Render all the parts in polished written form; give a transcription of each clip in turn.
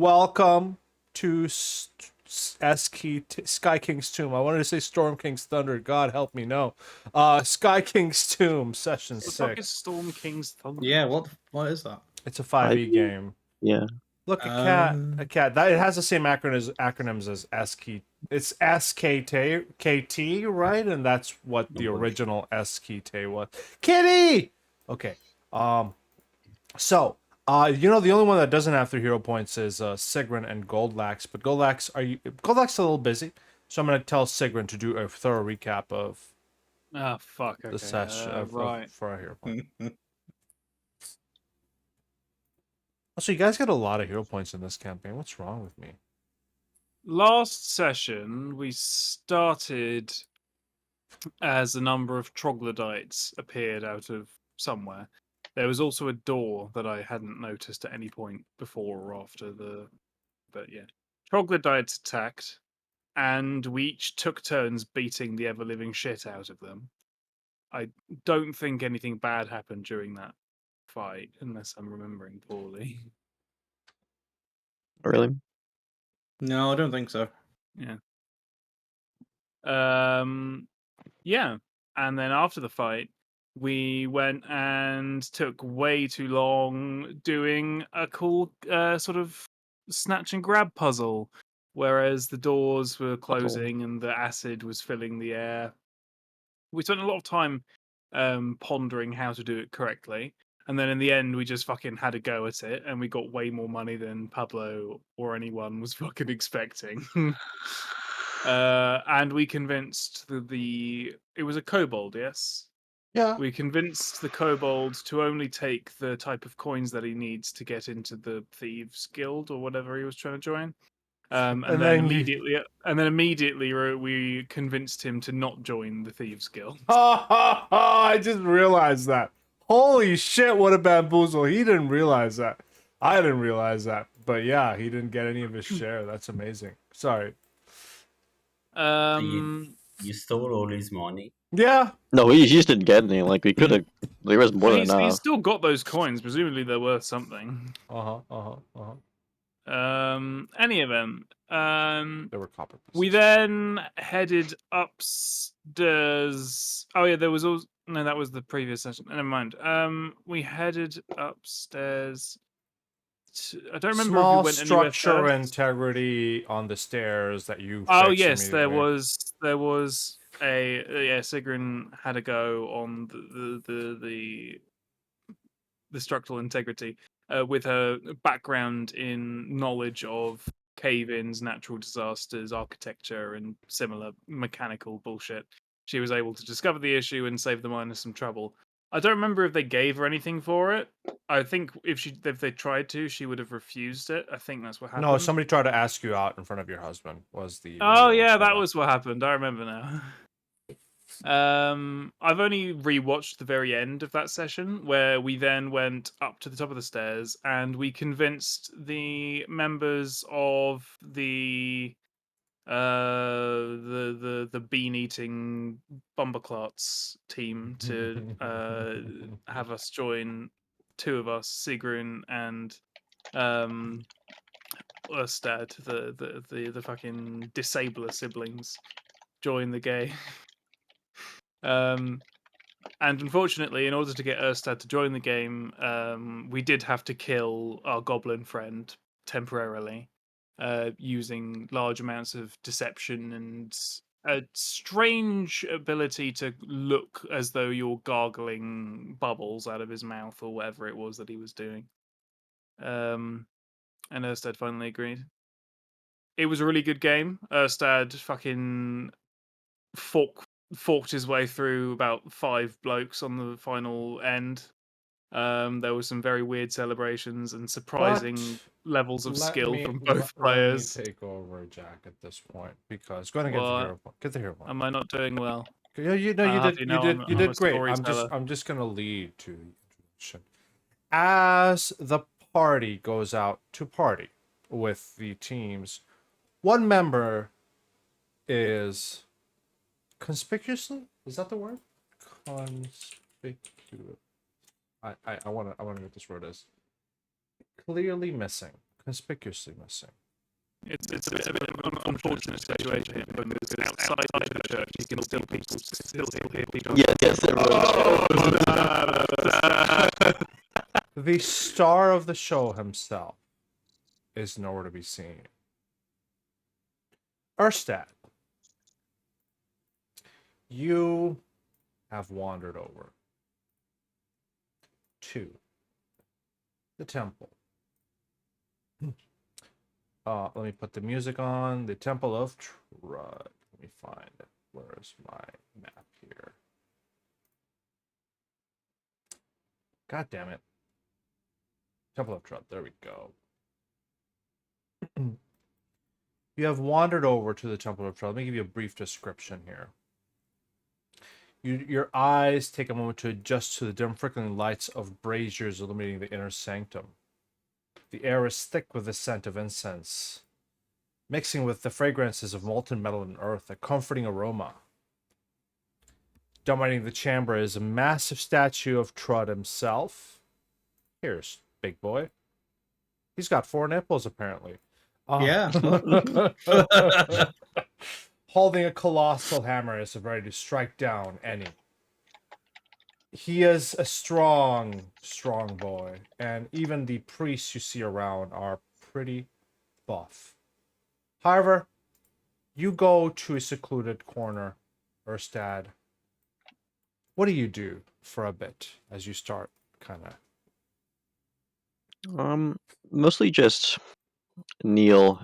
welcome to Sky King's Tomb. I wanted to say Storm King's Thunder. God help me, no. Sky King's Tomb, Session What the fuck 6. is Storm King's Thunder? Yeah, what is that? It's a 5e 5e? game. Yeah. Look, a cat. That it has the same acronyms as SKT. It's SKT, right? And that's what the original SKT was. Kitty. Okay. So, the only one that doesn't have 3 hero points is Sigrun and Goldlax. But Goldlax's a little busy, so I'm gonna tell Sigrun to do a thorough recap of Ah, fuck. Okay. the session right. for a hero point. Also, you guys get a lot of hero points in this campaign. What's wrong with me? Last session, we started as a number of troglodytes appeared out of somewhere. There was also a door that I hadn't noticed at any point before or after the. But yeah. Troglodytes attacked, and we each took turns beating the ever living shit out of them. I don't think anything bad happened during that fight, unless I'm remembering poorly. Really? No, I don't think so. Yeah. Yeah. And then after the fight, we went and took way too long doing a cool sort of snatch and grab puzzle, whereas the doors were closing and the acid was filling the air. We spent a lot of time pondering how to do it correctly. And then in the end, we just fucking had a go at it, and we got way more money than Pablo or anyone was fucking expecting. And we convinced it was a kobold, yes? Yeah. We convinced the kobold to only take the type of coins that he needs to get into the Thieves Guild or whatever he was trying to join. And then immediately we convinced him to not join the Thieves Guild. I just realized that. Holy shit, what a bamboozle. He didn't realize that. I didn't realize that. But yeah, he didn't get any of his share. That's amazing. Sorry. You stole all his money. Yeah. No, he just didn't get any. Like, we could have. There was more than He's enough. still got those coins. Presumably they're worth something. Any event. There were copper pieces. We then headed upstairs. Oh yeah, there was also no. That was the previous session. Never mind. We headed upstairs. I don't remember Small if we went anywhere structure first. integrity on the stairs that you. Oh fixed yes, there immediately. was a Sigrun had a go on the structural integrity with her background in knowledge of cave-ins, natural disasters, architecture, and similar mechanical bullshit. She was able to discover the issue and save the miners some trouble. I don't remember if they gave her anything for it. I think if they tried to, she would have refused it. I think that's what happened. No, somebody tried to ask you out in front of your husband. Was the Oh yeah, that was what happened. I remember now. I've only rewatched the very end of that session where we then went up to the top of the stairs and we convinced the members of the bean eating Bumberclarts team to have us join, 2 of us, Sigrun and Erstad, the fucking disabler siblings, join the game. And unfortunately, in order to get Erstad to join the game, we did have to kill our goblin friend temporarily, using large amounts of deception and a strange ability to look as though you're gargling bubbles out of his mouth or whatever it was that he was doing. And Erstad finally agreed. It was a really good game. Erstad fucking forked his way through about 5 blokes on the final end. There were some very weird celebrations and surprising levels of skill from both players. Let me take over, Jack, at this point because go ahead and get the hero point. Get the hero point. Am I not doing well? Yeah, you did great. I'm just gonna lead to the introduction. As the party goes out to party with the teams, one member is conspicuously, is that the word? Conspicuous. I want to know what this word is. Clearly missing. conspicuously missing. It's a bit of an unfortunate situation here because outside of the church you can still hear people. Yes, everyone. The star of the show himself is nowhere to be seen. Erstad, you have wandered over to the temple. Let me put the music on. The Temple of Trud. Let me find it. Where's my map here? God damn it. Temple of Trud. There we go. You have wandered over to the Temple of Trud. Let me give you a brief description here. Your eyes take a moment to adjust to the dim flickering lights of braziers illuminating the inner sanctum. The air is thick with the scent of incense, mixing with the fragrances of molten metal and earth, a comforting aroma. Dominating the chamber is a massive statue of Trud himself. Here's Big Boy. He's got 4 nipples, apparently. Yeah. Holding a colossal hammer as if ready to strike down any. He is a strong boy, and even the priests you see around are pretty buff. However, you go to a secluded corner, Erstad. What do you do for a bit as you start kind of... Mostly just kneel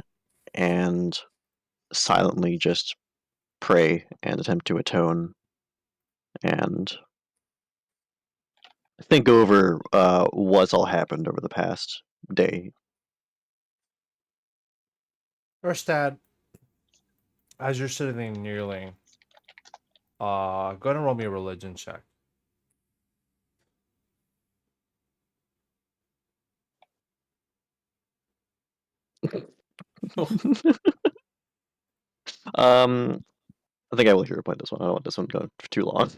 and silently just pray and attempt to atone and think over what's all happened over the past day. Erstad, as you're sitting there kneeling, go ahead and roll me a religion check. I think I will hero point this one. I don't want this one going for too long.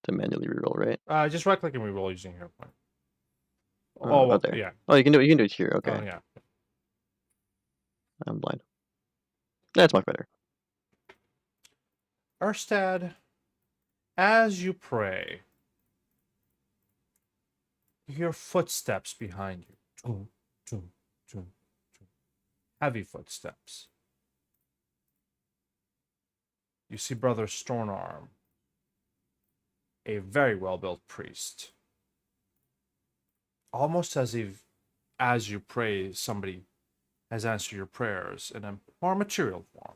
To manually reroll, right? Just right click and reroll using hero point. Oh, well, there. yeah. Oh, you can do it here. Okay. Oh, yeah. I'm blind. That's much better. Erstad, as you pray, you hear footsteps behind you. Toom, toom, toom, toom. Heavy footsteps. You see Brother Stornarm, a very well-built priest. Almost as if, as you pray, somebody has answered your prayers in a more material form.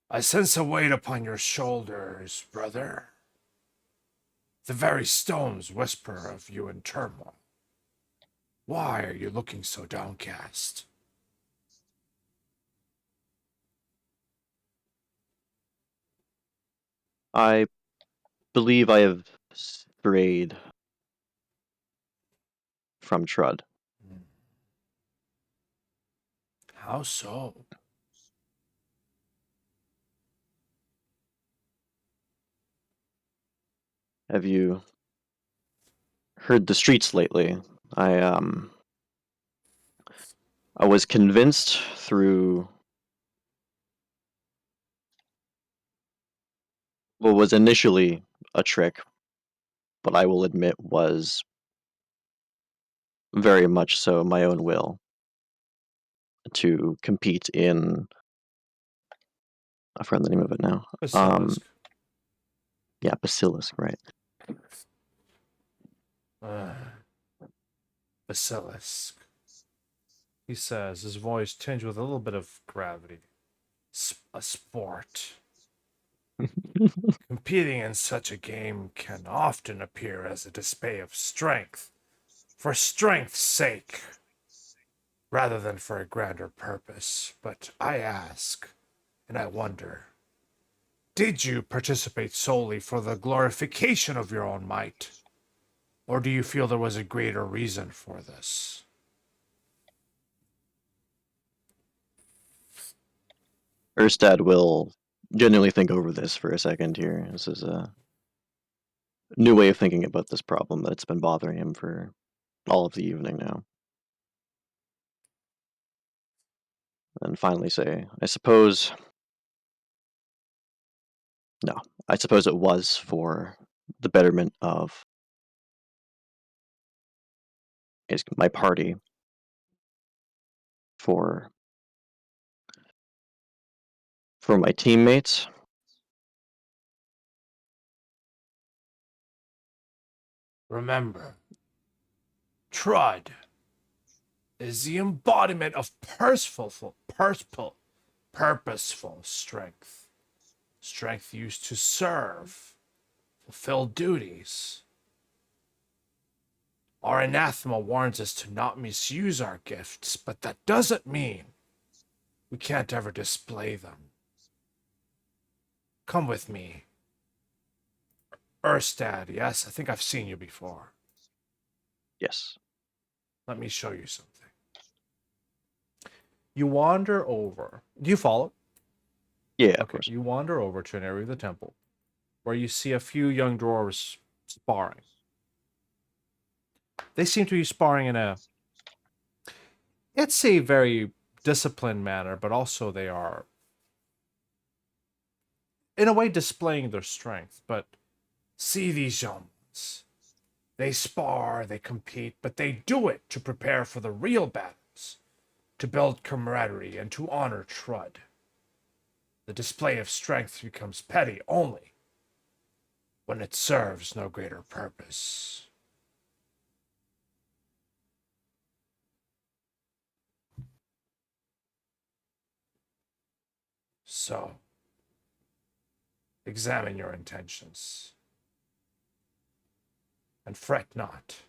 I sense a weight upon your shoulders, brother. The very stones whisper of you in turmoil. Why are you looking so downcast? I believe I have strayed from Trud. How so? Have you heard the streets lately? I was convinced through what was initially a trick, but I will admit was very much so my own will to compete in. I forgot the name of it now. Basilisk. Yeah, Basilisk, right? Basilisk. He says, his voice tinged with a little bit of gravity. A sport. Competing in such a game can often appear as a display of strength, for strength's sake, rather than for a grander purpose. But I ask, and I wonder, did you participate solely for the glorification of your own might? Or do you feel there was a greater reason for this? Erstad will genuinely think over this for a second here. This is new way of thinking about this problem that's been bothering him for all of the evening now. And finally say, I suppose it was for the betterment of my party, for my teammates. Remember, Trud is the embodiment of purposeful strength. Strength used to serve, fulfill duties. Our anathema warns us to not misuse our gifts, but that doesn't mean we can't ever display them. Come with me. Erstad, yes, I think I've seen you before. Yes. Let me show you something. You wander over. Do you follow? Yeah, of Okay, course. you wander over to an area of the temple where you see a few young dwarves sparring. They seem to be sparring it's a very disciplined manner, but also they are, in a way, displaying their strength. But see these young ones. They spar, they compete, but they do it to prepare for the real battles, to build camaraderie, and to honor Trud. The display of strength becomes petty only when it serves no greater purpose. So, examine your intentions, and fret not.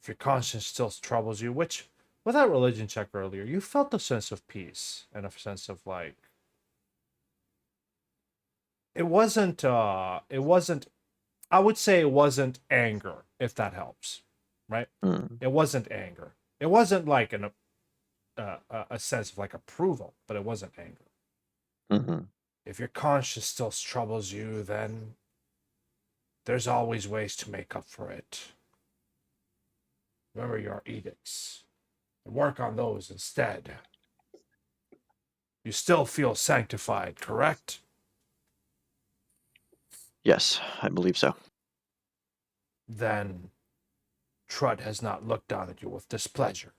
If your conscience still troubles you, which, with that religion check earlier, you felt a sense of peace and a sense of like, it wasn't, I would say it wasn't anger, if that helps, right? Mm. It wasn't anger. It wasn't like a sense of like approval, but it wasn't anger. Mm-hmm. If your conscience still troubles you, then there's always ways to make up for it. Remember your edicts and work on those instead. You still feel sanctified, correct? Yes, I believe so. Then Trud has not looked down at you with displeasure.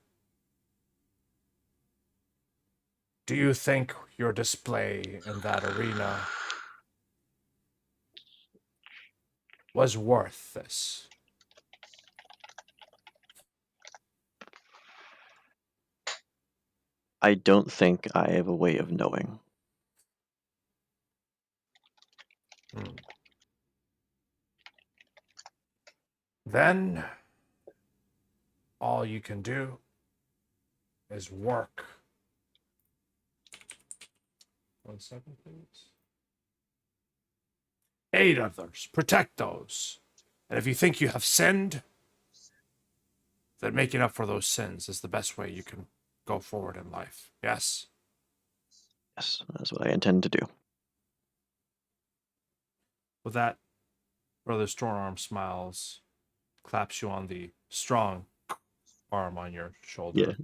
Do you think your display in that arena was worth this? I don't think I have a way of knowing. Hmm. Then all you can do is work. 1 second, please. Aid others, protect those. And if you think you have sinned, then making up for those sins is the best way you can go forward in life. Yes? Yes, that's what I intend to do. With that, Brother Storearm smiles, claps you on the strong arm on your shoulder,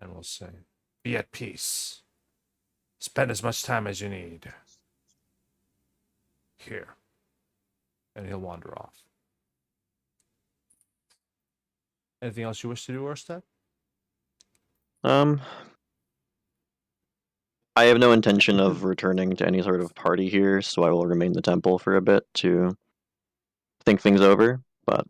and will say, be at peace. Spend as much time as you need. Here. And he'll wander off. Anything else you wish to do, Erstad? I have no intention of returning to any sort of party here, so I will remain in the temple for a bit to think things over, but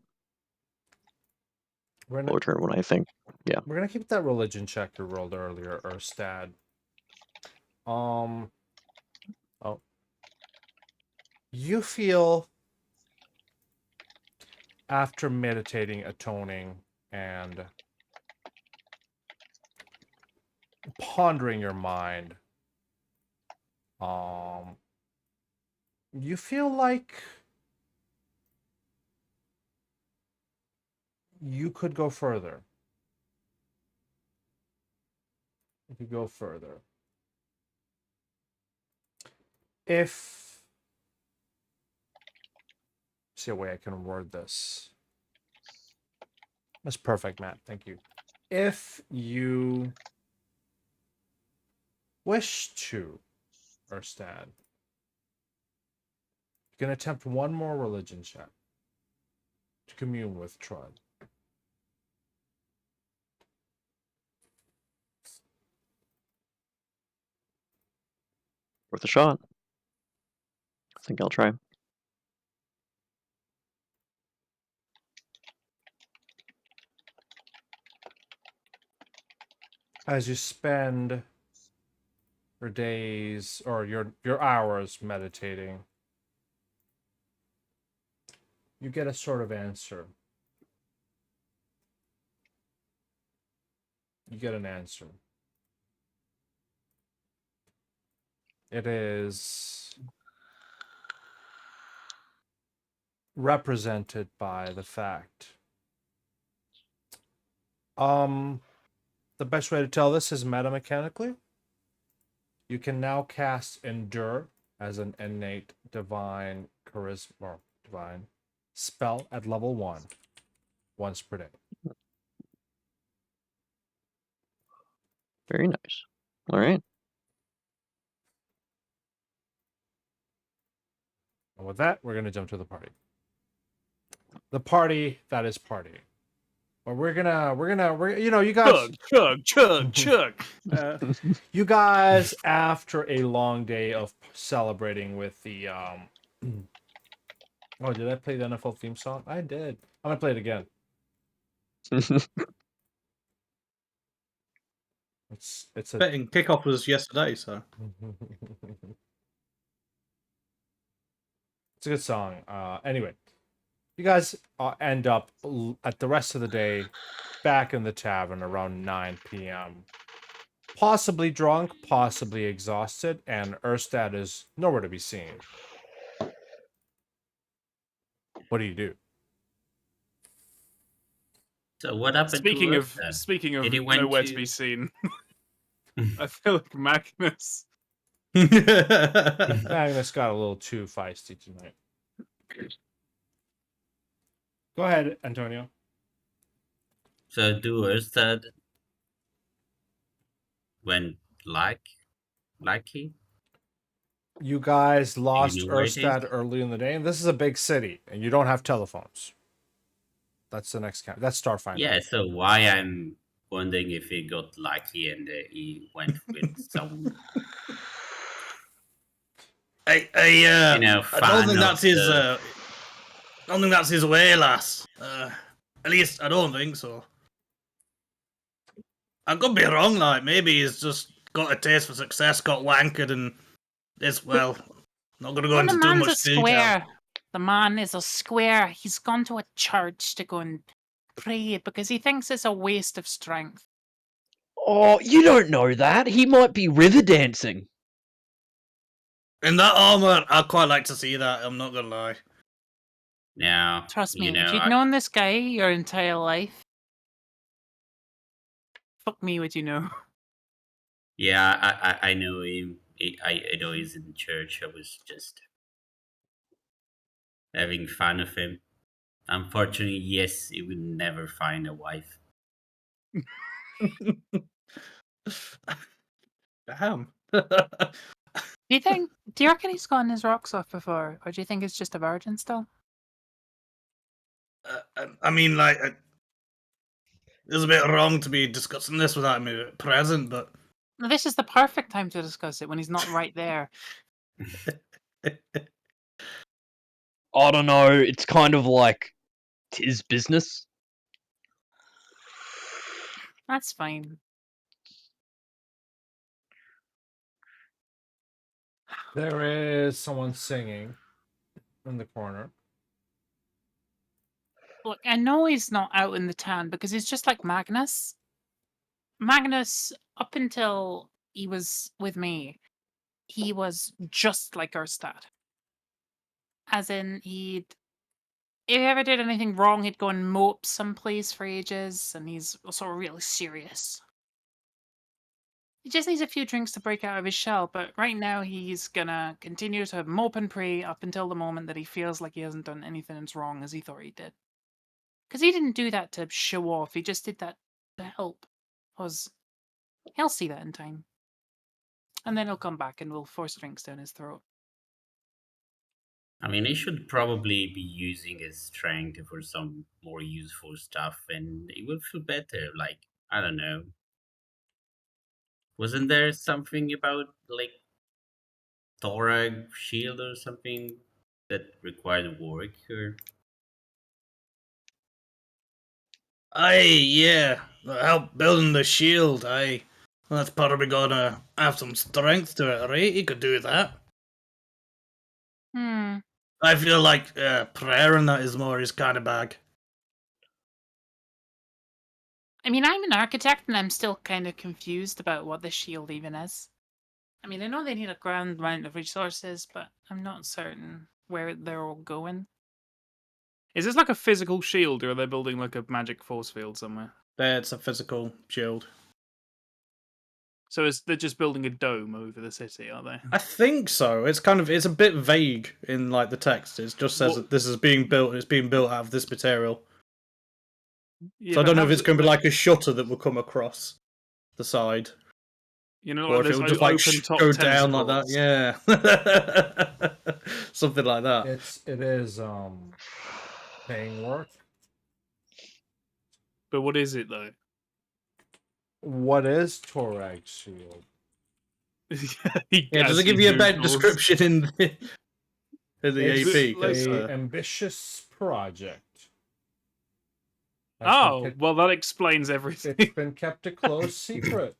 We're I'll return when I think. Yeah. We're gonna keep that religion check you rolled earlier, Erstad. Oh. You feel, after meditating, atoning, and pondering your mind, you feel like you could go further. You could go further. If see a way I can word this. That's perfect, Matt. Thank you. If you wish to, Erstad, you can attempt one more religion check to commune with Trud. Worth a shot. I think I'll try. As you spend your days or your hours meditating, you get a sort of answer. You get an answer. It is represented by the fact. The best way to tell this is metamechanically. You can now cast Endure as an innate divine charisma or divine spell at level 1 once per day. Very nice. All right. And with that, we're going to jump to the party. The party that is partying. But we're you guys, Chug. you guys, after a long day of celebrating with the oh, did I play the NFL theme song? I did. I'm gonna play it again. It's a Betting kickoff was yesterday, so. it's a good song. Anyway, you guys end up at the rest of the day back in the tavern around 9 p.m. Possibly drunk, possibly exhausted, and Erstad is nowhere to be seen. What do? So what happened Speaking to of Earth then? speaking of Did he went nowhere to to- be seen, I feel like Magnus. Magnus got a little too feisty tonight. Go ahead, Antonio. So do Erstad went likey? You guys lost know where it is? Erstad early in the day, and this is a big city, and you don't have telephones. That's the next count. That's Starfinder. Yeah, so why I'm wondering if he got lucky and he went with some I you know, I don't fan think of that's his. the- I don't think that's his way, lass. At least I don't think so. I could be wrong. Like maybe he's just got a taste for success, got wankered, and is not gonna go Well, the into too man's much a detail. square. The man is a square. He's gone to a church to go and pray because he thinks it's a waste of strength. Oh, you don't know that. He might be river dancing. In that armor, I'd quite like to see that. I'm not gonna lie. now. Trust me, You know, if you'd I- known this guy your entire life, fuck me, would you know? yeah, I know him. I know he's in church. I was just having fun of him. Unfortunately, yes, he would never find a wife. Damn. Do you reckon he's gotten his rocks off before? Or do you think it's just a virgin still? I mean, like, it's a bit wrong to be discussing this without him present, but Well, this is the perfect time to discuss it when he's not right there. I don't know. It's kind of like his business. That's fine. There is someone singing in the corner. Look, I know he's not out in the town because he's just like Magnus. Magnus, up until he was with me, he was just like Erstad. As in, if he ever did anything wrong, he'd go and mope someplace for ages, and he's also really serious. He just needs a few drinks to break out of his shell, but right now he's gonna continue to mope and pray up until the moment that he feels like he hasn't done anything as wrong as he thought he did. Because he didn't do that to show off, he just did that to help. Because he'll see that in time. And then he'll come back and we'll force drinks down his throat. I mean, he should probably be using his strength for some more useful stuff, and he will feel better. Like, I don't know. Wasn't there something about like Thorag shield or something that required work? Or Aye, yeah. Help building the shield, aye. Well, that's probably gonna have some strength to it, right? He could do that. I feel like prayer and that is more his kind of bag. I mean, I'm an architect and I'm still kind of confused about what the shield even is. I mean, I know they need a grand amount of resources, but I'm not certain where they're all going. Is this like a physical shield, or are they building like a magic force field somewhere? It's a physical shield. So they're just building a dome over the city, are they? I think so. It's a bit vague in like the text. It just says that this is being built and it's being built out of this material. Yeah, So I but don't know if how's it's going to it be like a shutter that will come across the side, You know, or like if it there's will just like open top go down like that. Yeah, something like that. It is paying work. But what is it though? What is Torag's shield? Yeah, does As it give he you a better Googles. description in the It's AP? 'Cause, a ambitious project. Oh, well, that explains everything. It's been kept a close secret.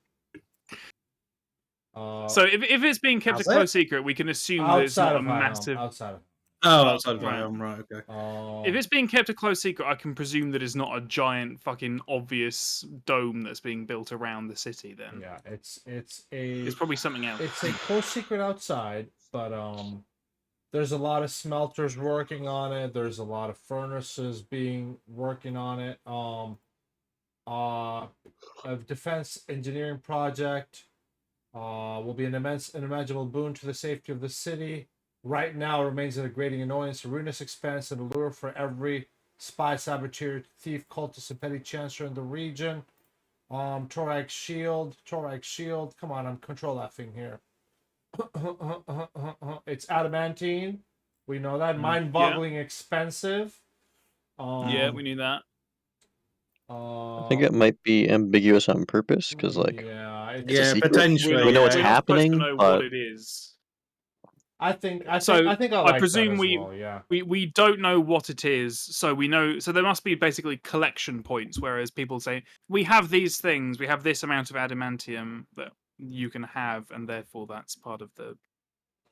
So if it's being kept a How's close it? secret, we can assume that it's Outside not a of High Elm, massive. outside of. outside of right. Rome, right? Okay. If it's being kept a close secret, I can presume that it's not a giant fucking obvious dome that's being built around the city. Then Yeah, it's it's probably something else. It's a close secret outside, but there's a lot of smelters working on it. There's a lot of furnaces working on it. A defense engineering project will be an unimaginable boon to the safety of the city. Right now, it remains a degrading annoyance, a ruinous expense, and a lure for every spy, saboteur, thief, cultist, and petty chancer in the region. Torag Shield. Come on, control that thing here. It's adamantine. We know that. Mind-boggling expensive. Yeah, we knew that. I think it might be ambiguous on purpose because, like, it's a secret. potentially. We know We're it's not happening, supposed to know but what it is. I think I I like presume that as well, yeah. we don't know what it is, so we know. So there must be basically collection points, whereas people say we have these things, we have this amount of adamantium that you can have, and therefore that's part of the.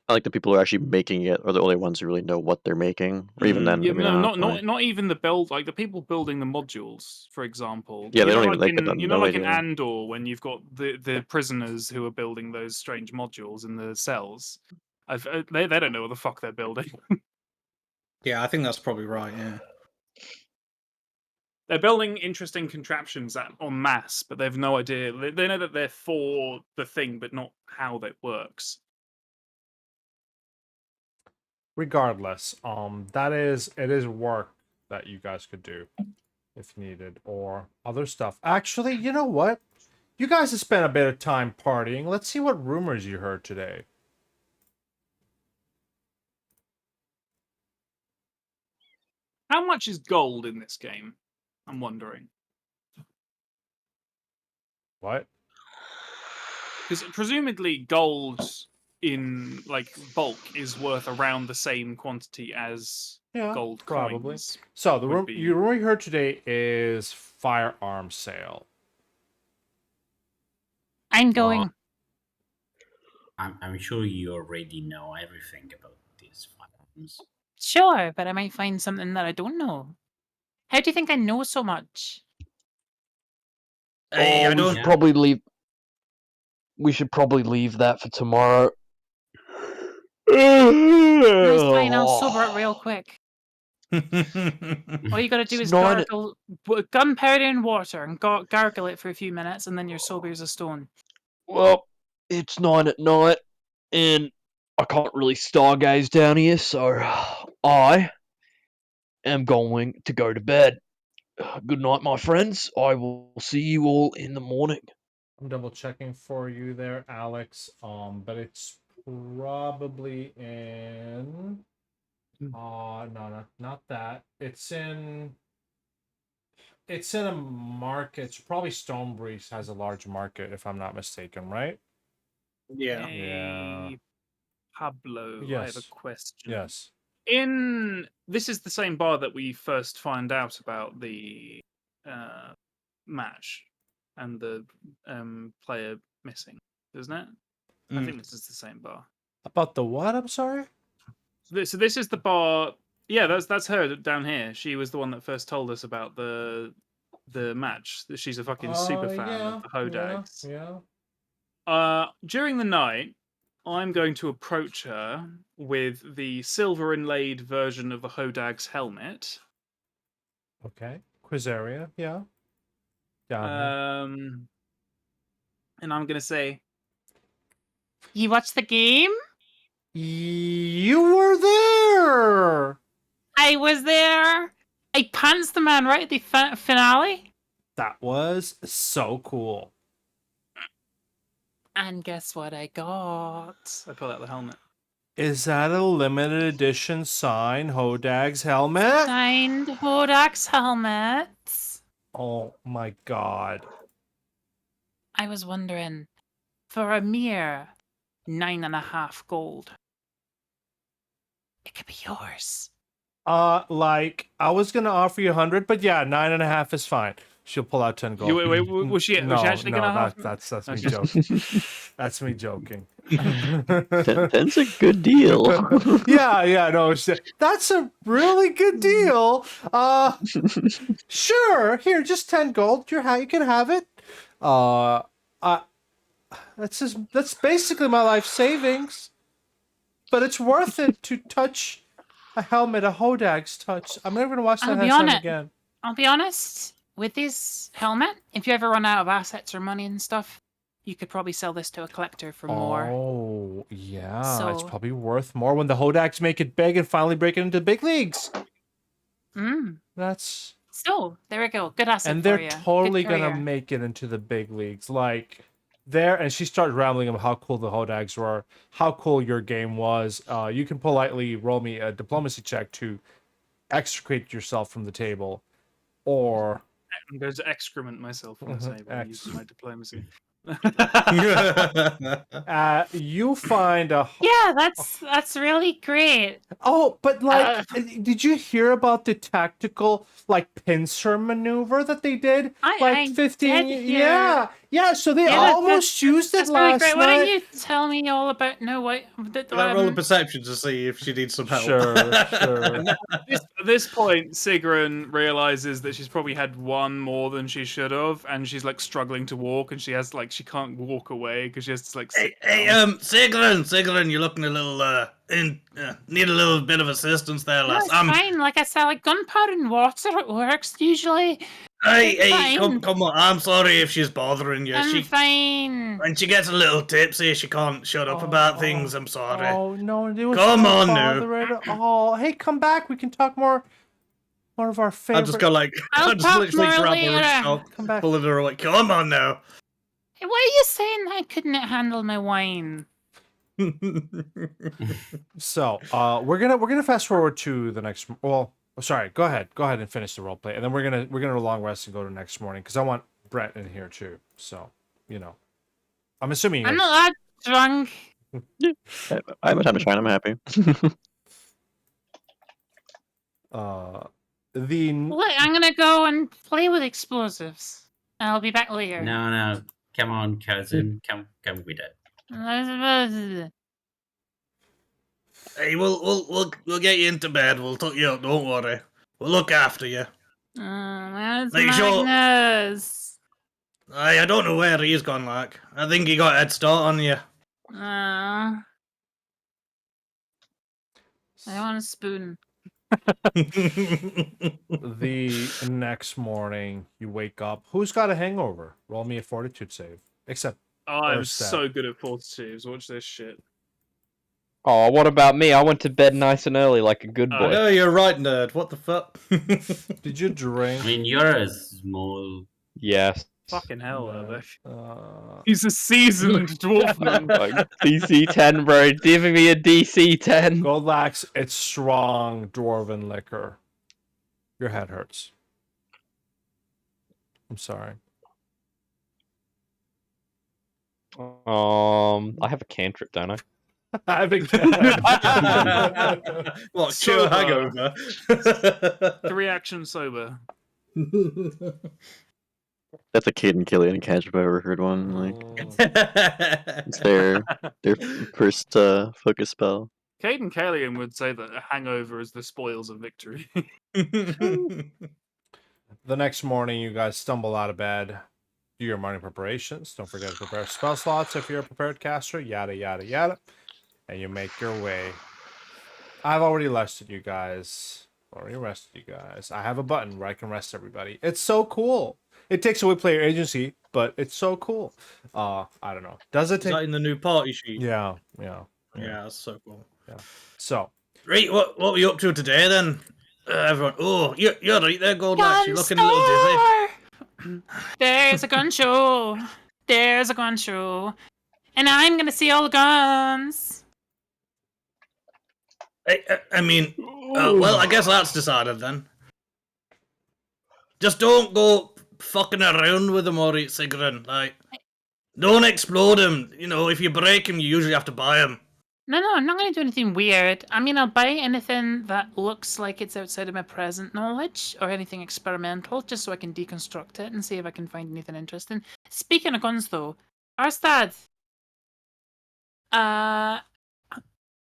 I like the people who are actually making it are the only ones who really know what they're making, or even then, Yeah, maybe no, not. not even the build, like the people building the modules, for example. Yeah, they You know, don't even like like in, it. you know, No like in idea. Andor, when you've got the prisoners who are building those strange modules in the cells. They don't know what the fuck they're building. Yeah, I think that's probably right. Yeah. They're building interesting contraptions en masse, but they've no idea. They know that they're for the thing, but not how that works. Regardless, it is work that you guys could do if needed, or other stuff. Actually, you know what? You guys have spent a bit of time partying. Let's see what rumors you heard today. How much is gold in this game? I'm wondering. What? Because presumably gold in like bulk is worth around the same quantity as gold probably. coins. So the rumor you heard today is firearm sale. I'm going. I'm sure you already know everything about these firearms. Sure, but I might find something that I don't know. How do you think I know so much? Hey, I we don't. should probably leave. We should probably leave that for tomorrow. That's fine. I'll sober up real quick. All you gotta do is gargle gunpowder and water and gargle it for a few minutes, and then you're sober as a stone. Well, it's 9 at night, and I can't really stargaze down here, so I am going to go to bed. Good night, my friends. I will see you all in the morning. I'm double checking for you there, Alex. But it's probably in. No, not that. It's in a market. It's probably Stonebreeze has a large market, if I'm not mistaken, right? Yeah. Yeah. Hey, Pablo, I have a Yes. question. Yes. This is the same bar that we first find out about the match and the player missing, isn't it? I think this is the same bar. About the what? I'm sorry. So this is the bar. Yeah, that's her down here. She was the one that first told us about the match. She's a fucking super fan of the Hodags. Yeah. During the night, I'm going to approach her with the silver inlaid version of the Hodag's helmet. Okay. Quizaria. Yeah. Down And I'm gonna say, You watch the game? here. You were there. I was there. I punts the man right at the finale. That was so cool. And guess what I got? I pull out the helmet. Is that a limited edition signed Hodag's helmet? Signed Hodak's helmet. Oh my god. I was wondering, for a mere 9.5 gold, it could be yours. Like I was gonna offer you 100, but yeah, 9.5 is fine. She'll pull out 10 gold. Wait, was she actually gonna have? That's me Okay. joking. That's me joking. 10's a good deal. yeah, no, that's a really good deal. Sure, here, just 10 gold. You can have it. That's basically my life savings. But it's worth it to touch a helmet, a Hodag's touch. I'm never gonna watch that time again. I'll be honest, with this helmet, if you ever run out of assets or money and stuff, you could probably sell this to a collector for more. Oh, yeah. It's So- probably worth more when the Hodags make it big and finally break it into the big leagues. That's... So, there we go. Good asset And for they're you. totally Good gonna career. make it into the big leagues. Like, and she started rambling about how cool the Hodags were, how cool your game was. You can politely roll me a diplomacy check to extricate yourself from the table. Or... I'm going to excrement myself on the table and use my diplomacy. you find a... Yeah, that's really great. Oh, but like, did you hear about the tactical like pincer maneuver that they did? I 15. did hear- Yeah. So they Yeah, almost used it That's really last great. Why night. don't you tell me all about Can I roll a perception to see if she needs some help? Sure. At this point, Sigrun realizes that she's probably had one more than she should have, and she's like struggling to walk, and she can't walk away because she has to like sit down. Sigrun, you're looking a little need a little bit of assistance there, No, lass. it's fine. Like I said, like gunpowder and water, it works usually. Hey, fine. come on. I'm sorry if she's bothering you. I'm fine. When she gets a little tipsy, she can't shut up about things. I'm sorry. Oh no! It was Come not on now. bothering. Oh, hey, come back. We can talk more. One of our favorite. I just go like, I'll I just talk literally more grab her later. and Come back. pulling her away. Come on now. Hey, why are you saying I couldn't handle my wine? So, we're gonna fast forward to the next. Well, sorry. Go ahead and finish the role play, and then we're gonna long rest and go to next morning because I want Brett in here too. So, I'm assuming I'm not that drunk. I have a time to shine. I'm happy. Look, I'm gonna go and play with explosives. I'll be back later. No. Come on, cousin. Come with it. Hey, we'll get you into bed. We'll tuck you up. Don't worry. We'll look after you. Where's Make sure- Magnus? I don't know where he's gone. Like, I think he got a head start on you. I want a spoon. The next morning, you wake up. Who's got a hangover? Roll me a fortitude save. Except Oh, I'm Urstad. so good at fortitudes. Watch this shit. Oh, what about me? I went to bed nice and early like a good Oh, I boy. know you're right, nerd. What the fuck? Did you I drink? mean, you're a small. Yes. Fucking hell, Erlich. Uh, He's a seasoned dwarfman. Like, DC 10, bro. Giving me a DC 10. Goldlax, it's strong dwarven liquor. Your head hurts. I'm sorry. I have a cantrip, don't I? I think What, cure Sober. hangover? 3-action sober. That's a Kate and Killian catch if I ever heard one. Like it's their first focus spell. Caden Callian would say that a hangover is the spoils of victory. The next morning, you guys stumble out of bed, do your morning preparations. Don't forget to prepare spell slots if you're a prepared caster, yada, yada, yada. And you make your way. I've already rested you guys. I have a button where I can rest everybody. It's so cool. It takes away player agency, but it's so cool. I don't know. Does it Is that take... in the new party sheet? Yeah. Yeah, that's so cool. So, Right, what were you up to today then? Everyone, oh, you're right there, Goldlax. You're looking a little dizzy. Gun There's a gun show. There's a gun show. And I'm gonna see all the guns. I mean, well, I guess that's decided then. Just don't go fucking around with them, Ori Sigrid. Like, don't explode them. You know, if you break them, you usually have to buy them. No, I'm not gonna do anything weird. I mean, I'll buy anything that looks like it's outside of my present knowledge or anything experimental, just so I can deconstruct it and see if I can find anything interesting. Speaking of guns, though, Arstad,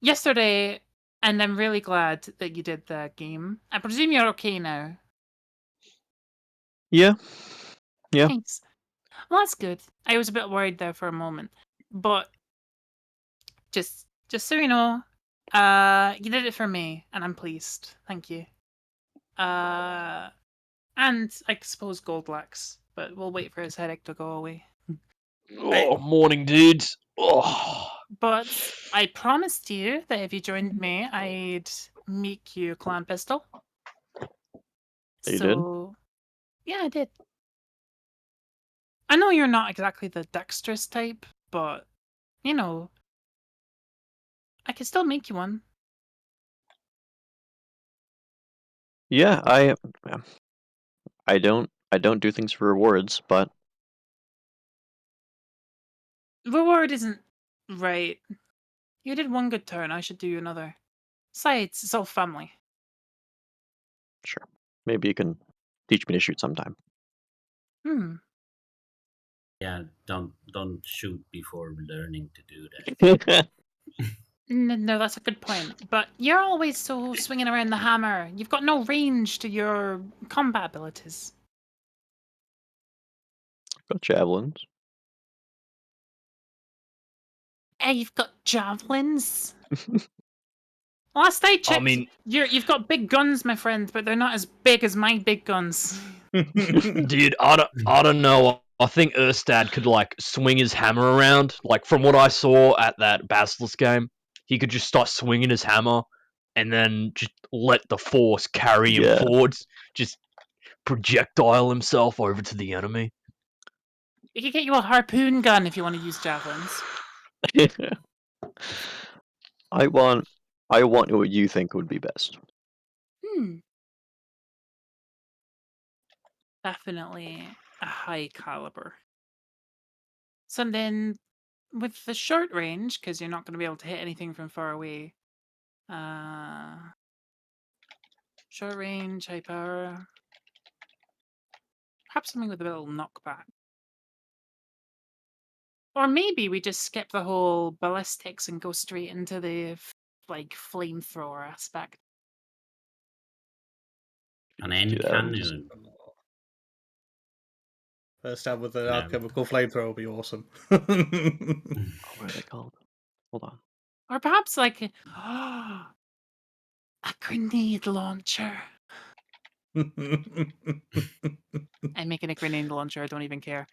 yesterday, and I'm really glad that you did the game. I presume you're okay now. Yeah. Yeah. Thanks. Well, that's good. I was a bit worried there for a moment, but just so you know, you did it for me, and I'm pleased. Thank you. And I suppose Goldlax, but we'll wait for his headache to go away. Oh, morning, dudes. Oh. But I promised you that if you joined me, I'd make you a clan pistol. You did? Yeah, I did. I know you're not exactly the dexterous type, but you know, I can still make you one. Yeah, I don't do things for rewards, but Reward isn't right. You did one good turn, I should do you another. Besides, it's all family. sure. Maybe you can teach me to shoot sometime. Yeah, don't shoot before learning to do that. No, that's a good point. But you're always so swinging around the hammer. You've got no range to your combat abilities. Got javelins. Hey, you've got javelins. Last I checked, you've got big guns, my friend, but they're not as big as my big guns. Dude, I don't know. I think Erstad could like swing his hammer around. Like from what I saw at that Basilisk game, he could just start swinging his hammer and then just let the force carry him forwards. Just projectile himself over to the enemy. We could get you a harpoon gun if you want to use javelins. I want what you think would be best. Definitely a high caliber. Something with the short range, because you're not going to be able to hit anything from far away. Short range, high power. Perhaps something with a little knockback. Or maybe we just skip the whole ballistics and go straight into the flamethrower aspect. An end cannon. First time with an No. alchemical flamethrower would be awesome. What are they called? Hold on. Or perhaps like a grenade launcher. I'm making a grenade launcher, I don't even care.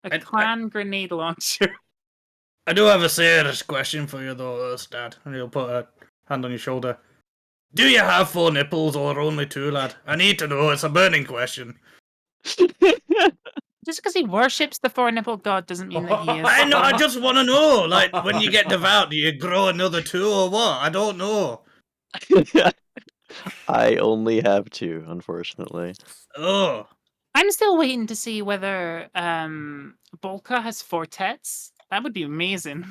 A clan grenade launcher. I do have a serious question for you, though, Dad. And he'll put a hand on your shoulder. Do you have 4 nipples or only 2, lad? I need to know. It's a burning question. Just because he worships the 4-nipple god doesn't mean that he is. I know. I just want to know. Like, when you get devout, do you grow another 2 or what? I don't know. I only have 2, unfortunately. Oh. I'm still waiting to see whether Bolka has 4 tets. That would be amazing.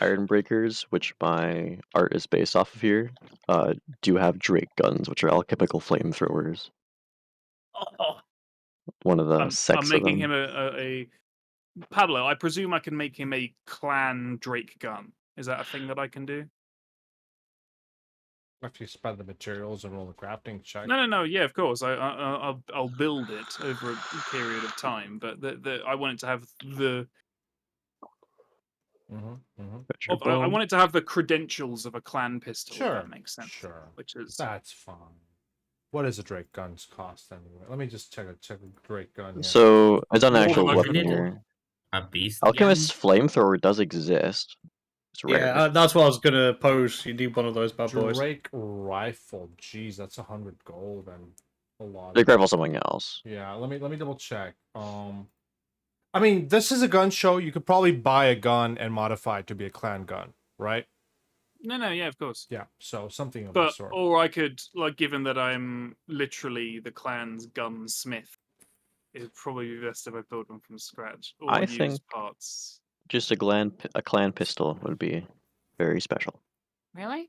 Iron Breakers, which my art is based off of here, do have Drake guns, which are alchemical flamethrowers. Oh, One of the I'm sects of making them. him a Pablo. I presume I can make him a clan Drake gun. Is that a thing that I can do? If you spend the materials and roll the crafting check. No. Yeah, of course. I'll build it over a period of time, but I want it to have the. I want it to have the credentials of a clan pistol. Sure, If that makes sense. Sure, Which is that's fine. What does a Drake guns cost anyway? Let me just check a Drake gun. Here. So I've done an actual More weapon than here. A beast. Alchemist's flamethrower does exist. It's rare. Yeah, that's what I was gonna pose. You need one of those bad boys. Drake rifle. Jeez, that's 100 gold and a lot. Drake rifle something else. Yeah, let me double check. I mean, this is a gun show. You could probably buy a gun and modify it to be a clan gun, right? No, yeah, of course. Yeah, so something of But that sort. or I could, like, given that I'm literally the clan's gunsmith, it'd probably be best if I build one from scratch or I use think- parts. Just a clan pistol would be very special. Really?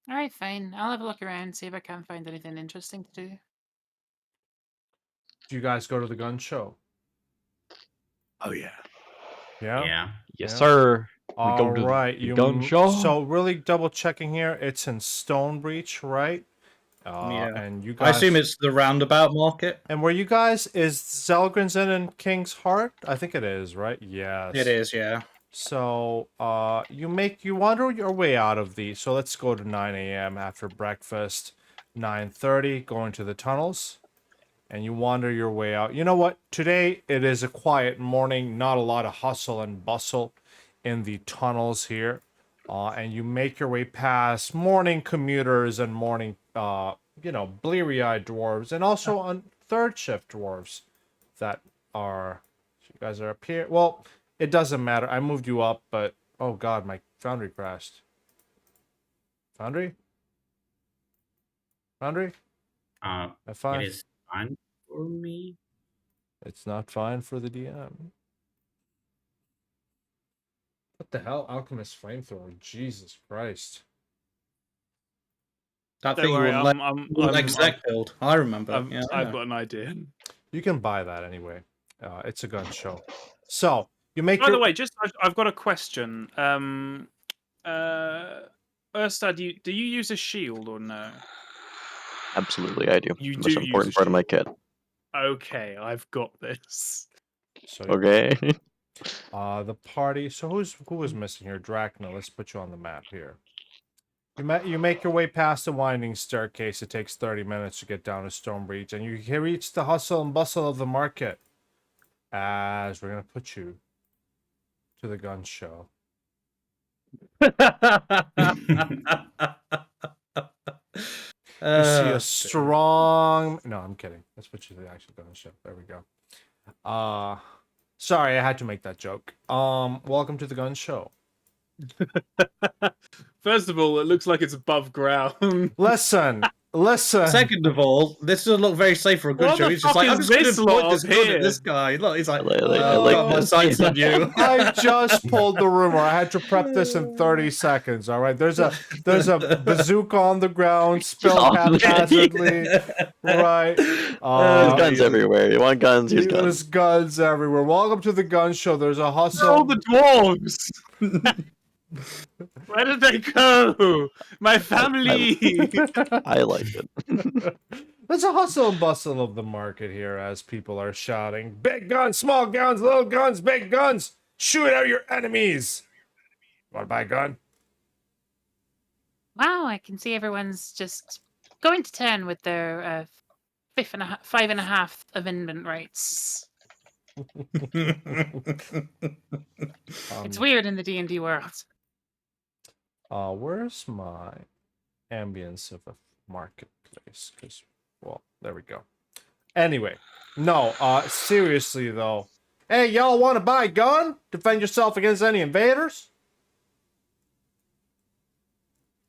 Alright, fine. I'll have a look around, see if I can find anything interesting to do. Do you guys go to the gun show? Oh yeah. Yeah. Yeah. Yes, Yeah. sir. We go All to right. the gun show. So really double checking here. It's in Stonebreach, right? Yeah. And you I guys. assume it's the roundabout market. And where you guys is Zelgrin's Inn and King's Heart? I think it is, right? Yes. It is, yeah. So, you wander your way out of the. So let's go to 9 a.m. after breakfast, 9:30, going to the tunnels, and you wander your way out. You know what? Today it is a quiet morning, not a lot of hustle and bustle in the tunnels here, and you make your way past morning commuters and morning, bleary-eyed dwarves, and also on third shift dwarves that are. You guys are up here. Well. It doesn't matter. I moved you up, but oh god, my foundry crashed. Foundry? That's fine. It is fine for me. It's not fine for the DM. What the hell? Alchemist flamethrower. Jesus Christ. That Don't thing worry, you would exec build. I remember. I've got an idea. You can buy that anyway. It's a gun show. So you make. By the way, I've got a question. Urstad, do you use a shield or no? Absolutely, I do. You Most do use important a part of my shield. kit. Okay, I've got this. So, Okay. the party. So who was missing here? Drachna. Let's put you on the map here. You make your way past the winding staircase. It takes 30 minutes to get down to Stonebreach, and you reach the hustle and bustle of the market. As we're gonna put you to the gun show. You see a strong. No, I'm kidding. Let's put you to the actual gun show. There we go. Sorry, I had to make that joke. Welcome to the gun show. First of all, it looks like it's above ground. Listen. Second of all, this doesn't look very safe for a good What show. the He's just fuck like, I'm is just going this to point lot this up gun here? at this guy. Look, he's like, I like got my this. sights on you. I just pulled the rumor. I had to prep this in 30 seconds. All right. There's a bazooka on the ground, spilled haphazardly. Right. There's guns everywhere. You want guns? Here's guns. There's guns everywhere. Welcome to the gun show. There's a hustle. All the dwarves. Where did they go? My family. I like it. There's a hustle and bustle of the market here as people are shouting, big guns, small guns, little guns, big guns. Shoot out your enemies. Want to buy a gun? Wow, I can see everyone's just going to town with their 5.5 of invent rights. It's weird in the D&D world. Where's my ambience of a marketplace? Because, well, there we go. Anyway, no, seriously though. Hey, y'all want to buy a gun? Defend yourself against any invaders?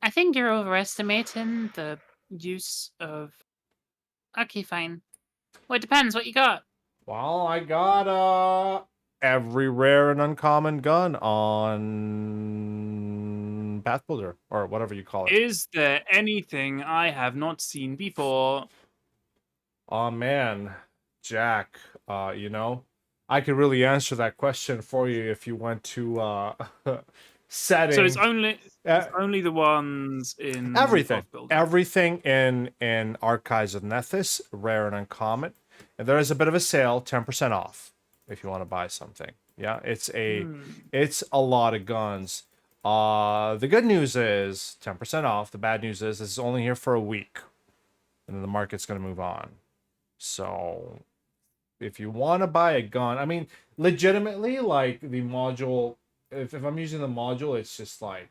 I think you're overestimating the use of... Okay, fine. Well, it depends what you got. Well, I got every rare and uncommon gun on Path Builder or whatever you call it. Is there anything I have not seen before? Oh man, Jack, you know, I could really answer that question for you if you went to setting. So it's only the ones in everything, Path Builder. everything in Archives of Nethys, rare and uncommon, and there is a bit of a sale, 10% off if you want to buy something. Yeah, it's a lot of guns. The good news is 10% off. The bad news is it's only here for a week, and then the market's gonna move on. So if you want to buy a gun, I mean, legitimately, like the module, if I'm using the module, it's just like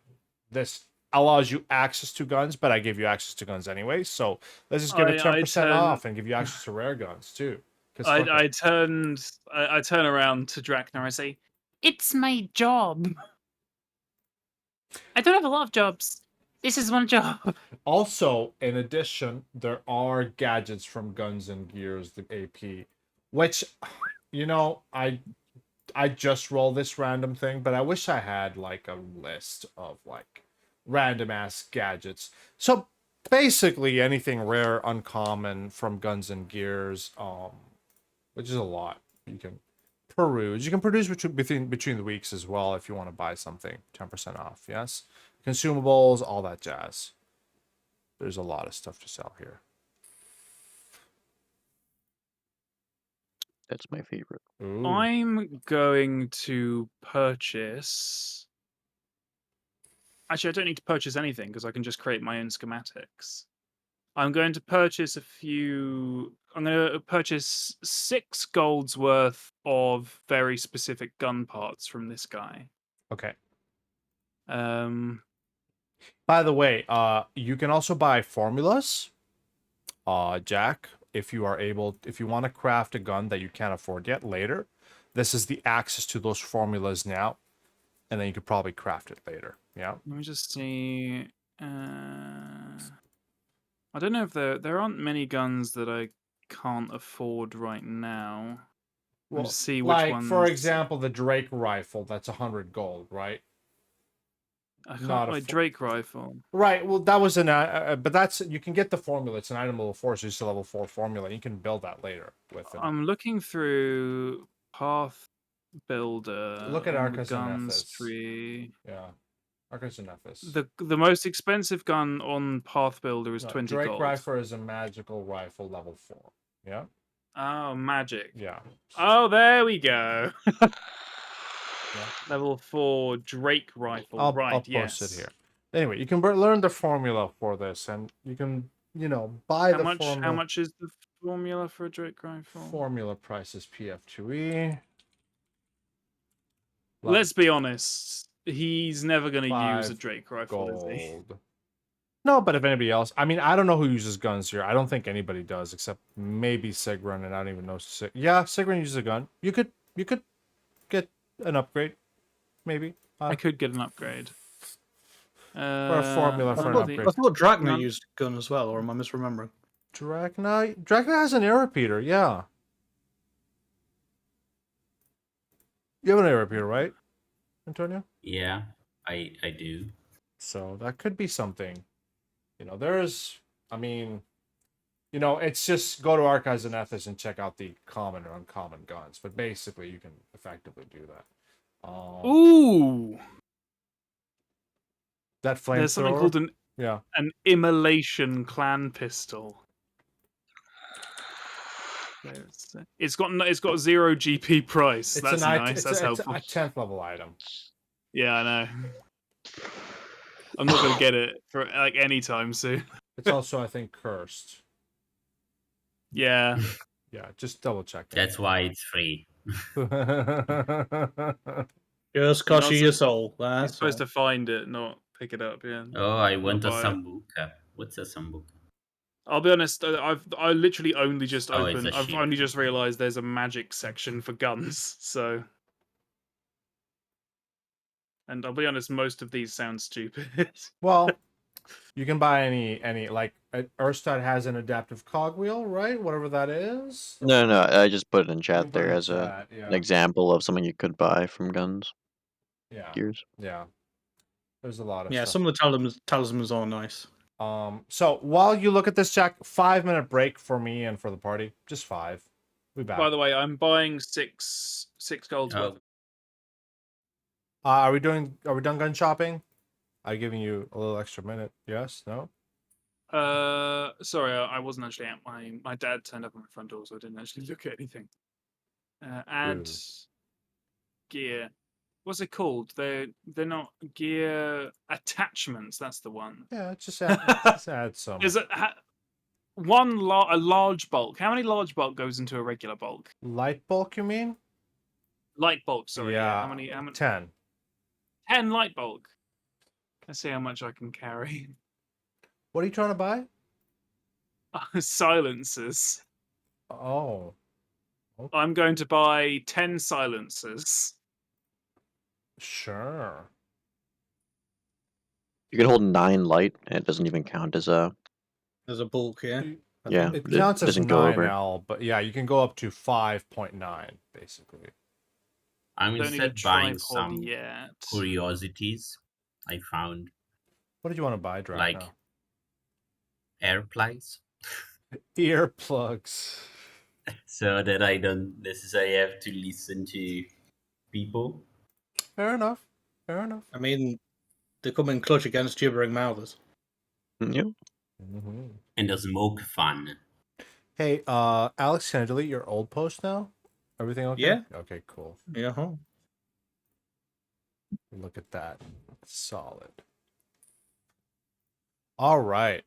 this allows you access to guns, but I give you access to guns anyway. So let's just give it 10% off and give you access to rare guns too. I turn around to Draknar and I say, It's my job. I don't have a lot of jobs. This is one job. Also, in addition, there are gadgets from Guns and Gears, the AP, which, you know, I just roll this random thing, but I wish I had like a list of like random ass gadgets. So basically anything rare, uncommon from Guns and Gears, which is a lot. You can peruse. You can produce between the weeks as well if you want to buy something. 10% off, yes? Consumables, all that jazz. There's a lot of stuff to sell here. That's my favorite. Ooh. I'm going to purchase... Actually, I don't need to purchase anything because I can just create my own schematics. I'm going to purchase I'm going to purchase 6 gold's worth of very specific gun parts from this guy. Okay. By the way, you can also buy formulas, Jack, if you want to craft a gun that you can't afford yet later. This is the access to those formulas now, and then you could probably craft it later. Yeah. Let me just see. I don't know if there aren't many guns that I can't afford right now. We'll just see which ones. For example, the Drake rifle. That's 100 gold, right? I can't buy Drake rifle. Right. Well, that was but that's you can get the formula. It's an item level 4, so it's a level 4 formula. You can build that later with it. I'm looking through Path Builder. Look at Archives of guns Nethys. tree. Yeah, Archives of Nethys. The most expensive gun on Path Builder is 20 Drake gold. rifle is a magical rifle level 4. Yeah. Oh, magic. Yeah. Oh, there we go. Yeah. Level 4 Drake rifle. I'll yes. post it here. Anyway, you can learn the formula for this, and you can, buy the formula. How much is the formula for a Drake rifle? Formula price is PF2E. Let's be honest. He's never going to use a 5 Drake rifle, gold. is he? No, but if anybody else, I mean, I don't know who uses guns here. I don't think anybody does, except maybe Sigrun, and I don't even know. Yeah, Sigrun uses a gun. You could get an upgrade, maybe. I could get an upgrade. Or a formula for an upgrade. I thought Draknar used a gun as well, or am I misremembering? Draknar has an air repeater, yeah. You have an air repeater, right, Antonio? Yeah, I do. So that could be something. It's just go to Archives and Nethys and check out the common or uncommon guns. But basically, you can effectively do that. Ooh! That flamethrower. There's something called an immolation clan pistol. It's got 0 GP price. That's nice. That's helpful. It's a 10th level item. Yeah, I know. I'm not gonna get it for like any time soon. It's also, I think, cursed. Yeah, Yeah, just double check that. That's why it's free. Just You're cost not you your sup- soul. you're That's supposed all. to find it, not pick it up. Yeah, Oh, I not want a buy it. sambuca. What's a sambuca? I'll be honest. I literally only just Oh, it's opened. a I've shield. only just realised there's a magic section for guns. So, and I'll be honest, most of these sound stupid. Well, you can buy any like Urstad has an adaptive cogwheel, right? Whatever that is. No, I just put it in You chat can put there it in as chat, an example of something you could buy from guns Yeah, gears. yeah. There's a lot of Yeah, stuff. some of the talismans are nice. So while you look at this, Jack, 5-minute break for me and for the party. Just 5. We back. By the way, I'm buying six golds Oh, worth. Are we done gun shopping? I'm giving you a little extra minute. Yes? No? Sorry, I wasn't actually at my dad turned up on my front door, so I didn't actually look at anything. Add Ooh. gear. What's it called? They're not gear attachments. That's the one. Yeah, just add some. Is it a large bulk? How many large bulk goes into a regular bulk? Light bulk, you mean? Light bulk. Sorry. Yeah. Yeah. How many? 10. 10 light bulk. Let's see how much I can carry. What are you trying to buy? Silencers. Oh. I'm going to buy 10 silencers. Sure. You can hold 9 light, and it doesn't even count as a. There's a bulk here. Yeah, It counts as doesn't go over. 9L, but yeah, you can go up to 5.9, basically. I'm Don't need a instead buying tripod some yet. curiosities. I found What did you want to buy, Dracna? like air plugs, Earplugs. so that I don't necessarily have to listen to people. Fair enough. Fair enough. I mean, they come in clutch against gibbering mouthers. Yep. Mm-hmm. And the smoke fun. Hey, Alex, can I delete your old post now? Everything okay? Yeah. Okay, cool. Yeah. Huh? Look at that. Solid. All right.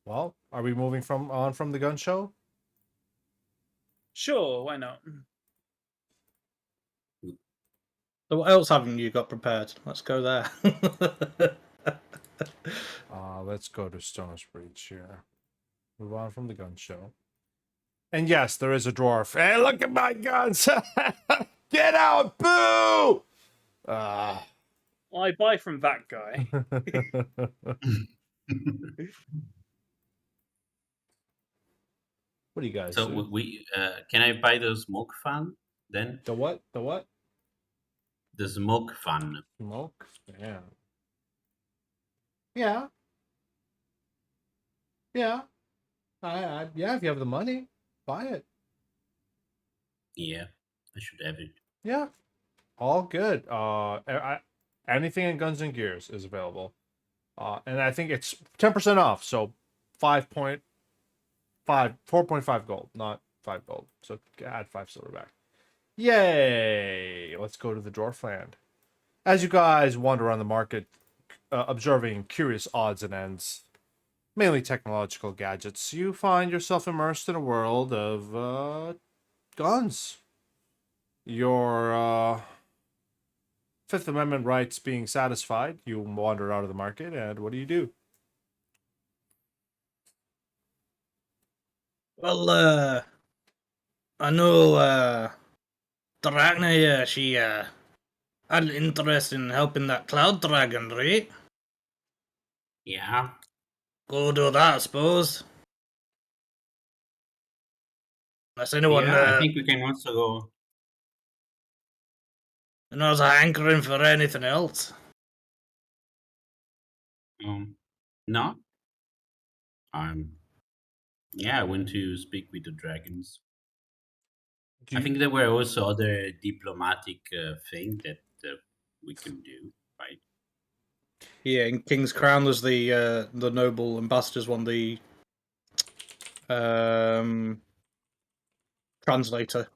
Well, are we moving from the gun show? Sure, why not? So what else haven't you got prepared? Let's go there. Let's go to Stoner's Breach here. Move on from the gun show. And yes, there is a dwarf. Hey, look at my guns! Get out! Boo! I buy from that guy. What do you guys So do? we can I buy the smoke fan then? The what? The what? The smoke fan. Smoke? Yeah. Yeah. Yeah. Yeah, if you have the money, buy it. Yeah, I should have it. Yeah. All good. Anything in Guns and Gears is available. And I think it's 10% off, so 4.5 gold, not 5 gold. So add 5 silver back. Yay! Let's go to the Dwarfland. As you guys wander around the market, observing curious odds and ends, mainly technological gadgets, you find yourself immersed in a world of guns. Your Fifth Amendment rights being satisfied, you wander out of the market, and what do? Well, I know Drachna here, she had an interest in helping that cloud dragon, right? Yeah. Go do that, I suppose. Unless anyone I think we can also go. knows a hankering for anything else. No. Yeah, I went to speak with the dragons. I think there were also other diplomatic things that we can do, right? Yeah, in King's Crown, there's the noble ambassadors one, the translator,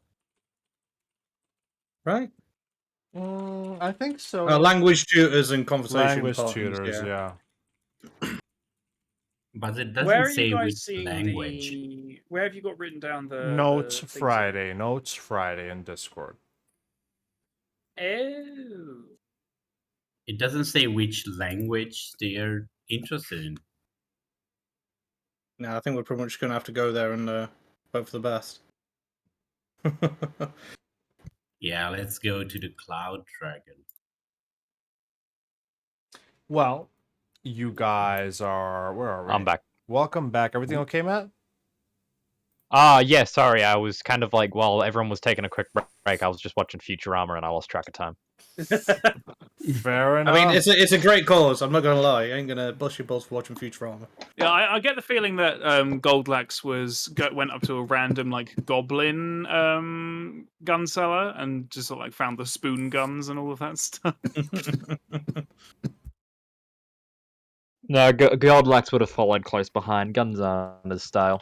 right? I think so. Language tutors and conversation Language partners, tutors, yeah. But it Where doesn't are you say guys which seeing language. the? Where have you got written down the Notes things Friday. Notes Friday in Discord. Oh. It doesn't say which language they're interested in. No, I think we're pretty much going to have to go there and hope for the best. Yeah, let's go to the Cloud Dragon. Well, you guys are. Where are we? I'm back. Welcome back. Everything okay, Matt? Yeah, sorry. I was kind of like, while everyone was taking a quick break, I was just watching Futurama and I lost track of time. Fair enough. I mean, it's a great cause. I'm not gonna lie. I ain't gonna bust your balls for watching Futurama. Yeah, I get the feeling that Goldlax went up to a random like goblin gun seller and just sort of, like found the spoon guns and all of that stuff. No, Godlax would have followed close behind. Guns aren't his style.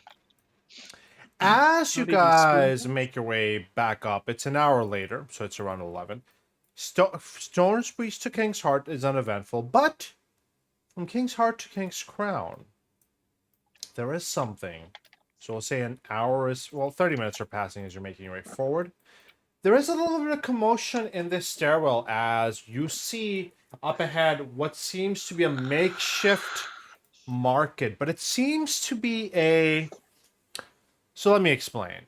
As you Not even guys spoon make your way back up, it's an hour later, so it's around 11. Stone's Breach to King's Heart is uneventful, but from King's Heart to King's Crown, there is something. So we'll say an hour is, well, 30 minutes are passing as you're making your way forward. There is a little bit of commotion in this stairwell as you see up ahead what seems to be a makeshift market, but it seems to be a... So let me explain.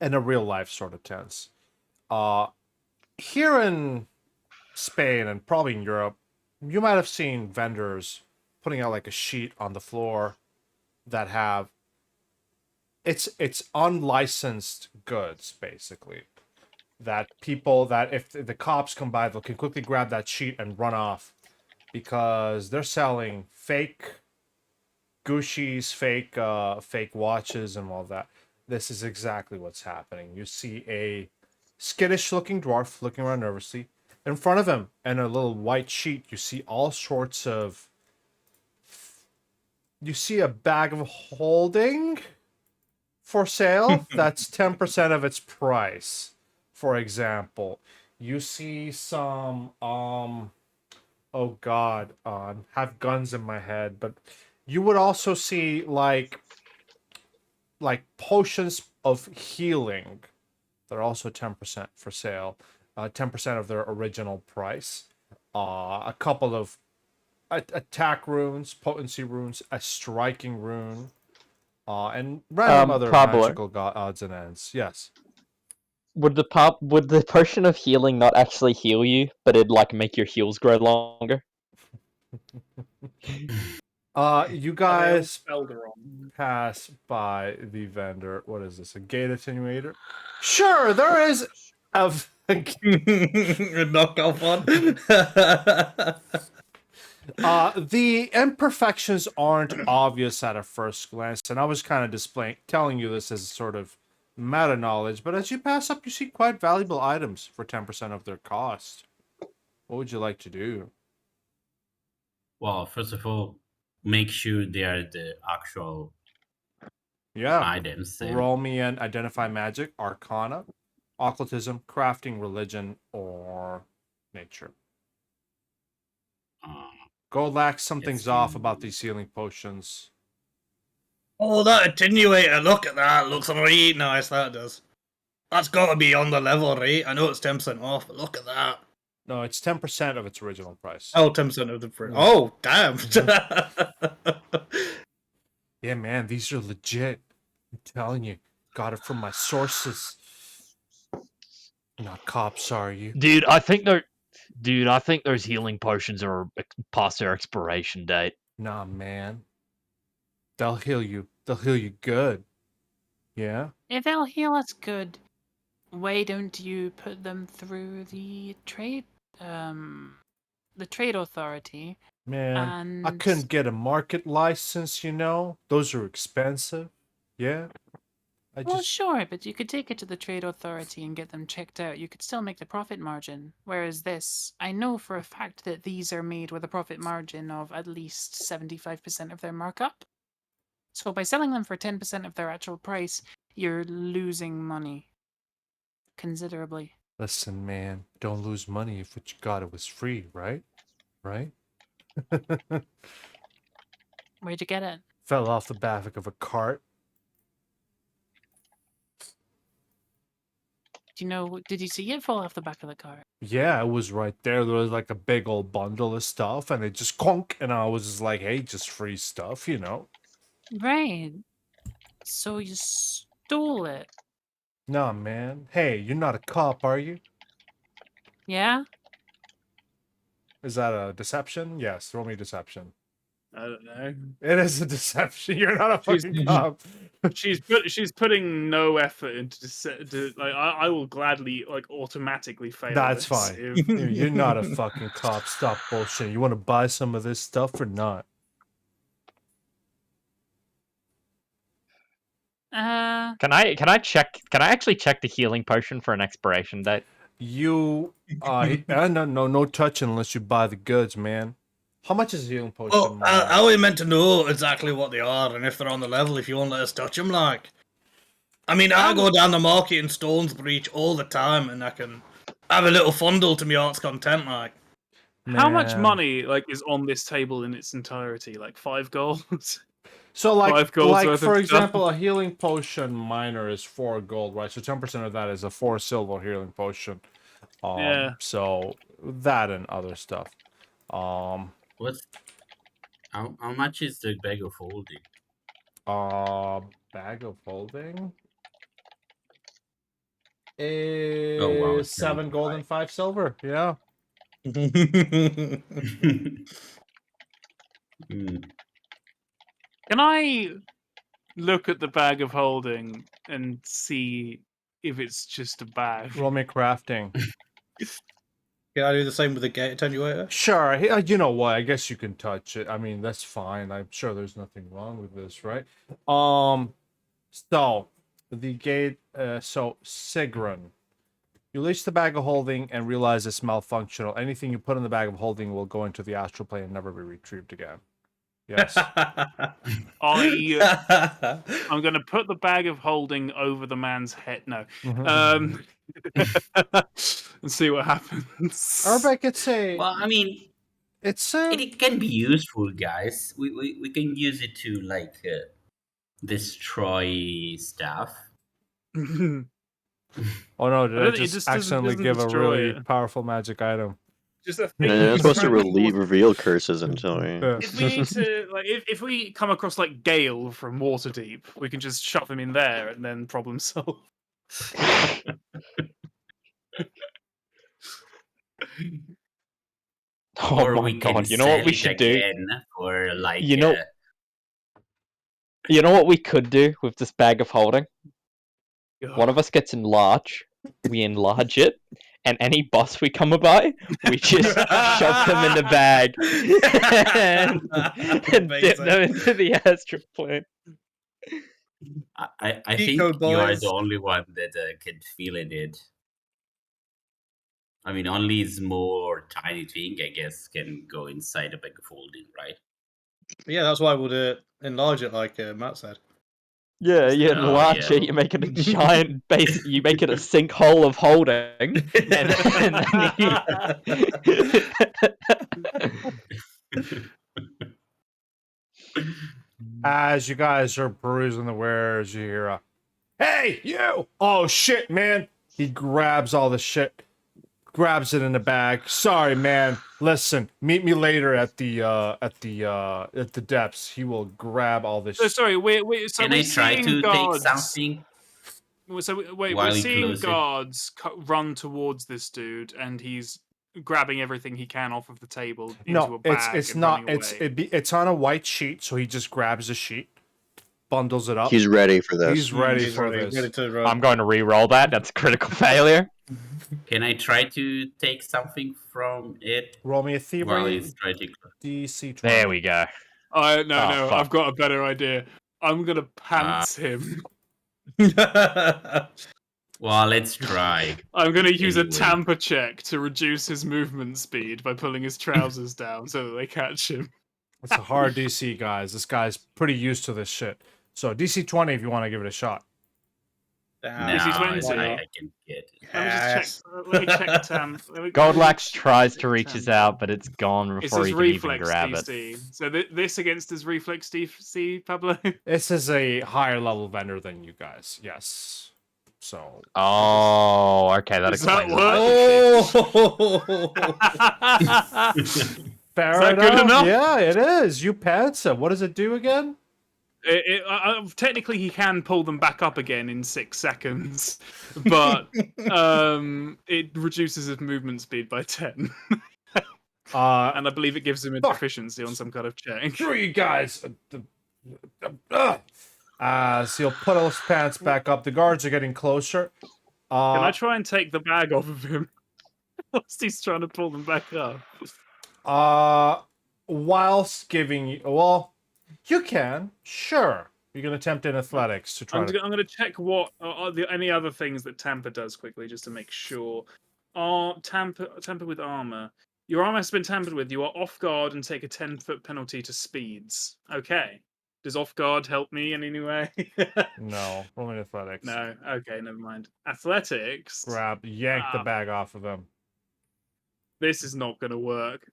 In a real life sort of tense. Here in Spain and probably in Europe, you might have seen vendors putting out like a sheet on the floor that have it's unlicensed goods basically. That people that if the cops come by, they can quickly grab that sheet and run off because they're selling fake Gucci's, fake watches and all that. This is exactly what's happening. You see a skittish-looking dwarf looking around nervously. In front of him, in a little white sheet, you see all sorts of... You see a bag of holding for sale. That's 10% of its price, for example. You see some... Oh, God. Have guns in my head, but... You would also see, like potions of healing. They're also 10% for sale. 10% of their original price. A couple of attack runes, potency runes, a striking rune, and random other Pablo. magical odds and ends. Yes. Would the potion of healing not actually heal you, but it'd like make your heals grow longer? You guys spelled wrong. pass by the vendor. What is this? A gate attenuator? Sure, there is a knockoff one. The imperfections aren't obvious at a first glance, and I was kind of telling you this as sort of meta knowledge, but as you pass up, you see quite valuable items for 10% of their cost. What would you like to do? Well, first of all, make sure they are the actual items. Roll me and identify magic, arcana, occultism, crafting, religion, or nature. Goldlax, something's off about these healing potions. Oh, that attenuator, look at that. Looks really nice, that does. That's got to be on the level, right? I know it's 10% off, but look at that. No, it's 10% of its original price. Oh, 10% of the price. Oh, damn. Yeah, man, these are legit. I'm telling you. Got it from my sources. Not cops, are you? Dude, I think those healing potions are past their expiration date. Nah, man. They'll heal you. They'll heal you good. Yeah? If they'll heal us good, why don't you put them through the trade authority? Man, I couldn't get a market license, you know? Those are expensive. Yeah? Well, sure, but you could take it to the trade authority and get them checked out. You could still make the profit margin. Whereas this, I know for a fact that these are made with a profit margin of at least 75% of their markup. So by selling them for 10% of their actual price, you're losing money. Considerably. Listen, man, don't lose money if what you got it was free, right? Right? Where'd you get it? Fell off the back of a cart. Do you know? Did you see it fall off the back of the car? Yeah, it was right there. There was like a big old bundle of stuff, and it just conk, and I was just like, "Hey, just free stuff, you know." Right. So you stole it? Nah, man. Hey, you're not a cop, are you? Yeah. Is that a deception? Yes, roll me deception. I don't know. It is a deception. You're not a She's- fucking cop. She's putting no effort into like I will gladly like automatically fail. That's this fine. if- You're not a fucking cop. Stop bullshit. You want to buy some of this stuff or not? Can I actually check the healing potion for an expiration date? You no touching unless you buy the goods, man. How much is a healing potion? Well, how are we meant to know exactly what they are and if they're on the level if you won't let us touch them, like? I mean, I go down the market in Stone's Breach all the time and I can have a little fondle to my heart's content, like. How much Man. money like is on this table in its entirety? Like 5 gold? So like 5 gold worth for of example, stuff? a healing potion minor is 4 gold, right? So 10% of that is a 4 silver healing potion. Yeah. So that and other stuff. What's how much is the bag of holding? Bag of holding Oh wow, is it's 7 gold and 5 silver. Yeah. Can I look at the bag of holding and see if it's just a bag? Roll me crafting. Can I do the same with the gate attenuator? Sure. You know what? I guess you can touch it. I mean, that's fine. I'm sure there's nothing wrong with this, right? So the gate. So Sigrun, you release the bag of holding and realize it's malfunctional. Anything you put in the bag of holding will go into the astral plane and never be retrieved again. Yes. I'm going to put the bag of holding over the man's head. No. And see what happens. Urbeck, it's a. Well, I mean, it's it can be useful, guys. We can use it to like destroy stuff. Oh no! Did I it just just accidentally doesn't give a destroy really it. powerful magic item? Just a Yeah, thing. it's supposed to Incredibly reveal curses until we... Yeah. If we need to, like, if we come across like Gale from Waterdeep, we can just shove him in there and then problem solve. Oh Or my we can god! You know what we sell should it do? again for like You know what we could do with this bag of holding? One of us gets enlarged, we enlarge it, and any boss we come by, we just shove them in the bag and dip them into the astral plane. I Cheat think code, you are boys. the only one that can feel it. I mean, only small, tiny thing, I guess, can go inside a bag of holding, right? Yeah, that's why we'll enlarge it, like Matt said. Yeah, you Oh, enlarge yeah. it, you make it a giant base, you make it a sinkhole of holding, and As you guys are perusing the wares, you hear a, "Hey, you! Oh shit, man!" He grabs all the shit, grabs it in the bag. "Sorry, man. Listen, meet me later at the depths." He will grab all this. So sorry, so Can we're I try seeing to guards. take something? Wait, while we're he seeing closes it? guards run towards this dude, and he's grabbing everything he can off of the table into No, a bag. it's and not. running away. It's on a white sheet, so he just grabs a sheet, bundles it up. He's ready for this. He's ready He's for ready, this. ready to run. I'm going to re-roll that. That's a critical failure. Can I try to take something from it Roll me a while thievery he's trying to... DC 20. There we go. No, Oh, fuck. I've got a better idea. I'm gonna pants him. Well, let's try. I'm gonna use a Anyway. tamper check to reduce his movement speed by pulling his trousers down so that they catch him. It's a hard DC, guys. This guy's pretty used to this shit. So DC 20 if you want to give it a shot. No, Is he I 20? can get it. Let me just check. Let me check Tam. Goldlax tries to reach his out, but it's gone It's before his he can even reflex grab it. DC. So this against his reflex DC, Pablo. This is a higher level vendor than you guys. Yes. So. Oh, okay, that Does that explains it. work? Fair Is that enough. good enough? Yeah, it is. You pants him. What does it do again? Technically, he can pull them back up again in 6 seconds, but it reduces his movement speed by 10. And I believe it gives him a deficiency on some kind of check. Screw you guys. So you'll put those pants back up. The guards are getting closer. Can I try and take the bag off of him whilst he's trying to pull them back up? Whilst giving you... Well, you can. Sure. You can attempt in athletics to try I'm going to check what are any other things that Tamper does quickly, just to make sure. Tamper with armor. Your armor has been tampered with. You are off guard and take a 10-foot penalty to speeds. Okay. Does off guard help me in any way? No. Roll in athletics. No. Okay, never mind. Athletics. Yank the bag off of him. This is not going to work.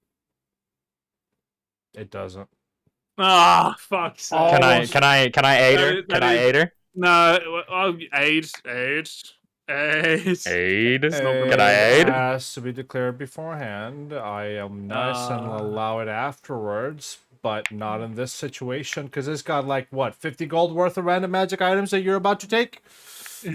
It doesn't. Ah, fuck. Can I aid her? Can I aid her? No. Aid. Aid. Can I aid? Has to be declared beforehand. I am nice and will allow it afterwards, but not in this situation because it's got like what 50 gold worth of random magic items that you're about to take. To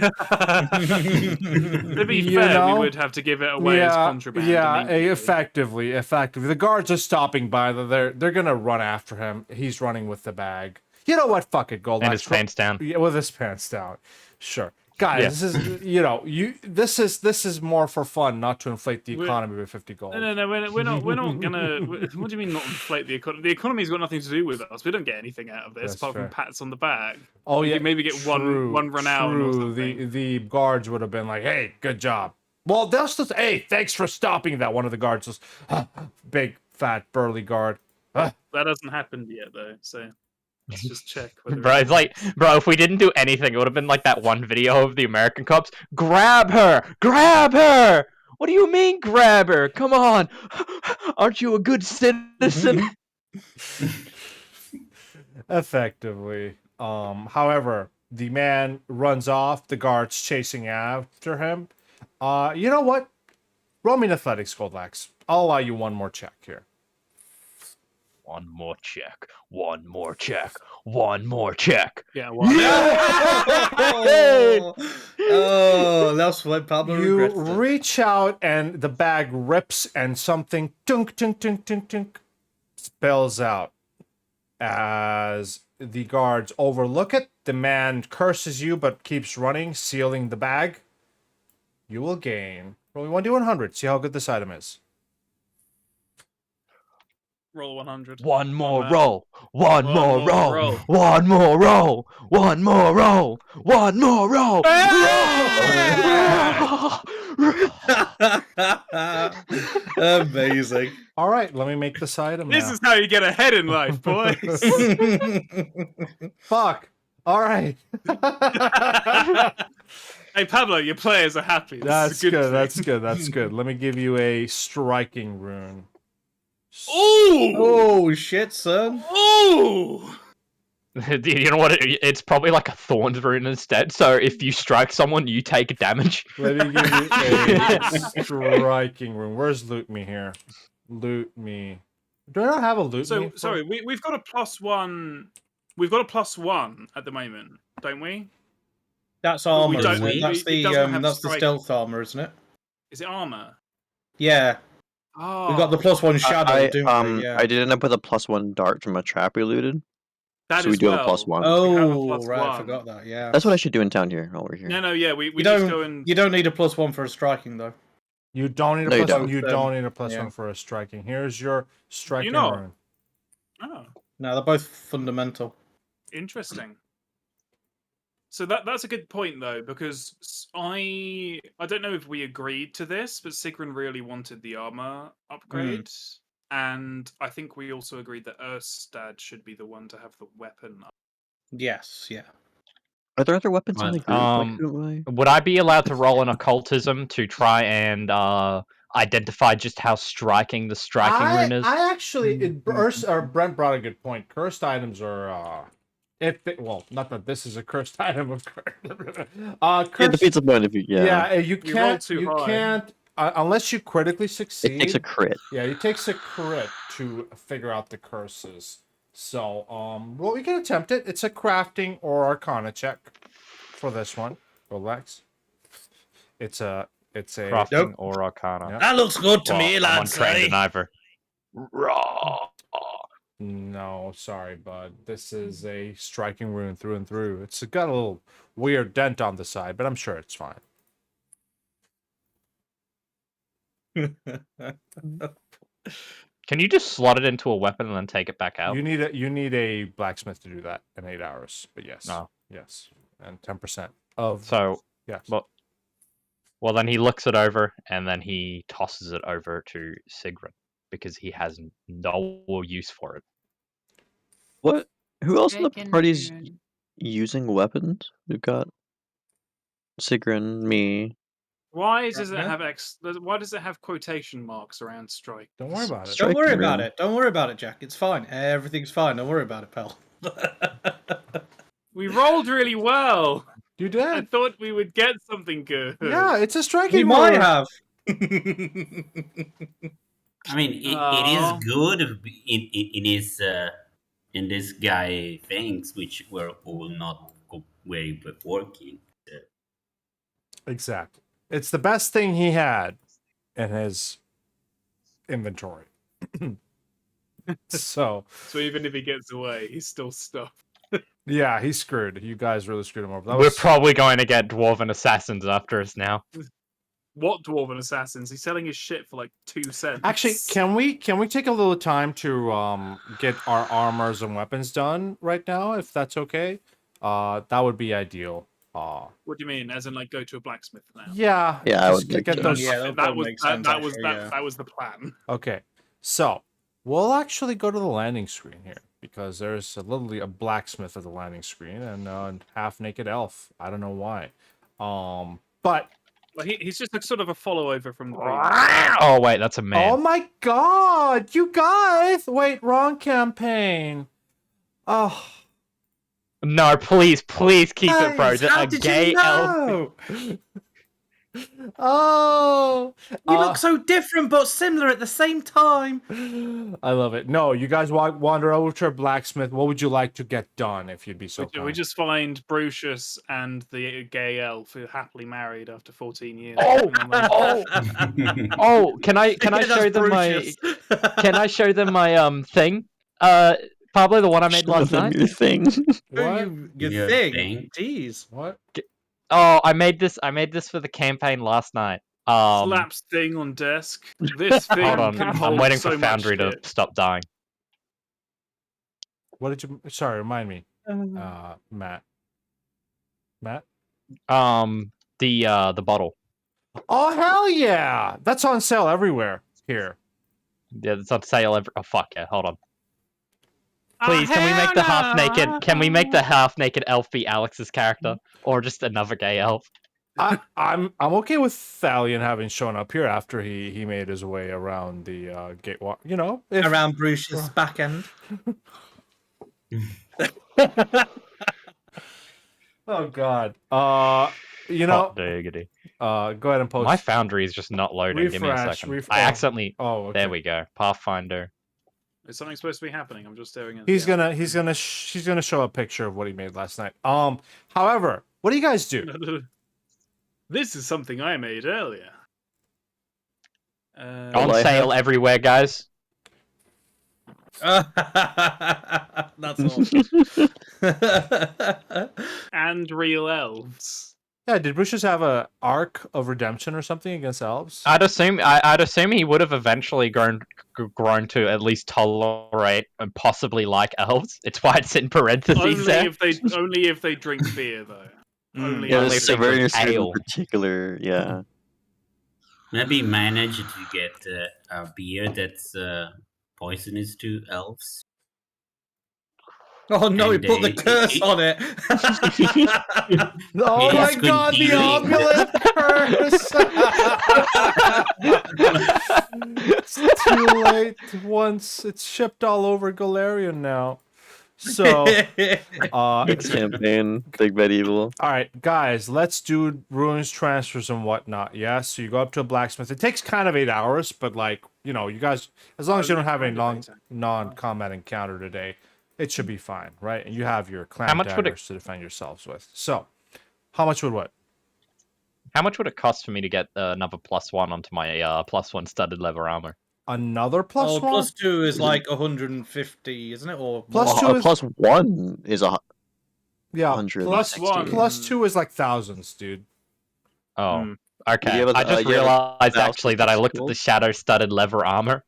be fair, we would have to give it away as contraband. Yeah, effectively. The guards are stopping by. They're gonna run after him. He's running with the bag. You know what? Fuck it, Gold. And his pants down. Yeah, with his pants down. Sure. Guys, this is this is more for fun, not to inflate the economy with 50 gold. No, we're not gonna. What do you mean not inflate the economy? The economy's got nothing to do with us. We don't get anything out of this apart from pats on the back. Oh yeah, maybe get one run out or something. The guards would have been like, "Hey, good job." Well, they'll still say, "Hey, thanks for stopping that." One of the guards was big, fat, burly guard. That hasn't happened yet though, so. Let's just check. Bro, it's like, if we didn't do anything, it would have been like that one video of the American cops. Grab her! Grab her! What do you mean, grab her? Come on! Aren't you a good citizen? Effectively. However, the man runs off. The guards chasing after him. You know what? Roll me an athletics, Goldlax. I'll allow you one more check here. One more check. One more check. One more check. Yeah. One. Oh, that's what Pablo regrets. You reach out and the bag rips and something tunk tunk tunk tunk tunk spills out. As the guards overlook it, the man curses you but keeps running, sealing the bag. You will gain. Roll 1d100. See how good this item is. Roll 100. One more roll. One more roll. One more roll. One more roll. One more roll. Amazing. All right, let me make this item This now. is how you get ahead in life, boys. Fuck. All right. Hey, Pablo, your players are happy. That's good. That's good. That's good. Let me give you a striking rune. Ooh! Oh shit, son. Ooh! You know what? It's probably like a thorns rune instead. So if you strike someone, you take damage. Let me give you a striking rune. Where's Loot Me here? Loot Me. Do I not have a Loot Me? Sorry, we've got a +1. We've got a +1 at the moment, don't we? That's armor. don't- Isn't it? we- That's it doesn't have that's the strike. stealth armor, isn't it? Is it armor? Yeah. Oh, We got the +1 shadow, didn't we? Yeah. I did end up with a +1 dart from a trap we looted. that so as we do have a well. +1. Oh, +1. right, I forgot that. Yeah. That's what I should do in town here while we're here. No, yeah, we You just go don't. and. You don't need a +1 for a striking though. You don't need a No, you plus one. don't. You don't need a plus Yeah. one for a striking. Here's your striking not? rune. Oh, No, they're both fundamental. interesting. So that's a good point though, because I don't know if we agreed to this, but Sigrun really wanted the armor upgrade, and I think we also agreed that Erstad should be the one to have the weapon. Yes, yeah. Are there other weapons in the group? Would I be allowed to roll an occultism to try and identify just how striking the striking rune is? I actually, Brent brought a good point. Cursed items are, not that this is a cursed item, of course. It defeats the point if you. Yeah, you You roll can't. too You high. can't unless you critically succeed. It takes a crit. Yeah, it takes a crit to figure out the curses. So, well, we can attempt it. It's a crafting or arcana check for this one. Relax. It's a Crafting or arcana. Yeah. That looks good to Well, me, I'm lads. untrained eh? in either. Raw. No, sorry, bud. This is a striking rune through and through. It's got a little weird dent on the side, but I'm sure it's fine. Can you just slot it into a weapon and then take it back out? You need a blacksmith to do that in 8 hours. But yes, Oh. yes, and 10% of yes. Well, then he looks it over and then he tosses it over to Sigrun because he has no use for it. What? Who else in the Striking party's rune. using weapons? We've got Sigrun, me. Why does it Yeah. have Why does it have quotation marks around strike? Don't worry about it. Don't Striking worry about rune. it. Don't worry about it, Jack. It's fine. Everything's fine. Don't worry about it, pal. We rolled really well. You I did. thought we would get something good. Yeah, it's a striking We might rune. have. I mean, it Aw. is good in this guy things which were all not very working. Exactly. It's the best thing he had in his inventory. So even if he gets away, he's still stuffed. yeah, he's screwed. You guys really screwed him over. That We're was probably going to get dwarven assassins after us now. What dwarven assassins? He's selling his shit for like 2 cents. actually. Can we take a little time to get our armors and weapons done right now, if that's okay? That would be ideal. What do you mean? As in, like, go to a blacksmith now? Yeah. Yeah, I just would like get to. those. Yeah, that was makes sense, that was actually, that, yeah. that was the plan. Okay, so we'll actually go to the landing screen here because there's literally a blacksmith at the landing screen and a half-naked elf. I don't know why, but Well, he's just like sort of a follow-over from the previous. Oh, wait, that's a man. oh my god, you guys! Wait, wrong campaign. Oh, No, please keep it, bro. Guys, how A did gay you elf. know? oh! You look so different but similar at the same time. I love it. No, you guys wander over to a blacksmith. What would you like to get done if you'd be so kind? We just find Brucius and the gay elf who are happily married after 14 years. Oh, And I'm like, oh! Can I Yeah, show that's them Brucius. Can I show them my thing? Pablo, the one I made Show last them night. your thing. What? Your Your thing. thing? Jeez. What? Oh, I made this for the campaign last night. slaps thing on desk. This thing Hold on, can I'm hold waiting so for Foundry much to shit. stop dying. What did you? Sorry, remind me. Matt. The bottle. Oh hell yeah! That's on sale everywhere here. Yeah, it's on sale every. Oh fuck yeah! Hold on. Please, can we make the half naked? Can we make the half naked elf be Alex's character, or just another gay elf? I'm okay with Thalion having shown up here after he made his way around the gateway. You know, if, Around Bruce's back end. oh god. You know. Hot diggity. Go ahead and post. My Foundry is just not loading. Give me a Refresh, second. I accidentally. Oh, okay. There we go. Pathfinder. Is something supposed to be happening? I'm just staring at. He's gonna show a picture of what he made last night. However, what do you guys do? This is something I made earlier. On I sale have- everywhere, guys. That's awesome. And real elves. Yeah, did Brucius have a arc of redemption or something against elves? I'd assume he would have eventually grown to at least tolerate and possibly like elves. It's why it's in parentheses there. Only if they drink beer though. Only Yeah, if there's they a very drink certain ale. particular. Yeah. Maybe manage to get a beer that's poisonous to elves. Oh no, he And, put the curse on it. Oh my It's god, the continuing. amulet curse! It's too late once it's shipped all over Galarian now. So, Next campaign, Big Bad Evil. all right, guys, let's do runes transfers and whatnot. Yeah, so you go up to a blacksmith. It takes kind of 8 hours, but like you guys, as long as you don't have any non-combat encounter today, it should be fine, right? And you have your clan much would it- daggers to defend yourselves with. So, how much would what? How much would it cost for me to get another +1 onto my +1 studded leather armor? Another plus Oh, one? plus 2 is like 150, isn't it? Or Plus more? two is- Plus 1 is Yeah, 160. plus 2 is like thousands, dude. Oh, Hmm. okay. You have a- I just you have a realized 1,000 actually that I looked at gold? the shadow-studded leather armor,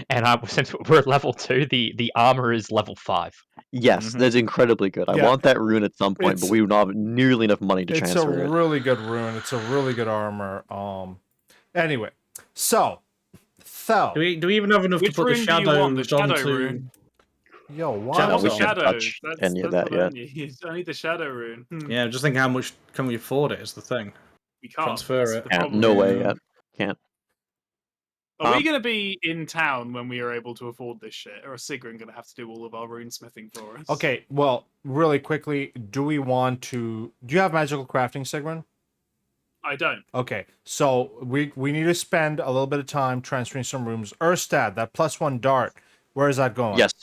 and since we're level 2, the armor is level 5. Yes, that's incredibly good. I Yeah. want that rune at some point, It's- but we don't have nearly enough money to It's a transfer it. really good rune. It's a really good armor. Anyway, so Do we even have enough Which to put the rune do you shadow want? The shadow onto? rune? yo, why? Shadow Oh, the Zone. shadow. Touch any of that what I yet. need. I need the shadow rune. Yeah, I'm just thinking how much can we afford it is the thing. We can't transfer that's it. the Can't, problem. no way yet. Can't. Are we going to be in town when we are able to afford this shit, or is Sigrun going to have to do all of our rune smithing for us? Okay, well, really quickly, do you have magical crafting, Sigrun? I don't. Okay, so we need to spend a little bit of time transferring some rooms. Erstad, that +1 dart, where is that going? Yes,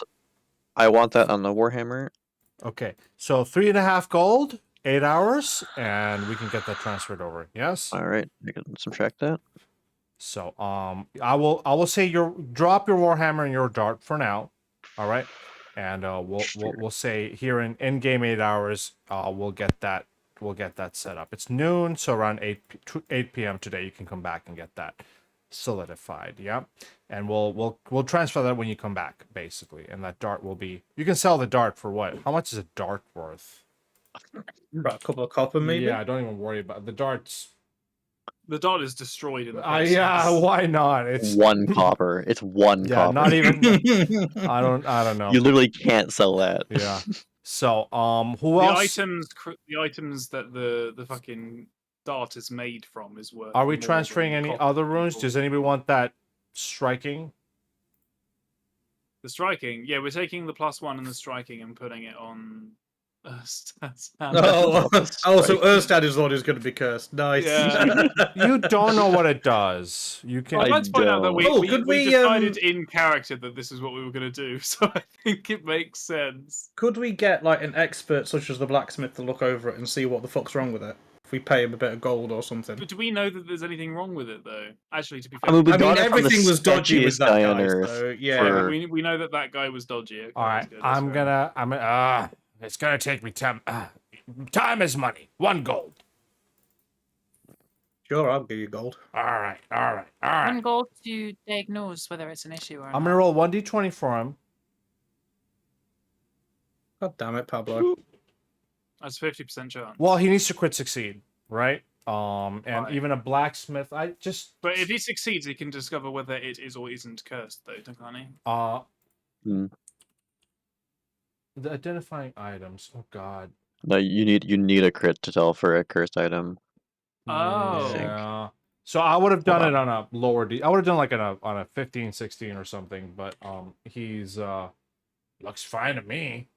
I want that on the Warhammer. Okay, so 3.5 gold, 8 hours, and we can get that transferred over. Yes. All right, I can subtract that. So I will say drop your warhammer and your dart for now, all right, and we'll say here in game 8 hours we'll get that set up. It's noon, so around 8 p.m. today you can come back and get that solidified. Yeah, and we'll transfer that when you come back basically, and that dart will be, you can sell the dart for what? How much is a dart worth? About a couple of copper, maybe. Yeah, don't even worry about the darts. The dot is destroyed in the process. Yeah, why not? It's 1 copper. It's 1 yeah, copper. not even. I don't know. You literally can't sell that. Yeah. So, who The else? items that the fucking dart is made from is worth. Are we more transferring than any copper other runes? people. Does anybody want that striking? The striking? Yeah, we're taking the +1 and the striking and putting it on. Oh, so Erstad is the one who's going to be cursed. Nice. Yeah. You don't know what it does. You can. I'd like to point out that don't. we Could we we, decided in character that this is what we were going to do, so I think it makes sense. Could we get like an expert such as the blacksmith to look over it and see what the fuck's wrong with it? If we pay him a bit of gold or something. But do we know that there's anything wrong with it, though? Actually, to be fair, I mean, we I mean, got it from the everything was dodgy with sketchiest that guy on guy, Earth. so yeah. for- we know that guy was dodgy. Okay, All right. that's good, that's fair. It's gonna take me time. Time is money. 1 gold. Sure, I'll give you gold. All right. 1 gold to diagnose whether it's an issue or I'm not. gonna roll 1d20 for him. God damn it, Pablo. That's 50% chance. Well, he needs to crit succeed, right? And Right. even a blacksmith. But if he succeeds, he can discover whether it is or isn't cursed, though, can't he? Hmm. The identifying items. Oh God. No, you need a crit to tell for a cursed item. Oh. Yeah. So I would have done Hold it on a lower D. I would have done like on a 15, 16 or something, but he's looks fine to me.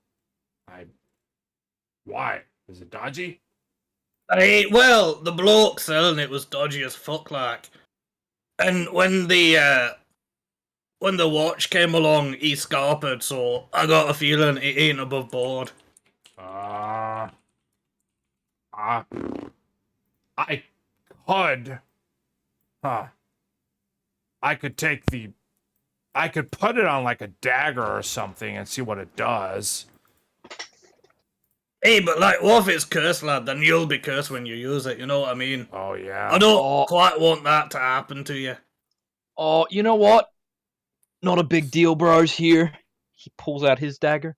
Why? Is it dodgy? Well, the bloke selling it was dodgy as fuck, like. And when the watch came along, he scarpered, so I got a feeling it ain't above board. I could put it on like a dagger or something and see what it does. Hey, but like, what if it's cursed, lad? Then you'll be cursed when you use it, you know what I mean? Oh yeah. I don't quite want that to happen to you. Oh, you know what? Not a big deal, bros. Here, He pulls out his dagger.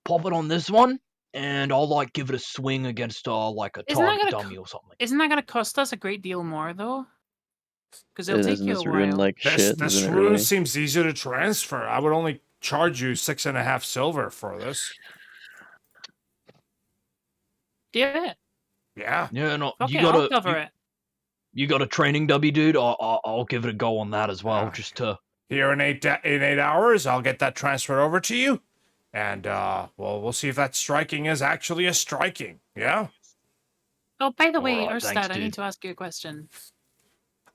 pop it on this one, and I'll like give it a swing against like a Isn't that target gonna dummy or something. Isn't that going to cost us a great deal more, though? Because it'll take Isn't you a this rune while. like shit? This Isn't it rune really? seems easy to transfer. I would only charge you 6.5 silver for this. Do it. Yeah. Yeah, no, Fuck you it, I'll gotta cover it. you got a training W, dude. I'll give it a go on that as well, just to. Here in 8 hours, I'll get that transferred over to you, and we'll see if that striking is actually a striking. Yeah. Oh, by the way, Alright, Urstad, thanks, I need dude. to ask you a question.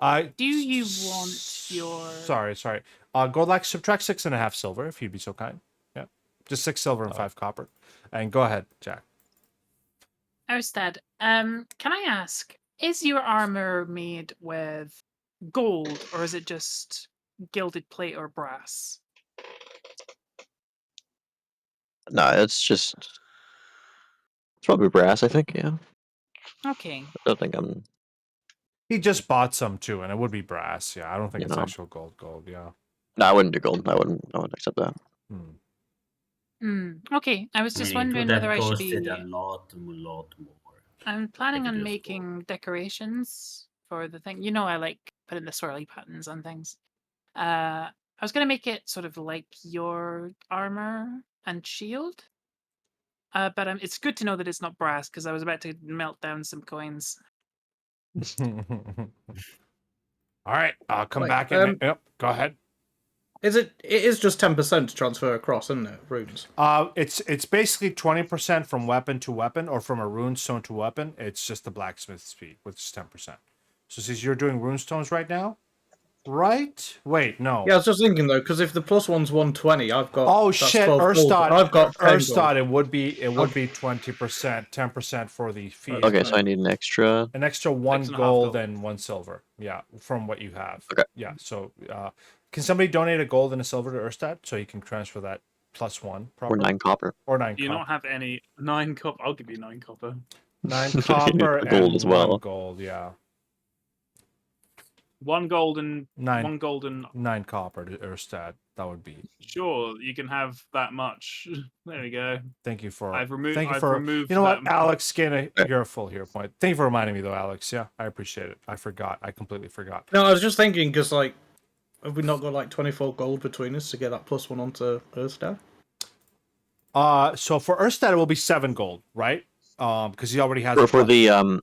Do you want your... Sorry. Gold like subtract 6.5 silver, if you'd be so kind. Yeah. Just 6 silver and 5 copper. And go ahead, Jack. Urstad, can I ask, is your armor made with gold, or is it just gilded plate or brass? No, it's probably brass, I think, yeah. Okay. I don't think I'm... He just bought some too, and it would be brass. Yeah, I don't think You it's know. actual gold, yeah. No, I wouldn't do gold. I wouldn't accept that. Okay, I was I just mean, it wondering would have whether I should costed be... a lot more. I'm planning if it on was making decorations for the thing. You know, I like putting the swirly patterns on things. I was going to make it sort of like your armor and shield. But it's good to know that it's not brass, because I was about to melt down some coins. All right, I'll come Wait, back in. Yep, go ahead. It is just 10% to transfer across, isn't it? Runes. It's basically 20% from weapon to weapon, or from a rune stone to weapon. It's just the blacksmith speed, which is 10%. So since you're doing rune stones right now, right? Wait, no. Yeah, I was just thinking though, because if the plus one's 120, I've got. Oh that's shit, 12 gold. I've got 10 gold. Urstad, it would be 20%, 10% for the fee. Okay, so I need an extra 1 6.5 gold gold. and 1 silver. Yeah, from what you have. Okay. Yeah, so can somebody donate a gold and a silver to Urstad so you can transfer that +1 or properly? 9 copper. Or 9 Do you copper. not have any 9 copper? I'll give you 9 copper. 9 copper A gold and as well. 1 gold, yeah. 1 gold and 9 1 gold and 9 copper to Urstad. That would be. sure, you can have that much. There we go. Thank you for. I've removed. Thank you I've for. removed You know what, that- Alex? You're a full hero point. Thank you for reminding me, though, Alex. Yeah, I appreciate it. I forgot. I completely forgot. No, I was just thinking because like, have we not got like 24 gold between us to get that plus 1 onto Earthstar? So for Urstad, it will be 7 gold, right? Because he already has. Or a for plus-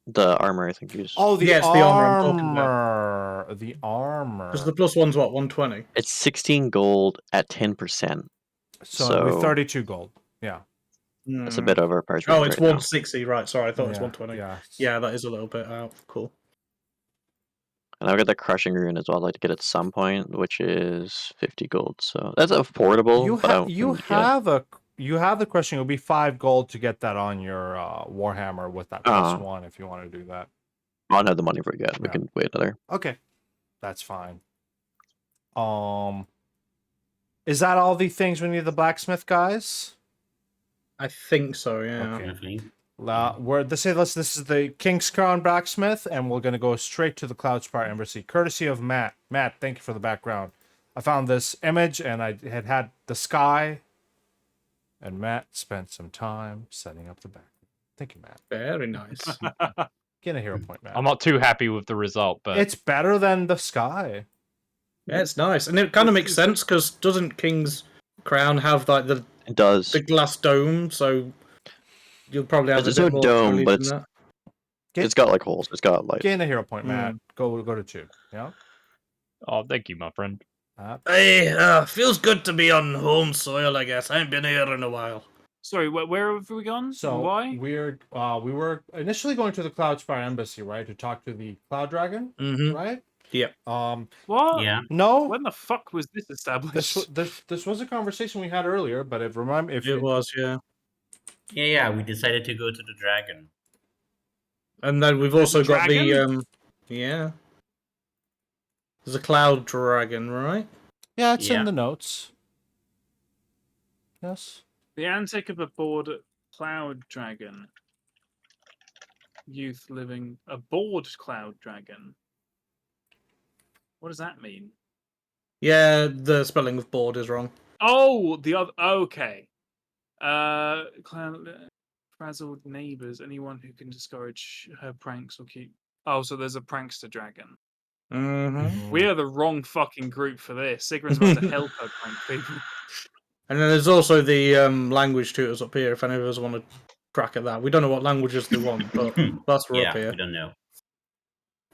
the armor, I think you just... Oh, the Yeah, it's the armor I'm talking armor. The armor. Because the plus 1's what, 120? It's 16 gold at 10%. So it'll be 32 gold. Yeah. That's a bit over our price Oh, range it's right now. 160, right? Sorry, I thought it was Yeah, 120. yeah. Yeah, that is a little bit out. Cool. And I've got the crushing rune as well. I'd like to get at some point, which is 50 gold. So that's affordable. You but I have don't you think get it. have the crushing. It'll be 5 gold to get that on your Warhammer with that +1 if you want to do that. I don't have the money for it yet. We Yeah. can wait another. Okay, that's fine. Is that all the things we need the blacksmith guys? I think so, yeah. Okay. Definitely. This is the King's Crown blacksmith, and we're gonna go straight to the Cloudspire Embassy, courtesy of Matt. Matt, thank you for the background. I found this image, and I had the sky, and Matt spent some time setting up the background. Thank you, Matt. Very nice. Get a hero point, Matt. I'm not too happy with the result, but It's better than the sky. Yeah, it's nice. And it kind of makes sense, because doesn't King's Crown have like the It does. glass dome, so you'll probably have There's a no bit more dome, foliage but than that. It's got like holes. It's got like... Gain a hero point, Matt. Go to 2. Yeah. oh, thank you, my friend. Hey, feels good to be on home soil, I guess. I ain't been here in a while. Sorry, where have we gone? So Why? we were initially going to the Cloudspire Embassy, right, to talk to the Cloud Dragon, Mm-hmm. right? Yep. What? Yeah. No. When the fuck was this established? This was a conversation we had earlier, but if It was, yeah. Yeah. We decided to go to the dragon. And then we've also got the dragon? yeah. There's a cloud dragon, right? yeah, it's in Yeah. the notes. Yes. The antic of a bored cloud dragon. Youth living a bored cloud dragon. What does that mean? Yeah, the spelling of board is wrong. Oh, the other. Okay. Cloud frazzled neighbors. Anyone who can discourage her pranks or keep. Oh, so there's a prankster dragon. Mm-hmm. We are the wrong fucking group for this. Sigrid's about to help her prank people. And then there's also the language tutors up here if any of us want to crack at that. We don't know what languages they want, but whilst we're up Yeah, here, we don't know.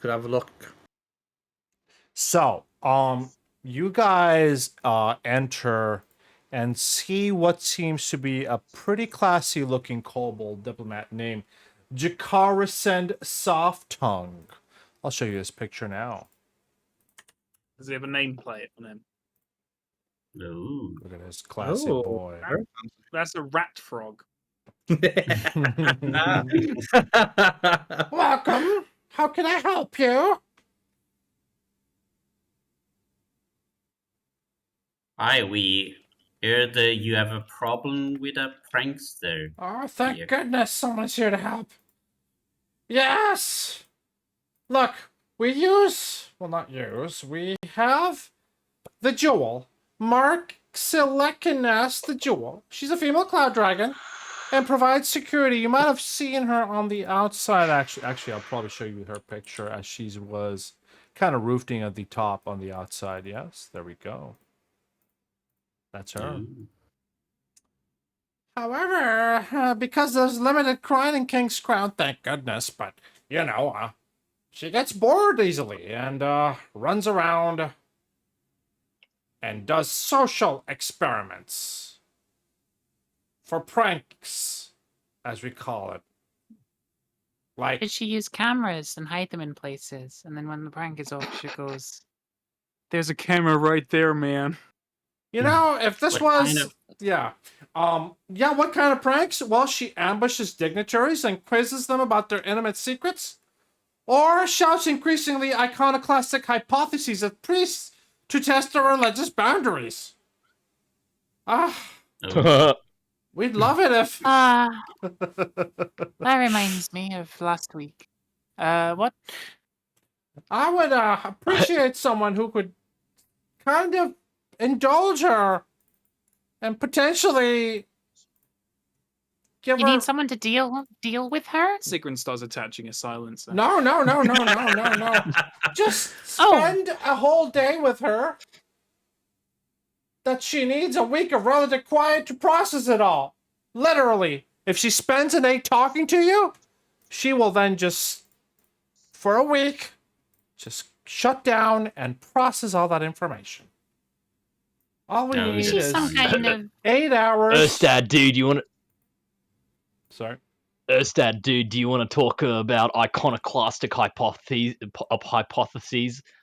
could have a look. So, you guys enter and see what seems to be a pretty classy looking kobold diplomat named Jakarisend Soft Tongue. I'll show you this picture now. Does he have a nameplate on him? Ooh. Look at this classy Oh, boy. very That's a rat frog. Welcome. How can I help you? Hi, we heard that you have a problem with a prankster. Oh, thank Here. goodness someone's here to help. Yes! Look, we have the jewel, Marxilekanes the jewel. She's a female cloud dragon and provides security. You might have seen her on the outside, actually, I'll probably show you her picture as she was kind of roofing at the top on the outside. Yes, there we go. That's her. Ooh. However, because there's limited crime in King's Crown, thank goodness, but, you know, she gets bored easily and runs around and does social experiments for pranks, as we call it. Like, Did she use cameras and hide them in places? And then when the prank is over, she goes, There's a camera right there, man. you know, if this What was... kind of- Yeah. Yeah, what kind of pranks? Well, she ambushes dignitaries and quizzes them about their intimate secrets. Or shouts increasingly iconoclastic hypotheses at priests to test their religious boundaries. Oh. We'd love it if... that reminds me of last week. What? I would appreciate someone who could kind of indulge her and potentially give You her... need someone to deal with her? Sigrun starts attaching a silencer. No. Just Oh. spend a whole day with her. That she needs a week of relative quiet to process it all. Literally. If she spends a day talking to you, she will then just, for a week, just shut down and process all that information. All we No, need Is She's she is some kind of... 8 hours. Erstad, dude, you want to... Sorry. Erstad, dude, do you want to talk about iconoclastic hypotheses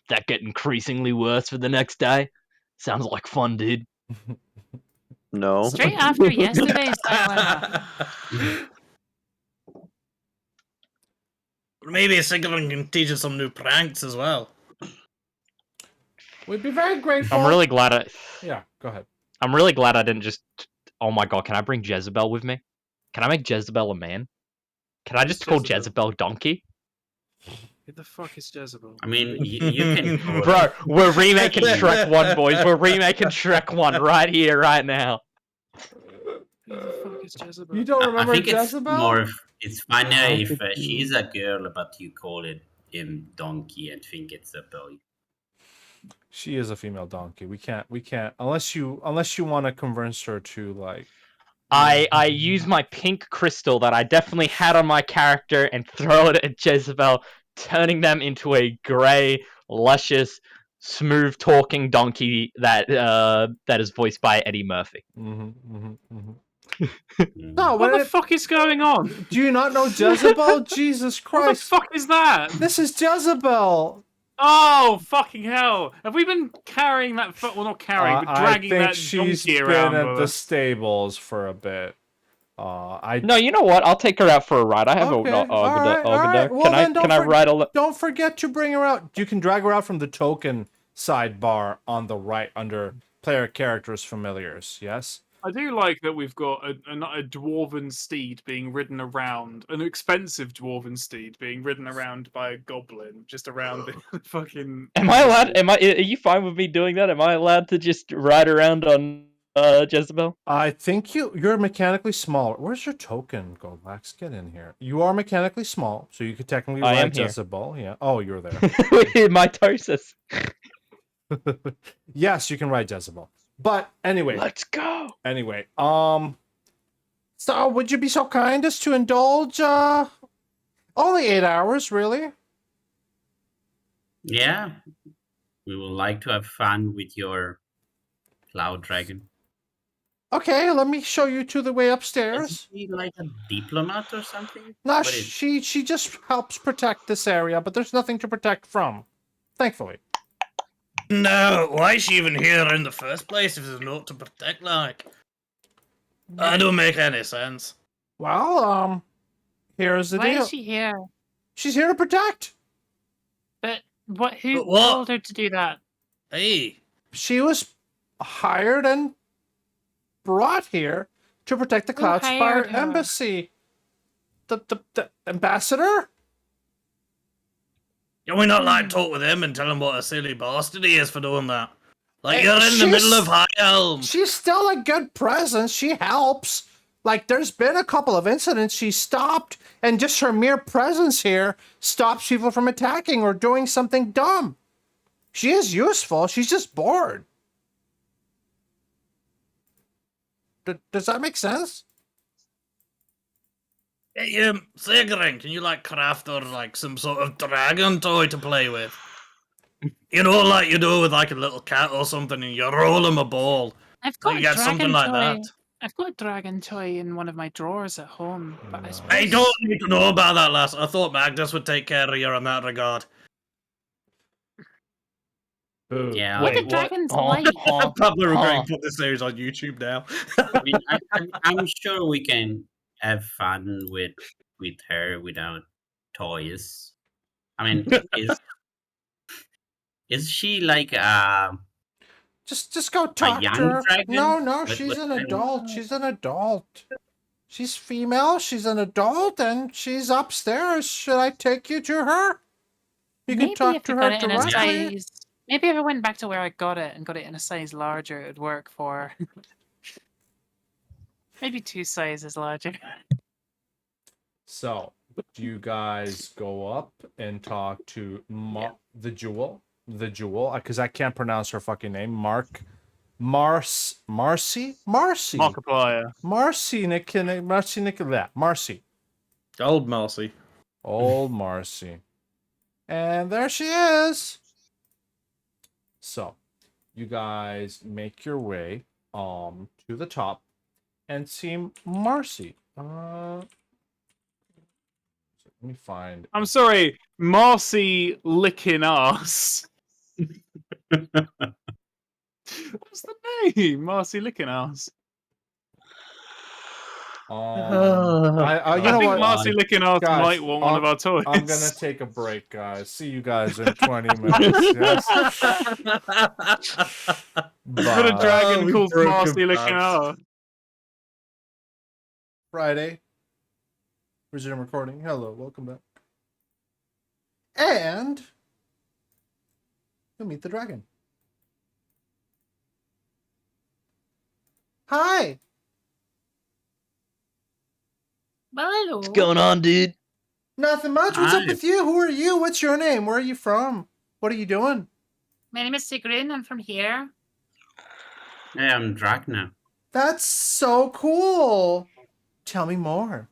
that get increasingly worse for the next day? Sounds like fun, dude. No. Straight after yesterday's dilemma. Maybe Sigrun can teach us some new pranks as well. We'd be very grateful. I'm really glad Yeah, go ahead. I'm really glad I didn't just. Oh my god! Can I bring Jezebel with me? Can I make Jezebel a man? Can I just call Jezebel? Jezebel Donkey? Who the fuck is Jezebel? I mean, you can call Bro, it. we're remaking Shrek 1, boys. We're remaking Shrek 1 right here, right now. Who the fuck is Jezebel? You don't I remember think Jezebel? it's more. It's funnier don't if think she is a girl, but you call it him donkey and think it's a boy. She is a female donkey. We can't unless you want to convince her to like. I use my pink crystal that I definitely had on my character and throw it at Jezebel, turning them into a grey, luscious, smooth-talking donkey that is voiced by Eddie Murphy. No, What the fuck is going on? do you not know Jezebel? Jesus What the Christ! fuck is that? This is Jezebel. Oh, fucking hell. Have we been carrying that... Well, not carrying, but dragging I think that she's donkey been around at with the us? stables for a bit. No, you know what? I'll take her out for a ride. I have Okay, a all right. Well, Can then I ride a... Don't forget to bring her out. You can drag her out from the token sidebar on the right under player characters familiars. Yes. I do like that we've got a dwarven steed being ridden around, an expensive dwarven steed being ridden around by a goblin, just around the fucking... Am I allowed? Are you fine with me doing that? Am I allowed to just ride around on Jezebel? I think you're mechanically small. Where's your token, Goldlax? Get in here. You are mechanically small, so you could technically I am ride here. Jezebel. Yeah. Oh, you're there. Mitosis. Yes, you can ride Jezebel. But anyway. Let's go. Anyway, So, would you be so kind as to indulge, only 8 hours, really? Yeah, we would like to have fun with your cloud dragon. Okay, let me show you to the way Is upstairs. she like a diplomat or something? No, What is? she just helps protect this area, but there's nothing to protect from. Thankfully. No, why is she even here in the first place if there's naught to protect, like? That don't make any sense. Well, here's the Why deal. is she here? She's here to protect. But who But what? told her to do that? Hey, She was hired and brought here to protect the Who hired Cloudspire her? embassy. The ambassador? can we not like talk with him and tell him what a silly bastard he is for doing that? Like Hey, you're in the she's- middle of High Elm. She's still a good presence. She helps. Like, there's been a couple of incidents she stopped, and just her mere presence here stops people from attacking or doing something dumb. She is useful. She's just bored. Does that make sense? Hey, Sigrid, can you like craft her like some sort of dragon toy to play with? You know, like you do with like a little cat or something, and you roll him a ball. I've got Like a you get dragon something like toy. that. I've got a dragon toy in one of my drawers at home, but I No. suppose I don't need to know about that, lass. I thought Magnus would take care of you in that regard. Boo. Yeah, What I, the dragon's Huh? like? I'm probably regretting Huh. putting this series on YouTube now. I mean, I'm sure we can have fun with her without toys. I mean, is she like Just go talk young to her. dragon? No, What- she's what an kind of- adult. She's an adult. She's female. She's an adult, and she's upstairs. Should I take you to her? You can Maybe talk if to you her got it in a directly. size. Maybe if I went back to where I got it and got it in a size larger, it'd work for. Maybe 2 sizes larger. So, do you guys go up and talk to the Jewel? The Jewel, because I can't pronounce her fucking name. Marcy? Markiplier. Marcy Nicolette. Marcy. Old Marcy. Old Marcy. And there she is. So, you guys make your way to the top and see Marcy. Let me find. I'm sorry, Marcy licking ass. What's the name? Marcy licking ass. You I know think what? Marcy licking ass Guys, might want one of our toys. I'm gonna take a break, guys. See you guys in 20 minutes. Yes. Put a Bye. dragon we called broke Marcy him, licking Babs. ass. Friday. Resume recording. Hello, welcome back. And you'll meet the dragon. Hi. Hello. What's going on, dude? Nothing much. What's up Hi. with you? Who are you? What's your name? Where are you from? What are you doing? My name is Sigrid. I'm from here. Hey, I'm Drachna. That's so cool. Tell me more.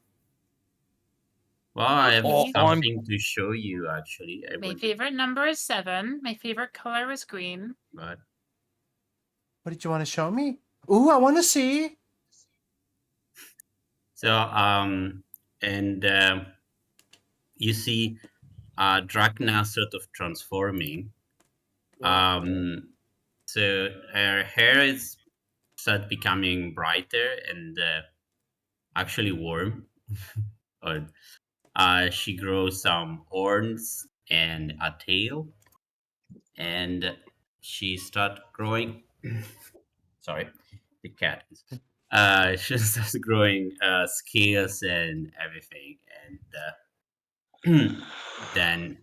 Well, I have Oh, something to show you. Actually, I My would, favorite number is 7. My favorite color is green. but What did you want to show me? Ooh, I want to see. so and you see, Drachna sort of transforming. So her hair is start becoming brighter and actually warm. Or she grows some horns and a tail, and she start growing. Sorry, the cat. She starts growing scales and everything, and then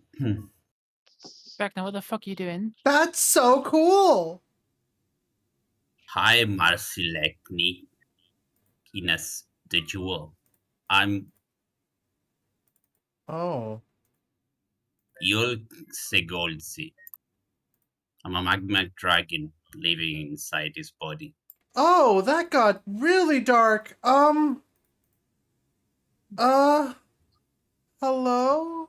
Beckner, what the fuck are you doing? That's so cool. hi, Marsilekni, Kinas the Jewel. I'm Oh. Yul Segolzi. I'm a magma dragon living inside his body. Oh, that got really dark. Hello? Hello.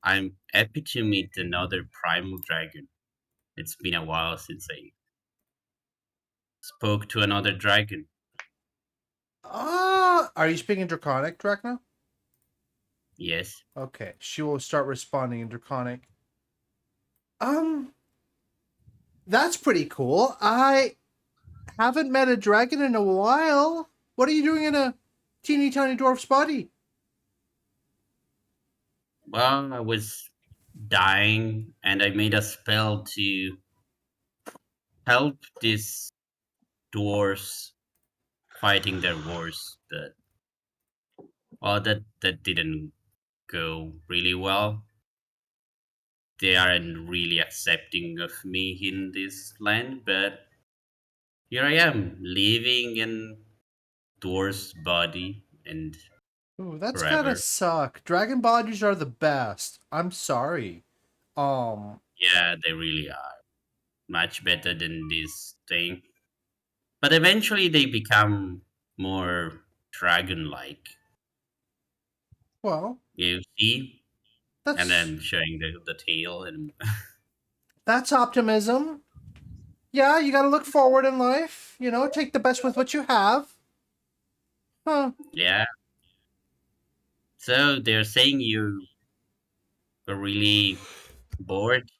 I'm happy to meet another primal dragon. It's been a while since I spoke to another dragon. Are you speaking Draconic, Drachna? Yes. Okay, she will start responding in Draconic. That's pretty cool. I haven't met a dragon in a while. What are you doing in a teeny tiny dwarf's body? Well, I was dying and I made a spell to help these dwarves fighting their wars, but well, that didn't go really well. They aren't really accepting of me in this land, but here I am, living in dwarf's body and Ooh, that's gotta forever. suck. Dragon bodies are the best. I'm sorry. Yeah, they really are much better than this thing. But eventually they become more dragon-like. Well, You see, and that's then showing the tail and that's optimism. Yeah, you gotta look forward in life. You know, take the best with what you have. Huh. yeah. So they're saying you were really bored.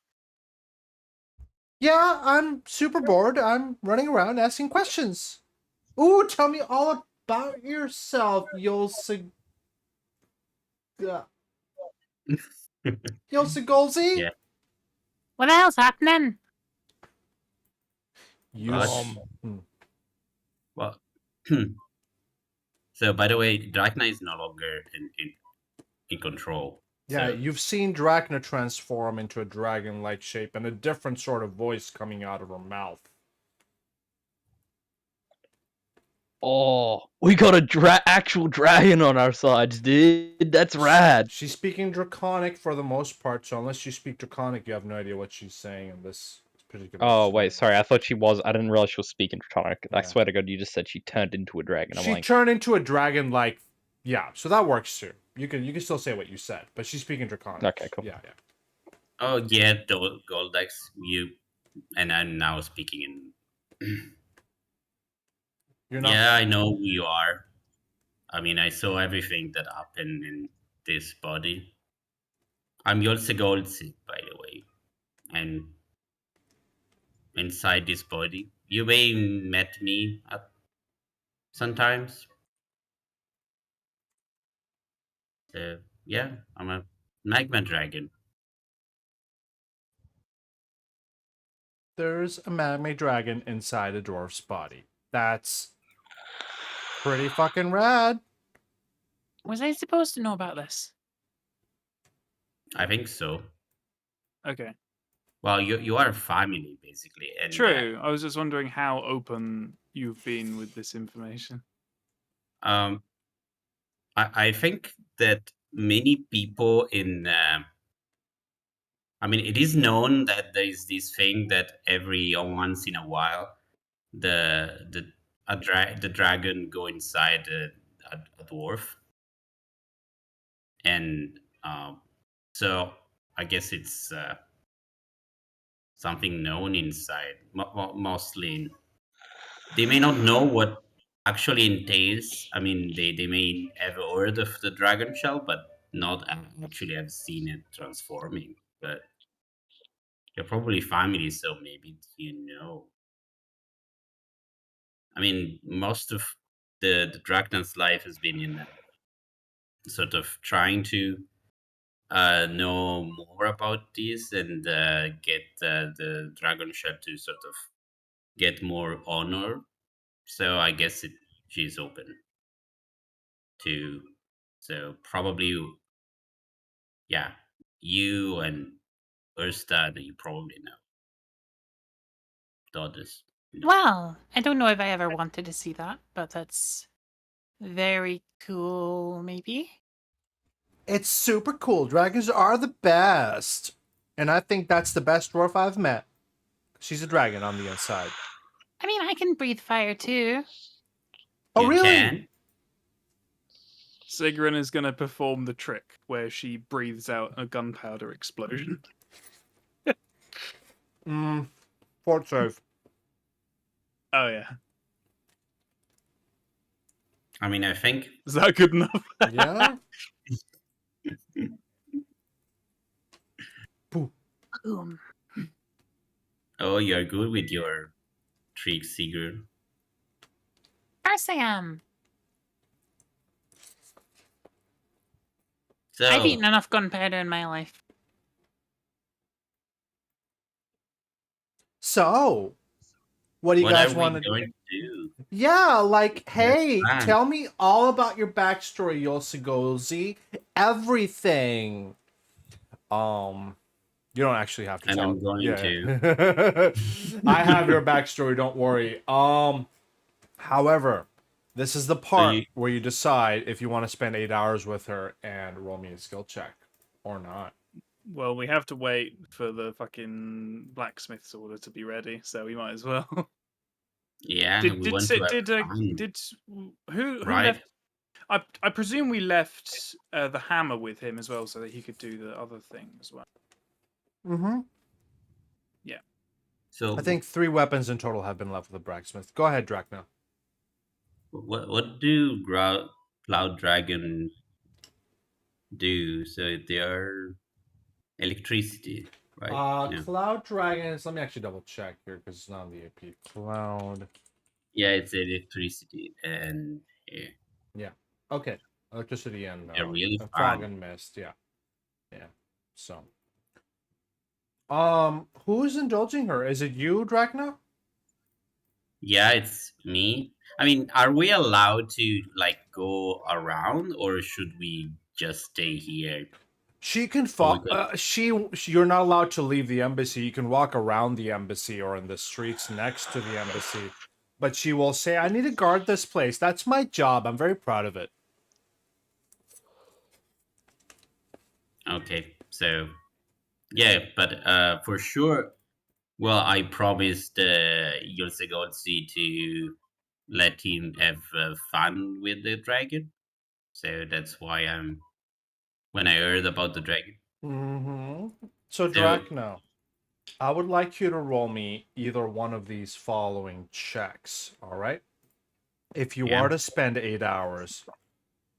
Yeah, I'm super bored. I'm running around asking questions. Ooh, tell me all about yourself, Yolsig... Yolsigolzi? Yeah. What the hell's happening? But well, so by the way, Drachna is no longer in control. Yeah, So you've seen Drachna transform into a dragon-like shape and a different sort of voice coming out of her mouth. Oh, we got a actual dragon on our sides, dude. That's rad. She's speaking Draconic for the most part, so unless you speak Draconic, you have no idea what she's saying in this particular Oh scene. wait, sorry. I thought she was. I didn't realize she was speaking Draconic. I Yeah. swear to God, you just said she turned into a dragon. I'm She like, turned into a dragon-like... Yeah, so that works too. You can still say what you said, but she's speaking Draconic. okay, cool. Yeah. oh yeah, Goldex, you and I'm now speaking in You're not... yeah, I know who you are. I mean, I saw everything that happened in this body. I'm Yolse Goldsy, by the way, and inside this body, you may met me at sometimes. So yeah, I'm a magma dragon. There's a magma dragon inside a dwarf's body. That's pretty fucking rad. Was I supposed to know about this? I think so. Okay. Well, you are a family basically, and True. I was just wondering how open you've been with this information. um, I think that many people in I mean, it is known that there is this thing that every once in a while, the dragon go inside a dwarf, and so I guess it's something known inside. Mostly, they may not know what actually entails. I mean, they may have heard of the dragon shell, but not actually have seen it transforming. But you're probably family, so maybe you know. I mean, most of the Dragnan's life has been in sort of trying to know more about this and get the dragon shell to sort of get more honor. So I guess she's open to. So probably, yeah, you and Ursta that you probably know. The others. No. Well, I don't know if I ever wanted to see that, but that's very cool, maybe. It's super cool. Dragons are the best. And I think that's the best dwarf I've met. She's a dragon on the inside. I mean, I can breathe fire too. Oh, You really? can? Sigrun is going to perform the trick where she breathes out a gunpowder explosion. Fort save. Oh yeah, I mean, I think. is that good enough? Yeah. Boom. Oh, you're good with your tricks, Sigurd. Of course I am. I've So, eaten enough gunpowder in my life. So, what do you what are guys we want to going to do? Yeah, like, Yes, hey, plan. tell me all about your backstory, Yosigozi. Everything. You don't actually have to And tell. I'm going Yeah. to. I have your backstory, don't worry. However, this is the part you- where you decide if you want to spend 8 hours with her and roll me a skill check or not. Well, we have to wait for the fucking blacksmith's order to be ready, so we might as well. Yeah, Did we did want Si- to have fun, did who right? left? I presume we left the hammer with him as well, so that he could do the other thing as well. Mm-hmm. So, I think 3 weapons in total have been left with the blacksmith. Go ahead, Drachna. what do Cloud Dragon do? So they are electricity, right? No. Cloud Dragons. Let me actually double check here because it's not on the AP. Cloud. Yeah, it's electricity, and Yeah. Okay. Electricity and they're really fog fun. and mist. Yeah. Yeah. So. Who's indulging her? Is it you, Drachna? Yeah, it's me. I mean, are we allowed to like go around, or should we just stay here? She can Or we fog. could- You're not allowed to leave the embassy. You can walk around the embassy or in the streets next to the embassy. But she will say, "I need to guard this place. That's my job. I'm very proud of it." Okay, so yeah, but for sure. Well, I promised Yosegotsi to let him have fun with the dragon, so that's why I'm. When I heard about the dragon, Mm-hmm. So, so Drachna, I would like you to roll me either one of these following checks. All right. If you yeah, are to spend 8 hours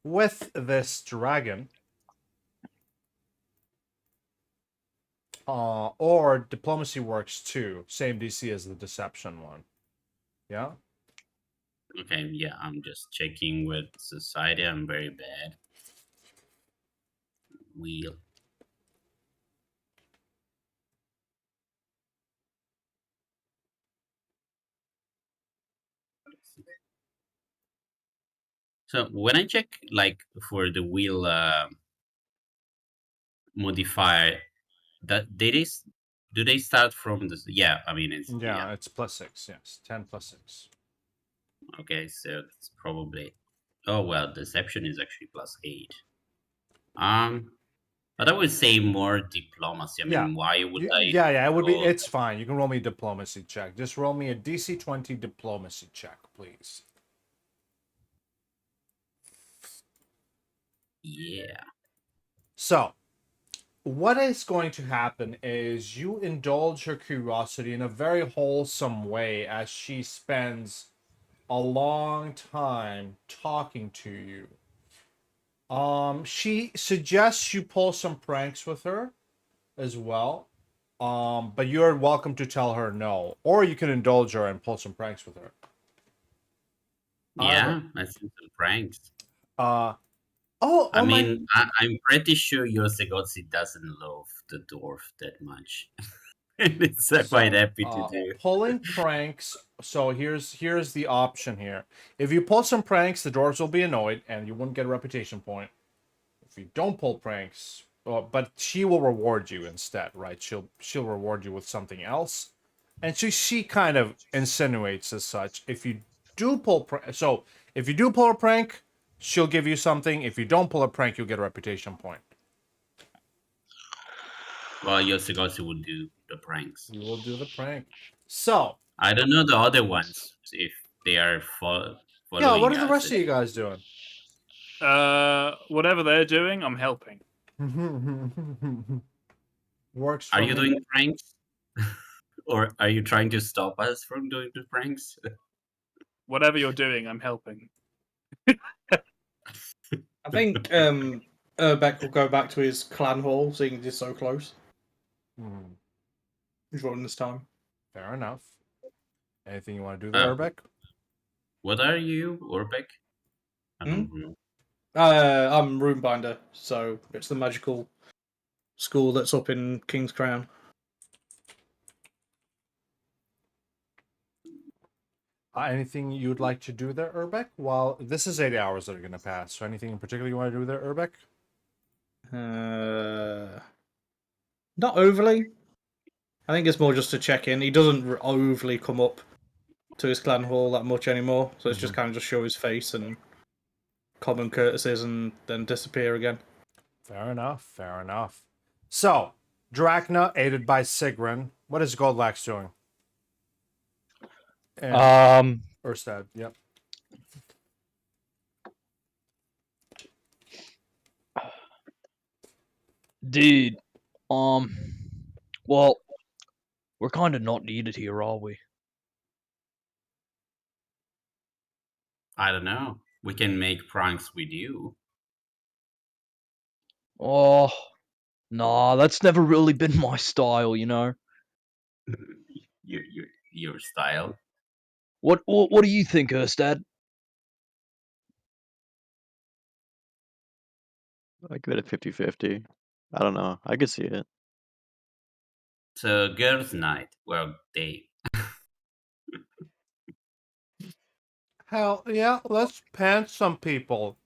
with this dragon, or diplomacy works too, same DC as the deception one. Yeah. okay, yeah, I'm just checking with society. I'm very bad. Wheel. So when I check like for the wheel modifier, that do they start from this? Yeah, I mean it's yeah. Yeah, it's +6. Yes, 10 +6. Okay, so it's probably. Oh well, deception is actually +8. But I would say more diplomacy. I Yeah. mean, why would I Yeah. It would be. go? It's fine. You can roll me a diplomacy check. Just roll me a DC 20 diplomacy check, please. Yeah. So, what is going to happen is you indulge her curiosity in a very wholesome way as she spends a long time talking to you. She suggests you pull some pranks with her as well. But you're welcome to tell her no, or you can indulge her and pull some pranks with her. However, Yeah, I think some pranks. oh, I oh my. mean, I'm pretty sure Yosegotsi doesn't love the dwarf that much. And it's quite happy to do. Pulling pranks. So here's the option here. If you pull some pranks, the dwarves will be annoyed, and you won't get a reputation point. If you don't pull pranks, but she will reward you instead, right? She'll reward you with something else, and she kind of insinuates as such. If you do pull so if you do pull a prank, she'll give you something. If you don't pull a prank, you'll get a reputation point. Well, Yosegotsi would do the pranks. You will do the prank. So I don't know the other ones if they are Yeah, what following are the us. rest of you guys doing? Whatever they're doing, I'm helping. Works for Are you me. doing pranks? Or are you trying to stop us from doing the pranks? Whatever you're doing, I'm helping. I think Urbeck will go back to his clan hall, seeing he's so close. Hmm, He's running this time. fair enough. Anything you want to do there, Urbeck? What are you, Orbeck? I don't know. I'm Runebinder, so it's the magical school that's up in King's Crown. Anything you'd like to do there, Urbeck? Well, this is 8 hours that are going to pass. So anything in particular you want to do there, Urbeck? Not overly. I think it's more just to check in. He doesn't overly come up to his clan hall that much anymore, so it's just kind of just show his face and common courtesies and then disappear again. Fair enough. Fair enough. So, Drachna, aided by Sigrun. What is Goldlax doing? And Urstad, yep. Dude, well, we're kind of not needed here, are we? I don't know. We can make pranks with you. Oh, nah, that's never really been my style, you know. your style. What do you think, Erstad? I give it a 50-50. I don't know. I could see it. It's a girls' night. Well, they. Hell, yeah, let's pants some people,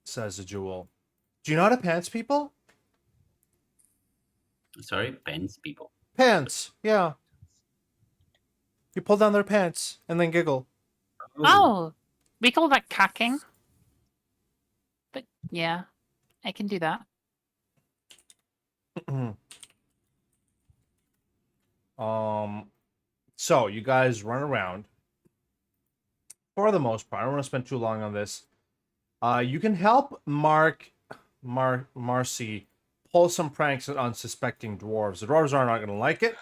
says the Jewel. Do you know how to pants people? Sorry, pens people. Pants, yeah. You pull down their pants and then giggle. Oh, we call that cacking. But yeah, I can do that. So you guys run around. For the most part, I don't want to spend too long on this. You can help Marcy pull some pranks on unsuspecting dwarves. The dwarves are not going to like it.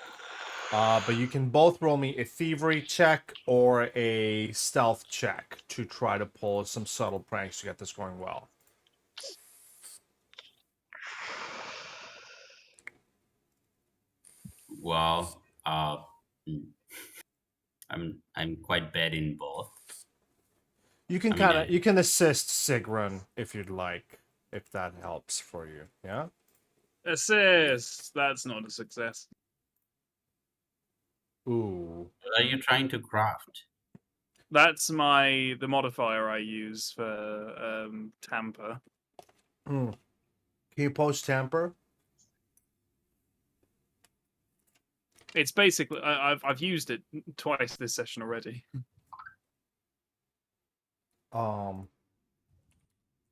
But you can both roll me a thievery check or a stealth check to try to pull some subtle pranks to get this going well. Well, I'm quite bad in both. You can you can assist Sigrun if you'd like, if that helps for you. Yeah. Assist. That's not a success. Ooh. What are you trying to craft? That's the modifier I use for tamper. Can you post tamper? It's basically I've used it twice this session already.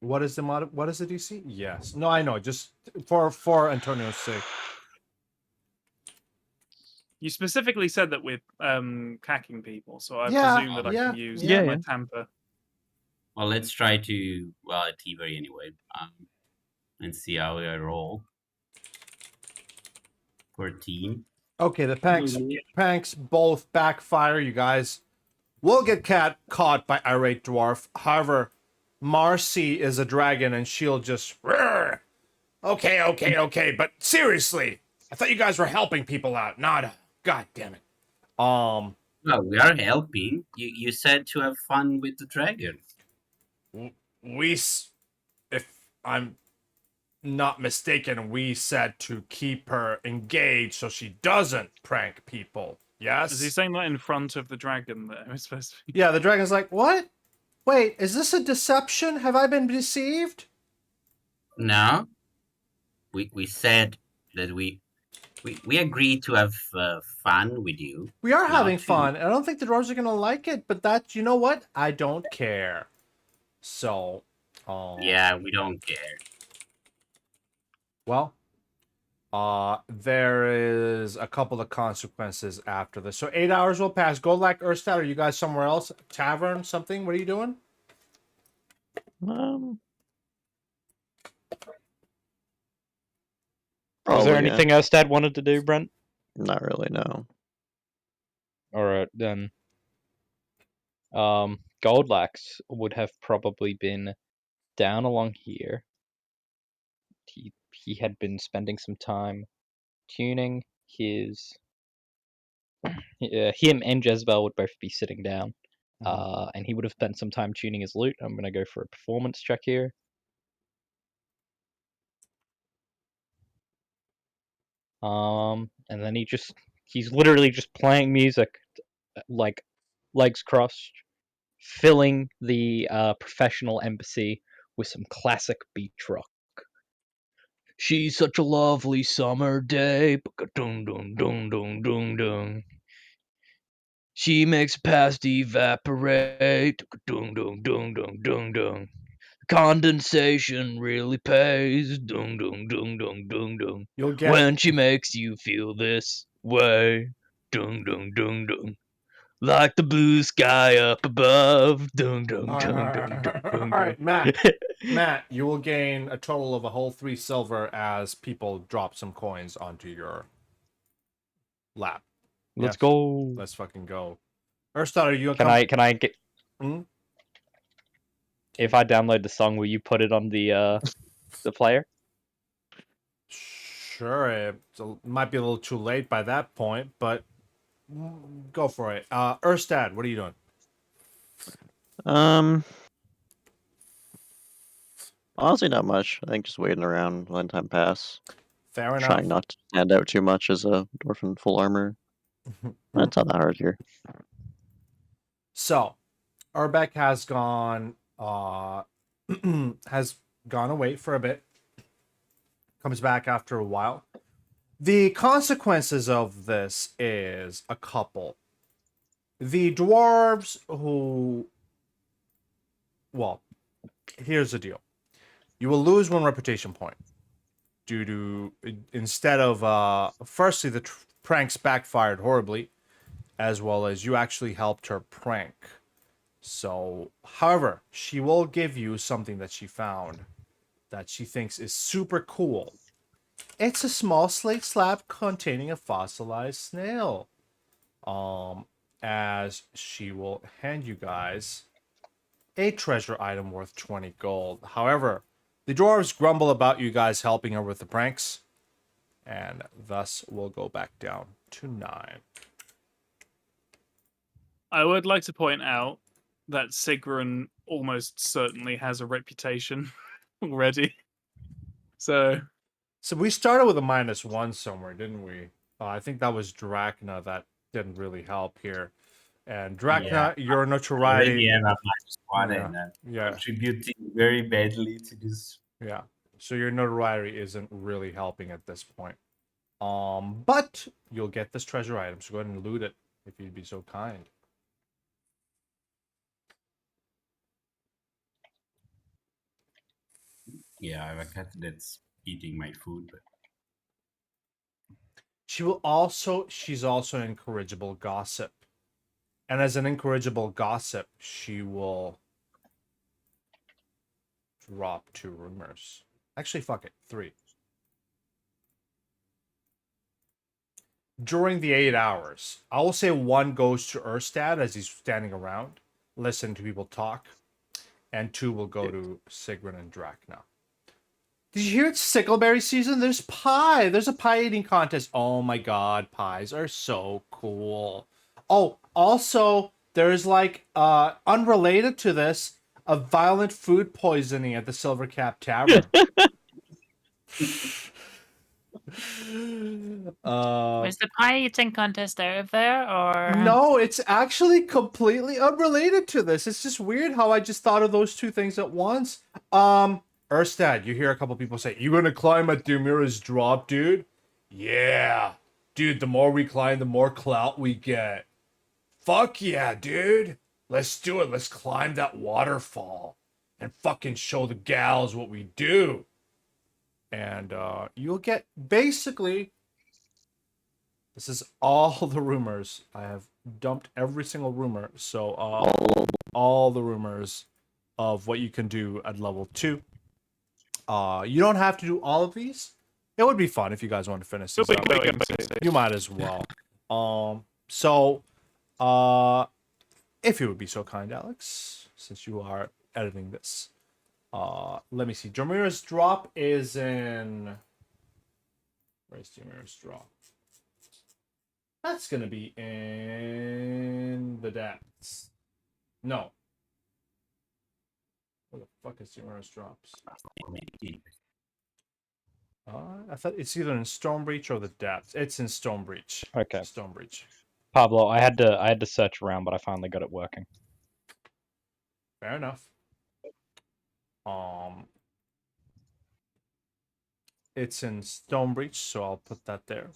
What is the What is the DC? Yes. No, I know. Just for Antonio's sake. You specifically said that with cacking people, so I Yeah, presume that I can use yeah. my tamper. Well, let's try to thievery anyway. And see how I roll. 14. Okay, the pranks both backfire. You guys will get caught by irate dwarf. However, Marcy is a dragon and she'll just "Rrr. Okay, but seriously, I thought you guys were helping people out, not god damn it. Well, we are helping. You said to have fun with the dragon. If I'm not mistaken, we said to keep her engaged so she doesn't prank people. Yes? Is he saying that in front of the dragon there? It's supposed to be... Yeah, the dragon's like, what? Wait, is this a deception? Have I been deceived? No. We said that we agreed to have fun with you. We are having fun. I don't think the dwarves are going to like it, but that, you know what? I don't care. So, yeah, we don't care. well, there is a couple of consequences after this. So 8 hours will pass. Golak, Erstad, are you guys somewhere else? Tavern, something? What are you doing? Um, Was there probably, yeah. anything else Dad wanted to do, Brent? Not really, no. Alright, then. Goldlax would have probably been down along here. He had been spending some time tuning his. Him and Jezebel would both be sitting down. And he would have spent some time tuning his loot. I'm gonna go for a performance check here. And then he's literally just playing music, like legs crossed, filling the professional embassy with some classic beach rock. She's such a lovely summer day. Dun dun dun dun dun dun. She makes past evaporate. Dun dun dun dun dun dun. Condensation really pays. Dun dun dun dun dun dun. You'll get When she makes you feel this way. Dun dun dun dun. Like the blue sky up above. Dun dun All dun right, dun dun all dun. right, Matt. Matt, you will gain a total of a whole 3 silver as people drop some coins onto your lap. Let's Yes. go. Let's fucking go. Erstad, are you Can I get? Hmm? If I download the song, will you put it on the player? Sure, it might be a little too late by that point, but go for it. Erstad, what are you doing? Honestly, not much. I think just waiting around, letting time pass. Fair enough. Trying not to stand out too much as a dwarf in full armor. That's not that hard here. So, Urbeck has gone has gone away for a bit. Comes back after a while. The consequences of this is a couple. The dwarves who, well, here's the deal. You will lose 1 reputation point due to, instead of, firstly, the pranks backfired horribly, as well as you actually helped her prank. So, however, she will give you something that she found that she thinks is super cool. It's a small slate slab containing a fossilized snail. As she will hand you guys a treasure item worth 20 gold. However, the dwarves grumble about you guys helping her with the pranks, and thus will go back down to 9. I would like to point out that Sigrun almost certainly has a reputation already. So we started with a -1 somewhere, didn't we? I think that was Drachna that didn't really help here. And Drachna, your notoriety. Already have a -1 Yeah, and yeah. contributing very badly to this. Yeah. So your notoriety isn't really helping at this point. But you'll get this treasure item, so go ahead and loot it if you'd be so kind. Yeah, I have a cat that's eating my food, but She's also an incorrigible gossip. And as an incorrigible gossip, she will drop 2 rumors. Actually, fuck it, 3. During the 8 hours, I will say 1 goes to Erstad as he's standing around, listening to people talk, and 2 will go to Sigrun and Drachna. Did you hear it's Sickleberry season? There's pie. There's a pie eating contest. Oh my god, pies are so cool. Oh, also, there's like, unrelated to this, a violent food poisoning at the Silver Cap Tavern. Was the pie eating contest out there, or No, it's actually completely unrelated to this. It's just weird how I just thought of those 2 things at once. Erstad, you hear a couple people say, "You gonna climb at Demira's drop, dude?" Yeah. Dude, the more we climb, the more clout we get. Fuck yeah, dude. Let's do it. Let's climb that waterfall and fucking show the gals what we do. and you'll get basically. This is all the rumors. I have dumped every single rumor. So all the rumors of what you can do at level 2. You don't have to do all of these. It would be fun if you guys want to finish these up. You might as well. So if you would be so kind, Alex, since you are editing this. Let me see. Jamir's drop is in. Where's Jamir's drop? That's gonna be in the depths. No. Where the fuck is Jamir's drops? I thought it's either in Stonebreach or the depths. It's in Stonebreach. Okay. Stonebreach. Pablo, I had to search around, but I finally got it working. Fair enough. It's in Stonebreach, so I'll put that there.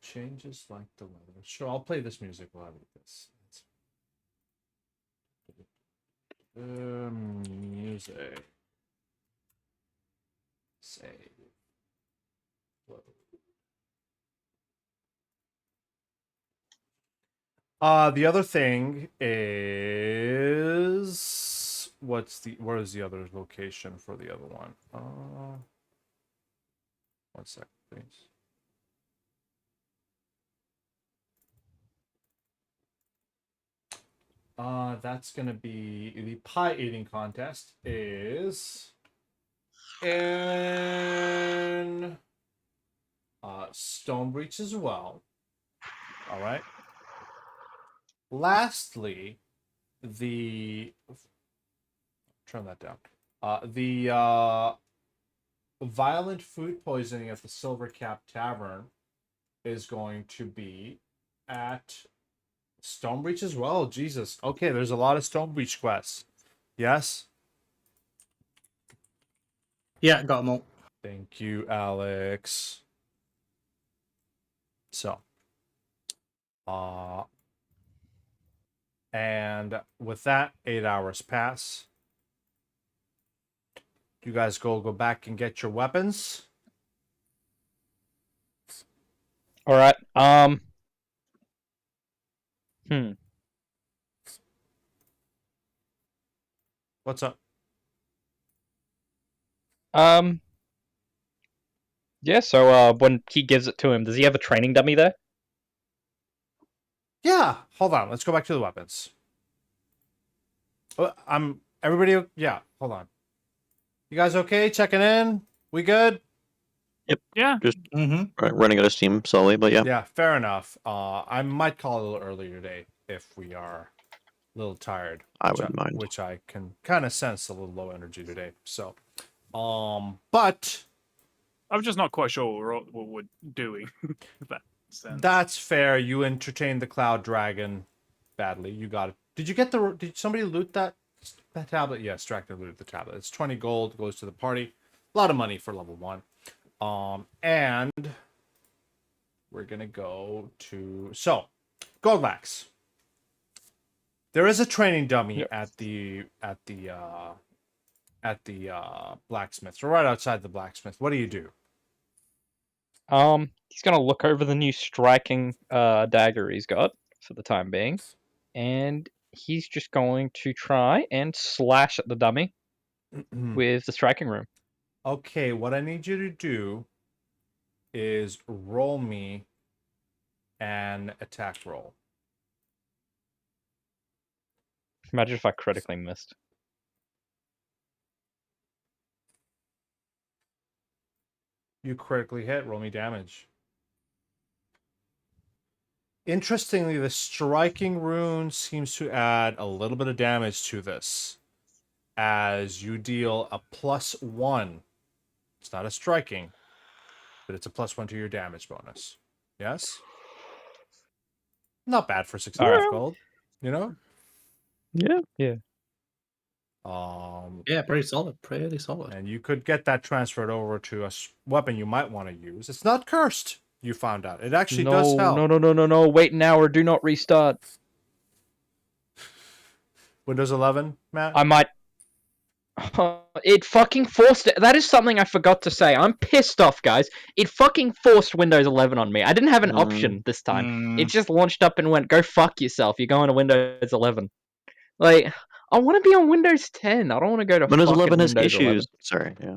Changes like the weather. Sure, I'll play this music while I read this. Music. Save. The other thing is where is the other location for the other one? 1 second, please. That's gonna be the pie eating contest is in Stonebreach as well. All right. Lastly, turn that down. The violent food poisoning at the Silver Cap Tavern is going to be at Stonebreach as well. Jesus. Okay, there's a lot of Stonebreach quests. Yes? Yeah, got them all. Thank you, Alex. So, and with that, 8 hours pass. You guys go back and get your weapons. All right. What's up? Yeah, so when he gives it to him, does he have a training dummy there? Yeah, hold on. Let's go back to the weapons. Everybody. Yeah, hold on. You guys okay? Checking in? We good? Yeah. Just running out of steam slowly, but yeah. Yeah, fair enough. I might call a little earlier today if we are a little tired. I wouldn't mind. Which I can kind of sense a little low energy today. So, but I'm just not quite sure what we're doing. If that makes sense. That's fair. You entertained the Cloud Dragon badly. You got it. Did somebody loot that tablet? Yes, Dracula looted the tablet. It's 20 gold, goes to the party. A lot of money for level 1. And we're gonna go to Goldlax. There is a training dummy at the blacksmith. So right outside the blacksmith. What do you do? He's gonna look over the new striking dagger he's got for the time being, and he's just going to try and slash at the dummy with the striking room. Okay, what I need you to do is roll me an attack roll. Imagine if I critically missed. You critically hit, roll me damage. Interestingly, the striking rune seems to add a little bit of damage to this, as you deal a +1. It's not a striking, but it's a +1 to your damage bonus. Yes? Not bad for 6.5 gold, you know? Yeah. Yeah, pretty solid. Pretty solid. And you could get that transferred over to a weapon you might want to use. It's not cursed, you found out. It actually does help. No. Wait an hour. Do not restart. Windows 11, Matt? I might. It fucking forced it. That is something I forgot to say. I'm pissed off, guys. It fucking forced Windows 11 on me. I didn't have an option this time. It just launched up and went, "Go fuck yourself. You're going to Windows 11." Like, I want to be on Windows 10. I don't want to go to Windows fucking 11 has Windows 11. issues. Sorry, yeah.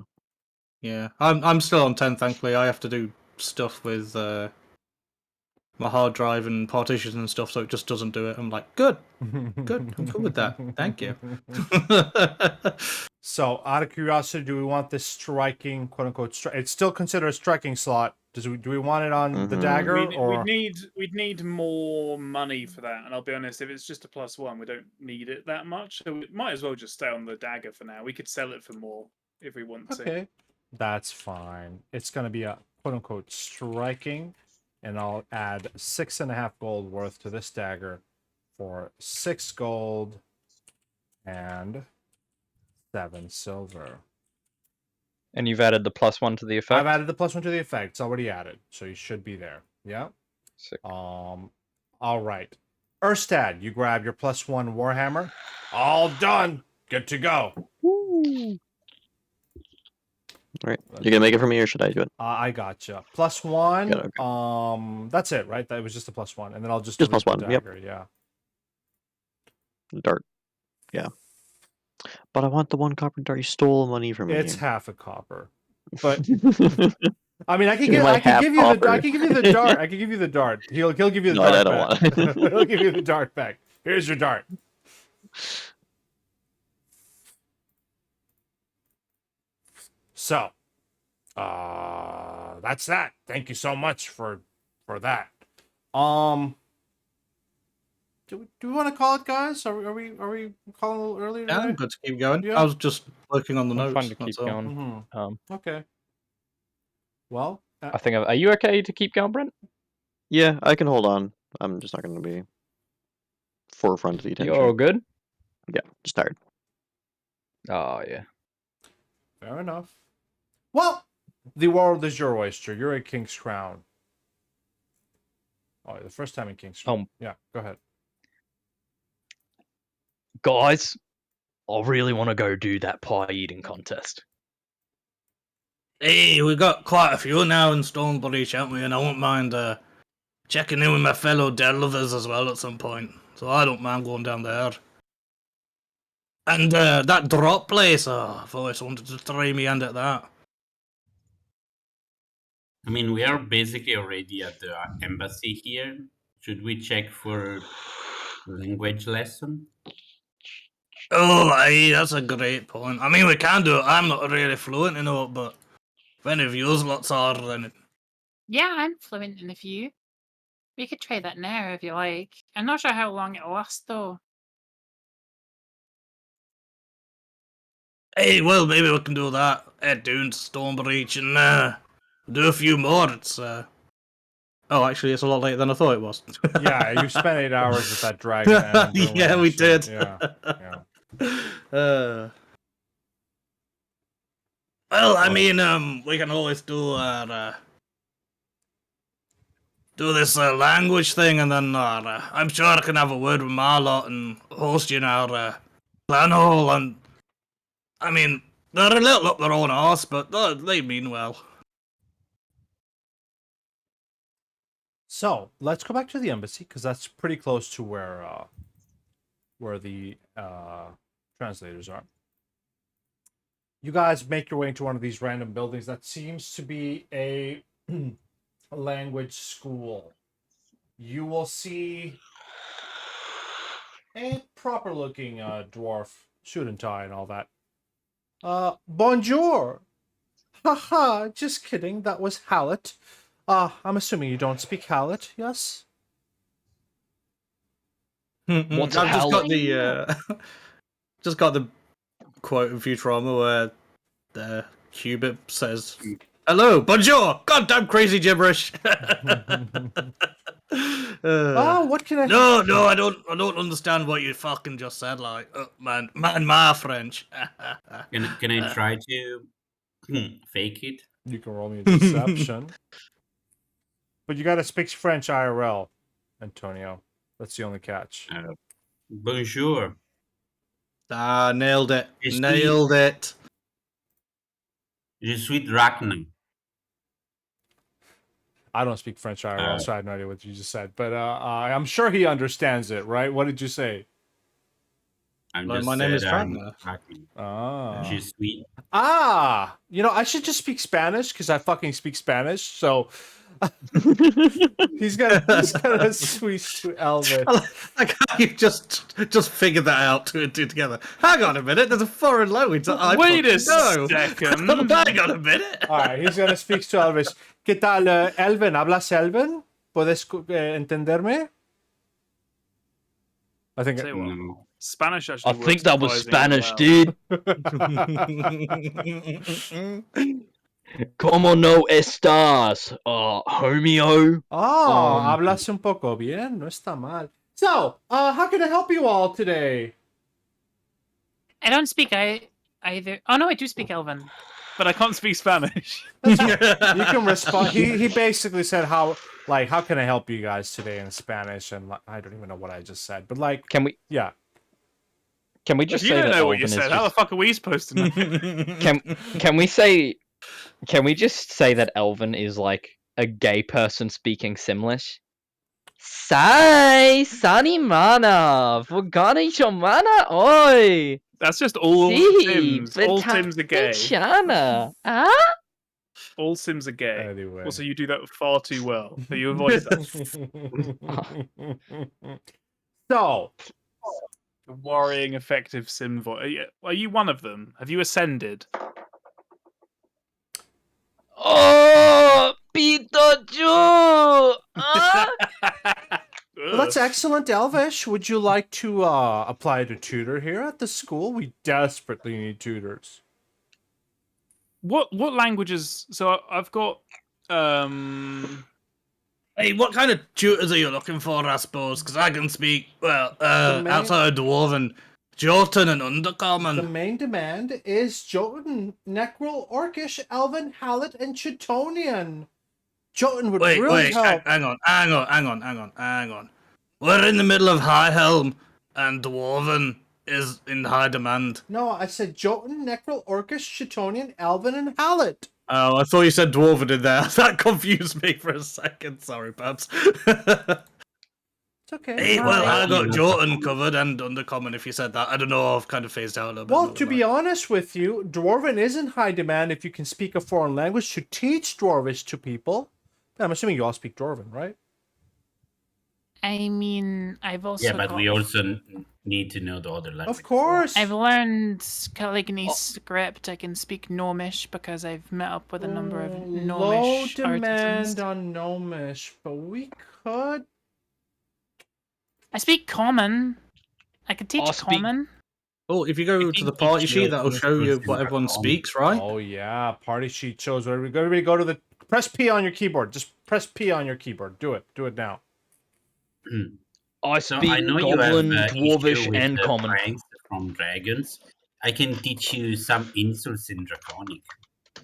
Yeah, I'm still on 10. Thankfully, I have to do stuff with my hard drive and partitions and stuff, so it just doesn't do it. I'm like, good. I'm good with that. Thank you. So, out of curiosity, do we want this striking, quote unquote, it's still considered a striking slot? Do we want it on the dagger, or We'd need more money for that, and I'll be honest, if it's just a +1, we don't need it that much, so we might as well just stay on the dagger for now. We could sell it for more if we want to. Okay, that's fine. It's gonna be a quote unquote striking, and I'll add 6.5 gold worth to this dagger for 6 gold and 7 silver. And you've added the +1 to the effect? I've added the +1 to the effect. It's already added, so you should be there. Yeah. Sick. All right. Erstad, you grab your +1 warhammer. All done. Good to go. Woo. All right. You gonna make it for me, or should I do it? I gotcha. +1. Good, okay. That's it, right? That was just a +1, and then I'll just Just delete the +1, yep. dagger. Yeah. Dart. Yeah. But I want the 1 copper dart. You stole money from me. It's half a copper. But I I mean, I can You're my half give you the copper. I can give you the dart. I can give you the dart. He'll give you the No, dart I don't back. want it. He'll give you the dart back. Here's your dart. So, that's that. Thank you so much for that. Do we want to call it, guys? Are we calling a little early Yeah, today? I'm good to keep going. Yeah. I was just working on the I'm notes. fine to keep that's all. going. Okay. Well, I think. Are you okay to keep going, Brent? Yeah, I can hold on. I'm just not going to be forefront of the attention. You're all good? Yeah, just tired. Oh, yeah. fair enough. Well, the world is your oyster. You're at King's Crown. Oh, the first time in King's Crown. Yeah, go ahead. Guys, I really want to go do that pie eating contest. Hey, we got quite a few now in Stonebridge, haven't we? And I won't mind checking in with my fellow dead lovers as well at some point. So I don't mind going down there. And that drop place, I've always wanted to try me hand at that. I mean, we are basically already at the embassy here. Should we check for language lesson? Oh, aye, that's a great point. I mean, we can do it. I'm not really fluent in it, but if any of you lots are, then Yeah, I'm fluent in a few. We could try that now if you like. I'm not sure how long it'll last though. hey, well, maybe we can do that. Head down to Stonebridge and do a few more. It's oh, actually, it's a lot later than I thought it was. Yeah, you spent 8 hours with that dragon. And doing Yeah, all we that shit. did. Yeah. Well, I mean, we can always do this language thing, and then I'm sure I can have a word with my lot and host you in our clan hall. And I mean, they're a little up their own arse, but they mean well. So let's go back to the embassy because that's pretty close to where the translators are. You guys make your way into one of these random buildings that seems to be a language school. You will see a proper looking dwarf, suit and tie and all that. Bonjour. Haha, just kidding. That was Hallett. I'm assuming you don't speak Hallett, yes? What's a I've just got Hallett? just got the quote in Futurama where the Cubit says, "Hello, bonjour, goddamn crazy gibberish." Oh, what can I? No, I don't understand what you fucking just said. Like, man, my French. Can I try to fake it? You can roll me a deception. But you gotta speak French IRL, Antonio. That's the only catch. Bonjour. Ah, nailed it. Je suis- Nailed it. Je suis Drachna. I don't speak French IRL, so I have no idea what you just said. But I'm sure he understands it, right? What did you say? I'm Like, just my name is Drachna. Ah. Je suis. You know, I should just speak Spanish because I fucking speak Spanish. So he's gonna switch to Elvish. Like how you just figured that out two and two together. Hang on a minute, there's a foreign language that I Wait a fucking know. second. Hang on a minute. All right, he's gonna speak to Elvish. ¿Qué tal, Elven? ¿Hablas Elven? ¿Puedes entenderme? I think. Tell you what, No. Spanish actually I works think that was surprisingly Spanish, well. dude. Como no estás, homeo? Oh, hablas un poco bien. No está mal. So, how can I help you all today? I don't speak either. Oh no, I do speak Elven. But I can't speak Spanish. You can respond. He basically said how can I help you guys today in Spanish, and I don't even know what I just said, but like, Can we yeah. If just you say don't that know what Elven you is said, how the just... fuck are we supposed to know? Can we just say that Elven is like a gay person speaking Simlish? Sai Sani Mana Vugani Shomana Oi That's just all Si Sims. All Sims are gay. Chana. Ah? All Sims are gay. Anyway. Also, you do that far too well. So you avoid that. So, Worrying effective Sim voice. Are you one of them? Have you ascended? Oh, Pikachu! Ah? well, that's excellent, Elvish. Would you like to apply to tutor here at the school? We desperately need tutors. What languages? So I've got Hey, what kind of tutors are you looking for, I suppose? Because I can speak, well, main- outside of Dwarven, Jotun and The Undercommon. main demand is Jotun, Necrol, Orcish, Elven, Hallet, and Chitonian. Jotun would really help. Hang on. We're in the middle of High Helm, and Dwarven is in high demand. No, I said Jotun, Necrol, Orcish, Chitonian, Elven, and Hallet. Oh, I thought you said Dwarven in there. That confused me for a second. Sorry, Babs. It's okay. Hey, well, I got Jotun covered and Undercommon if you said that. I don't know, I've kind of phased out a little bit. Well, to be honest with you, Dwarven is in high demand if you can speak a foreign language to teach Dwarvish to people. I'm assuming you all speak Dwarven, right? I mean, I've also Yeah, but we also need to know the other language. Of course. I've learned Caligny's script. I can speak Gnomish because I've met up with a number of Low Gnomish demand artisans. on Gnomish, but we could. I speak Common. I could teach I'll speak- Common. Oh, if you go to the party sheet, that'll show you what everyone speaks, right? Oh yeah, party sheet shows where we go. Everybody go to the press P on your keyboard. Just press P on your keyboard. Do it. Do it now. I So speak I know Goblin, you have Dwarvish, issue with and the Common. pranks from dragons. I can teach you some insults in Draconic.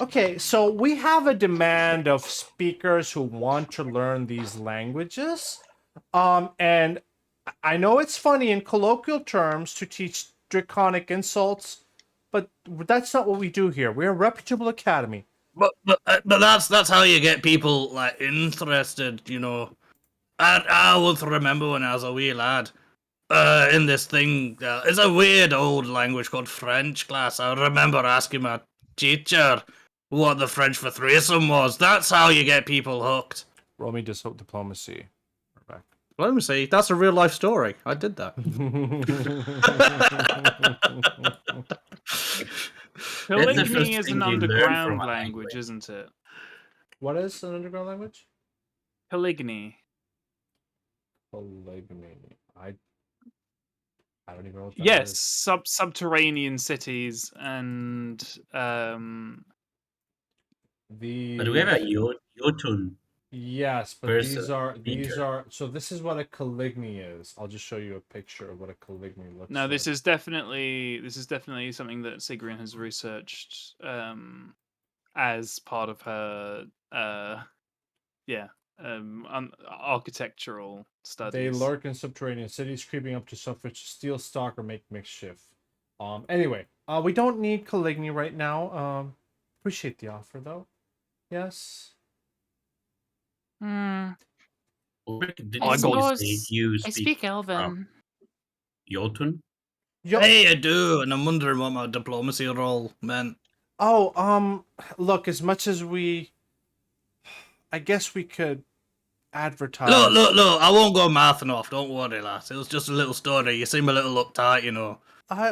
Okay, so we have a demand of speakers who want to learn these languages. And I know it's funny in colloquial terms to teach draconic insults, but that's not what we do here. We're a reputable academy. But that's how you get people like interested, you know. I would remember when I was a wee lad, in this thing. It's a weird old language called French class. I remember asking my teacher what the French for threesome was. That's how you get people hooked. Roll me diplomacy. We're back. Diplomacy? That's a real life story. I did that. Caligny is thing an you learn underground from a language, isn't it? What is an underground language? Caligny. Polygamy. I don't even know what that Yes, is. subterranean cities and But we have a Jotun. Yes, but person these are so this is what a caligny is. I'll just show you a picture of what a caligny looks no, like. this is definitely something that Sigrun has researched as part of her architectural studies. They lurk in subterranean cities, creeping up to suffer, steal stock, or make mischief. Anyway, we don't need Caligny right now. Appreciate the offer though. Yes. Hmm. Ulrich, did I you say suppose you I speak Elven. Jotun? Hey, I do, and I'm wondering what my diplomacy role meant. Oh, look, as much as I guess we could advertise. Look, I won't go mouthing off, don't worry, lass. It was just a little story. You seem a little uptight, you know.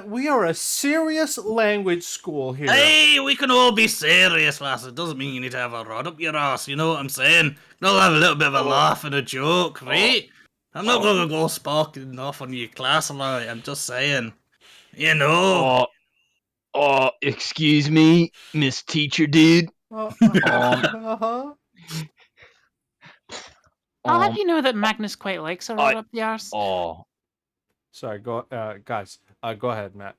We are a serious language school here. Hey, we can all be serious, lass. It doesn't mean you need to have a rod up your ass, you know what I'm saying? You'll have a little bit of a laugh and a joke, right? I'm not gonna go sparking off on your class, like, I'm just saying. You know. Excuse me, Miss Teacher Dude. Uh-huh. I'll have you know that Magnus quite likes a rod up the arse. Oh, Sorry, go, guys. Go ahead, Matt.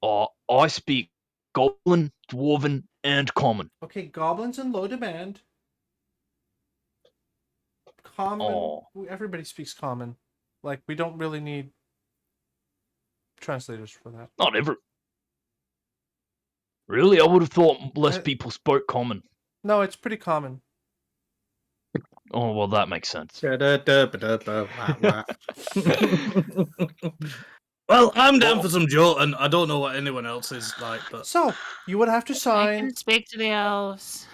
I speak Goblin, Dwarven, and Common. Okay, goblins in low demand. Common. Everybody speaks common. Like, we don't really need translators for that. Not every. Really, I would have thought less people spoke Common. No, it's pretty common. Oh well, that makes sense. Well, I'm down for some Jotun. I don't know what anyone else is like, but So you would have to I sign. can speak to the elves.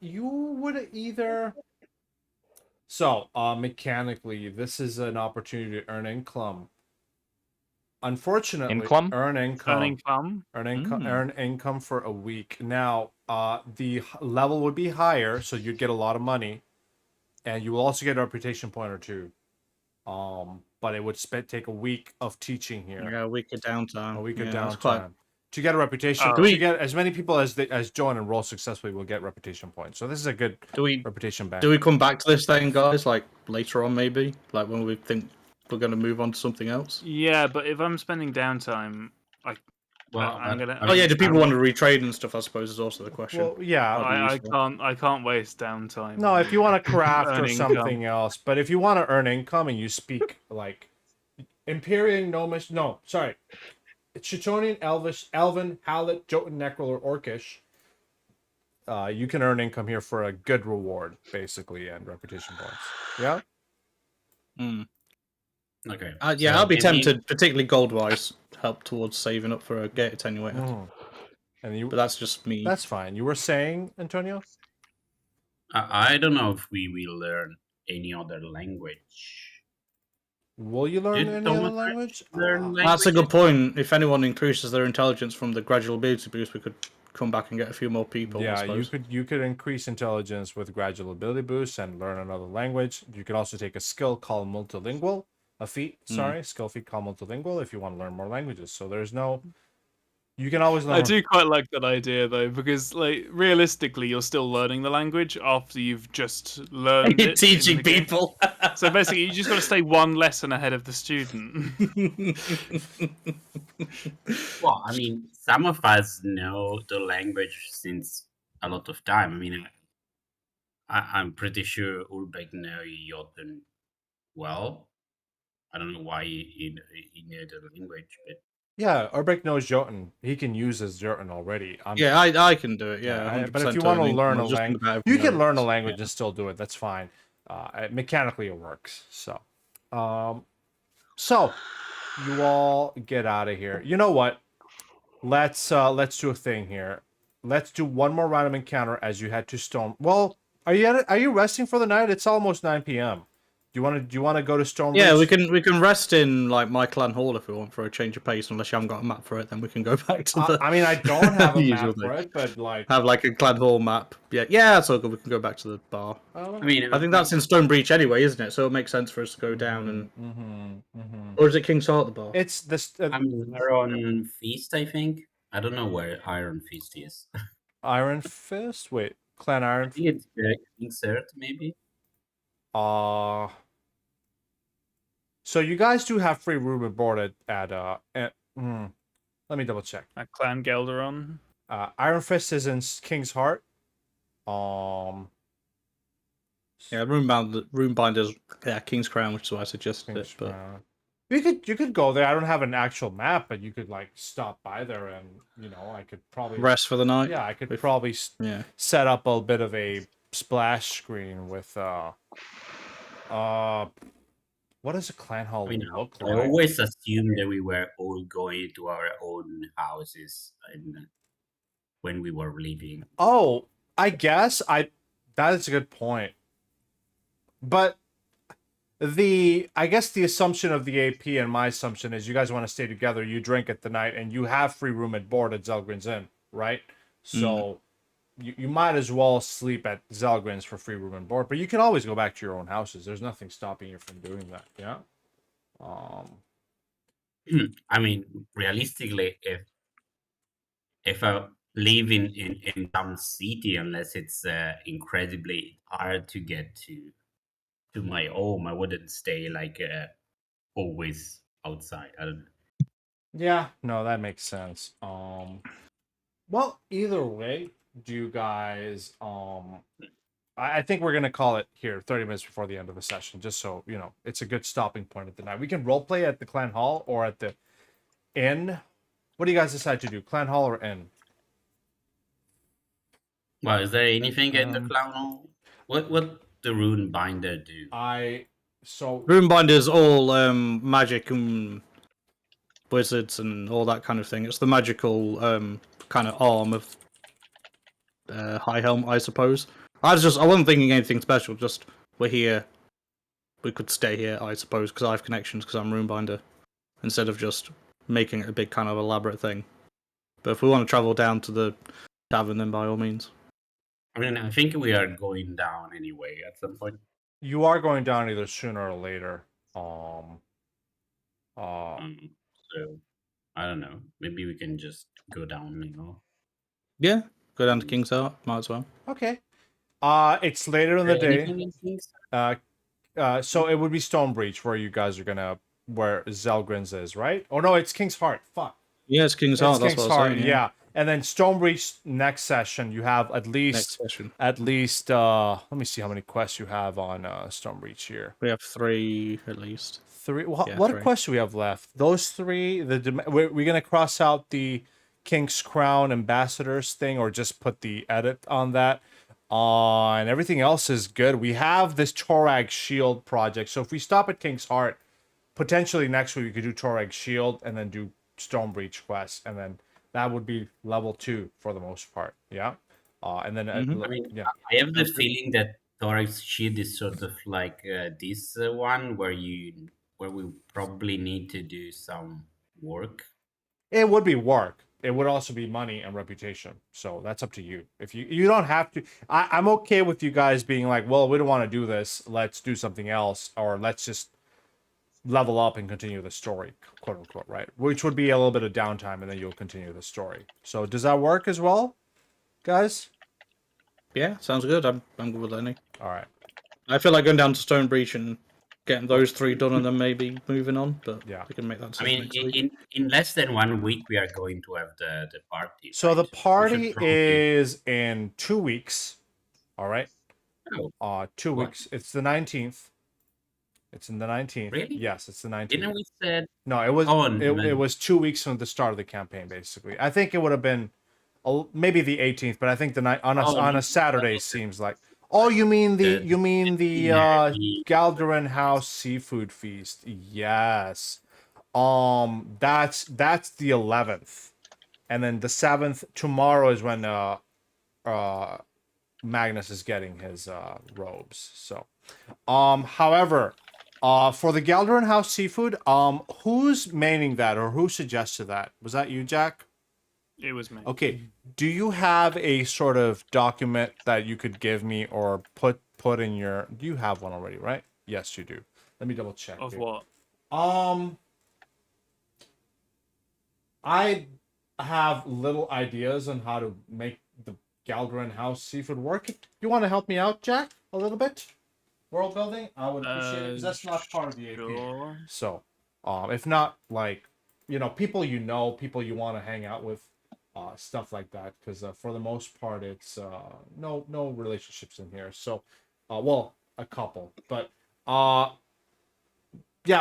You would either. So, mechanically, this is an opportunity to earn income. Unfortunately, Income? earn income. Earning cum? Earn income for a week. Now, the level would be higher, so you'd get a lot of money, and you will also get a reputation point or two. But it would take a week of teaching here. yeah, a week of downtime. A week of Yeah, downtime. that's quite- To get a reputation, Oh. to get as many people as join and roll successfully will get reputation points. So this is a good reputation bank. Do we come back to this thing, guys? Like later on, maybe, like when we think we're going to move on to something else. Yeah, but if I'm spending downtime, I'm gonna. Oh yeah, do people want to retrade and stuff? I suppose is also the question. Well, yeah. I can't waste downtime. No, if you want to craft or earn something income. else, but if you want to earn income and you speak like Empyrean, Gnomish, no, sorry, Chitonian, Elvish, Elven, Hallett, Jotun, Necrol, or Orcish, you can earn income here for a good reward, basically, and reputation points. Yeah. Okay. Yeah, so I'll be give me- tempted, particularly gold-wise, help towards saving up for a gate attenuator. And but that's just me. That's fine. You were saying, Antonio? I don't know if we will learn any other language. Will you learn Did any Thomas other language? learn That's a languages? good point. If anyone increases their intelligence from the gradual ability boost, we could come back and get a few more people. I Yeah, suppose. you could increase intelligence with gradual ability boost and learn another language. You could also take a skill called multilingual, skill feat called multilingual if you want to learn more languages. So there's no, you can always learn. I do quite like that idea though, because like realistically, you're still learning the language after you've just learned You're it. teaching in the game. people. So basically, you just got to stay one lesson ahead of the student. Well, I mean, some of us know the language since a lot of time. I mean, I'm pretty sure Ulbeck knows Jotun well. I don't know why he knew the language, but Yeah, Urbeck knows Jotun. He can use his Jotun already. Yeah, I can do it. Yeah, but if 100% you want to turning. learn I a was just language, about you to can know learn a it. language Yeah. and still do it. That's fine. Mechanically, it works. So you all get out of here. You know what? Let's do a thing here. Let's do one more random encounter as you head to Stone. Well, are you resting for the night? It's almost 9 p.m. Do you want to go to Stone? Yeah, we can rest in like my clan hall if we want for a change of pace. Unless you haven't got a map for it, then we can go back to the. I mean, I don't have a usual map thing. for it, but like Have like a clan hall map. Yeah, that's all good. We can go back to the bar. I mean, I think that's in Stone Breach anyway, isn't it? So it makes sense for us to go down and. Or is it King's Heart the bar? It's this. we're on Feast, I think. I don't know where Iron Feast is. Iron Fist. Wait, Clan Iron. I think it's King's Heart, maybe. So you guys do have free room and board at let me double check. At Clan Gelderon. Iron Fist is in King's Heart. Yeah, Runebinders. Yeah, King's Crown, which is why I suggested King's it. But Crown. You could go there. I don't have an actual map, but you could like stop by there, and I could probably Rest for the night. Yeah, I could If- probably Yeah. set up a bit of a splash screen with what does a clan hall I mean, look I like? always assumed that we were all going to our own houses when we were leaving. Oh, I guess that is a good point. But I guess the assumption of the AP and my assumption is you guys want to stay together, you drink at the night, and you have free room and board at Zelgrin's Inn, right? So you might as well sleep at Zelgrin's for free room and board, but you can always go back to your own houses. There's nothing stopping you from doing that, yeah? I mean, realistically, if I live in some city, unless it's incredibly hard to get to my home, I wouldn't stay like always outside. I don't. Yeah, no, that makes sense. Well, either way, do you guys I think we're gonna call it here 30 minutes before the end of the session, just so it's a good stopping point at the night. We can roleplay at the clan hall or at the inn. What do you guys decide to do? Clan hall or inn? Well, is there anything in the clown hall? What the rune binder do? Runebinder's all magic and wizards and all that kind of thing. It's the magical kind of arm of High Helm, I suppose. I wasn't thinking anything special. Just we're here. We could stay here, I suppose, because I have connections because I'm Runebinder, instead of just making it a big kind of elaborate thing. But if we want to travel down to the tavern, then by all means. I mean, I think we are going down anyway at some point. You are going down either sooner or later. So I don't know. Maybe we can just go down. Yeah, go down to King's Heart. Might as well. Okay. It's later in the day. So it would be Stonebreach where you guys are where Zelgrin's is, right? Oh no, it's King's Heart. Fuck. Yeah, it's King's Heart. That's what I was saying. Yeah. And then Stonebreach next session, you have at least let me see how many quests you have on Stonebreach here. We have 3 at least. 3. Yeah, what 3. quests do we have left? Those 3. We're gonna cross out the King's Crown Ambassadors thing, or just put the edit on that. And everything else is good. We have this Torag Shield project. So if we stop at King's Heart, potentially next week we could do Torag Shield and then do Stonebreach quest, and then that would be level 2 for the most part. Yeah. And then I have the feeling that Torag's Shield is sort of like this one where we probably need to do some work. It would be work. It would also be money and reputation. So that's up to you. If you don't have to, I'm okay with you guys being like, well, we don't want to do this. Let's do something else, or let's just level up and continue the story, quote unquote, right? Which would be a little bit of downtime, and then you'll continue the story. So does that work as well, guys? Yeah, sounds good. I'm good with any. All right. I feel like going down to Stonebreach and getting those 3 done, and then maybe moving on. But yeah, we can make that decision next week. In less than 1 week, we are going to have the party. So the party is in 2 weeks. All right. 2 weeks. It's the 19th. It's in the 19th. Really? Yes, it's the 19th. Didn't we said? No, it was. It was 2 weeks from the start of the campaign, basically. I think it would have been, maybe the 18th, but I think the night on a Saturday seems like. Oh, you mean the Galderin House seafood feast? Yes. That's the 11th, and then the 7th tomorrow is when Magnus is getting his robes. So, however, for the Galderin House seafood, who's maining that, or who suggested that? Was that you, Jack? It was me. Okay. Do you have a sort of document that you could give me, or put in your? Do you have one already, right? Yes, you do. Let me double check. Of what? I have little ideas on how to make the Galderin House seafood work. You want to help me out, Jack, a little bit? World building? I would appreciate it, because that's not part of the AP. Sure. So, if not, like, people people you want to hang out with, stuff like that, because for the most part, it's no relationships in here. So, well, a couple, but yeah,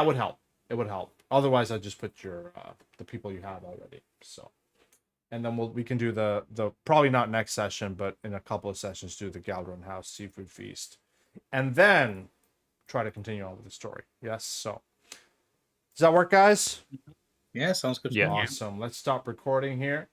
it would help. It would help. Otherwise, I just put your the people you have already. So, and then we can do the probably not next session, but in a couple of sessions, do the Galdron House Seafood Feast, and then try to continue on with the story. Yes. So, does that work, guys? Yeah, sounds good. Yeah. To me. Awesome. Let's stop recording here.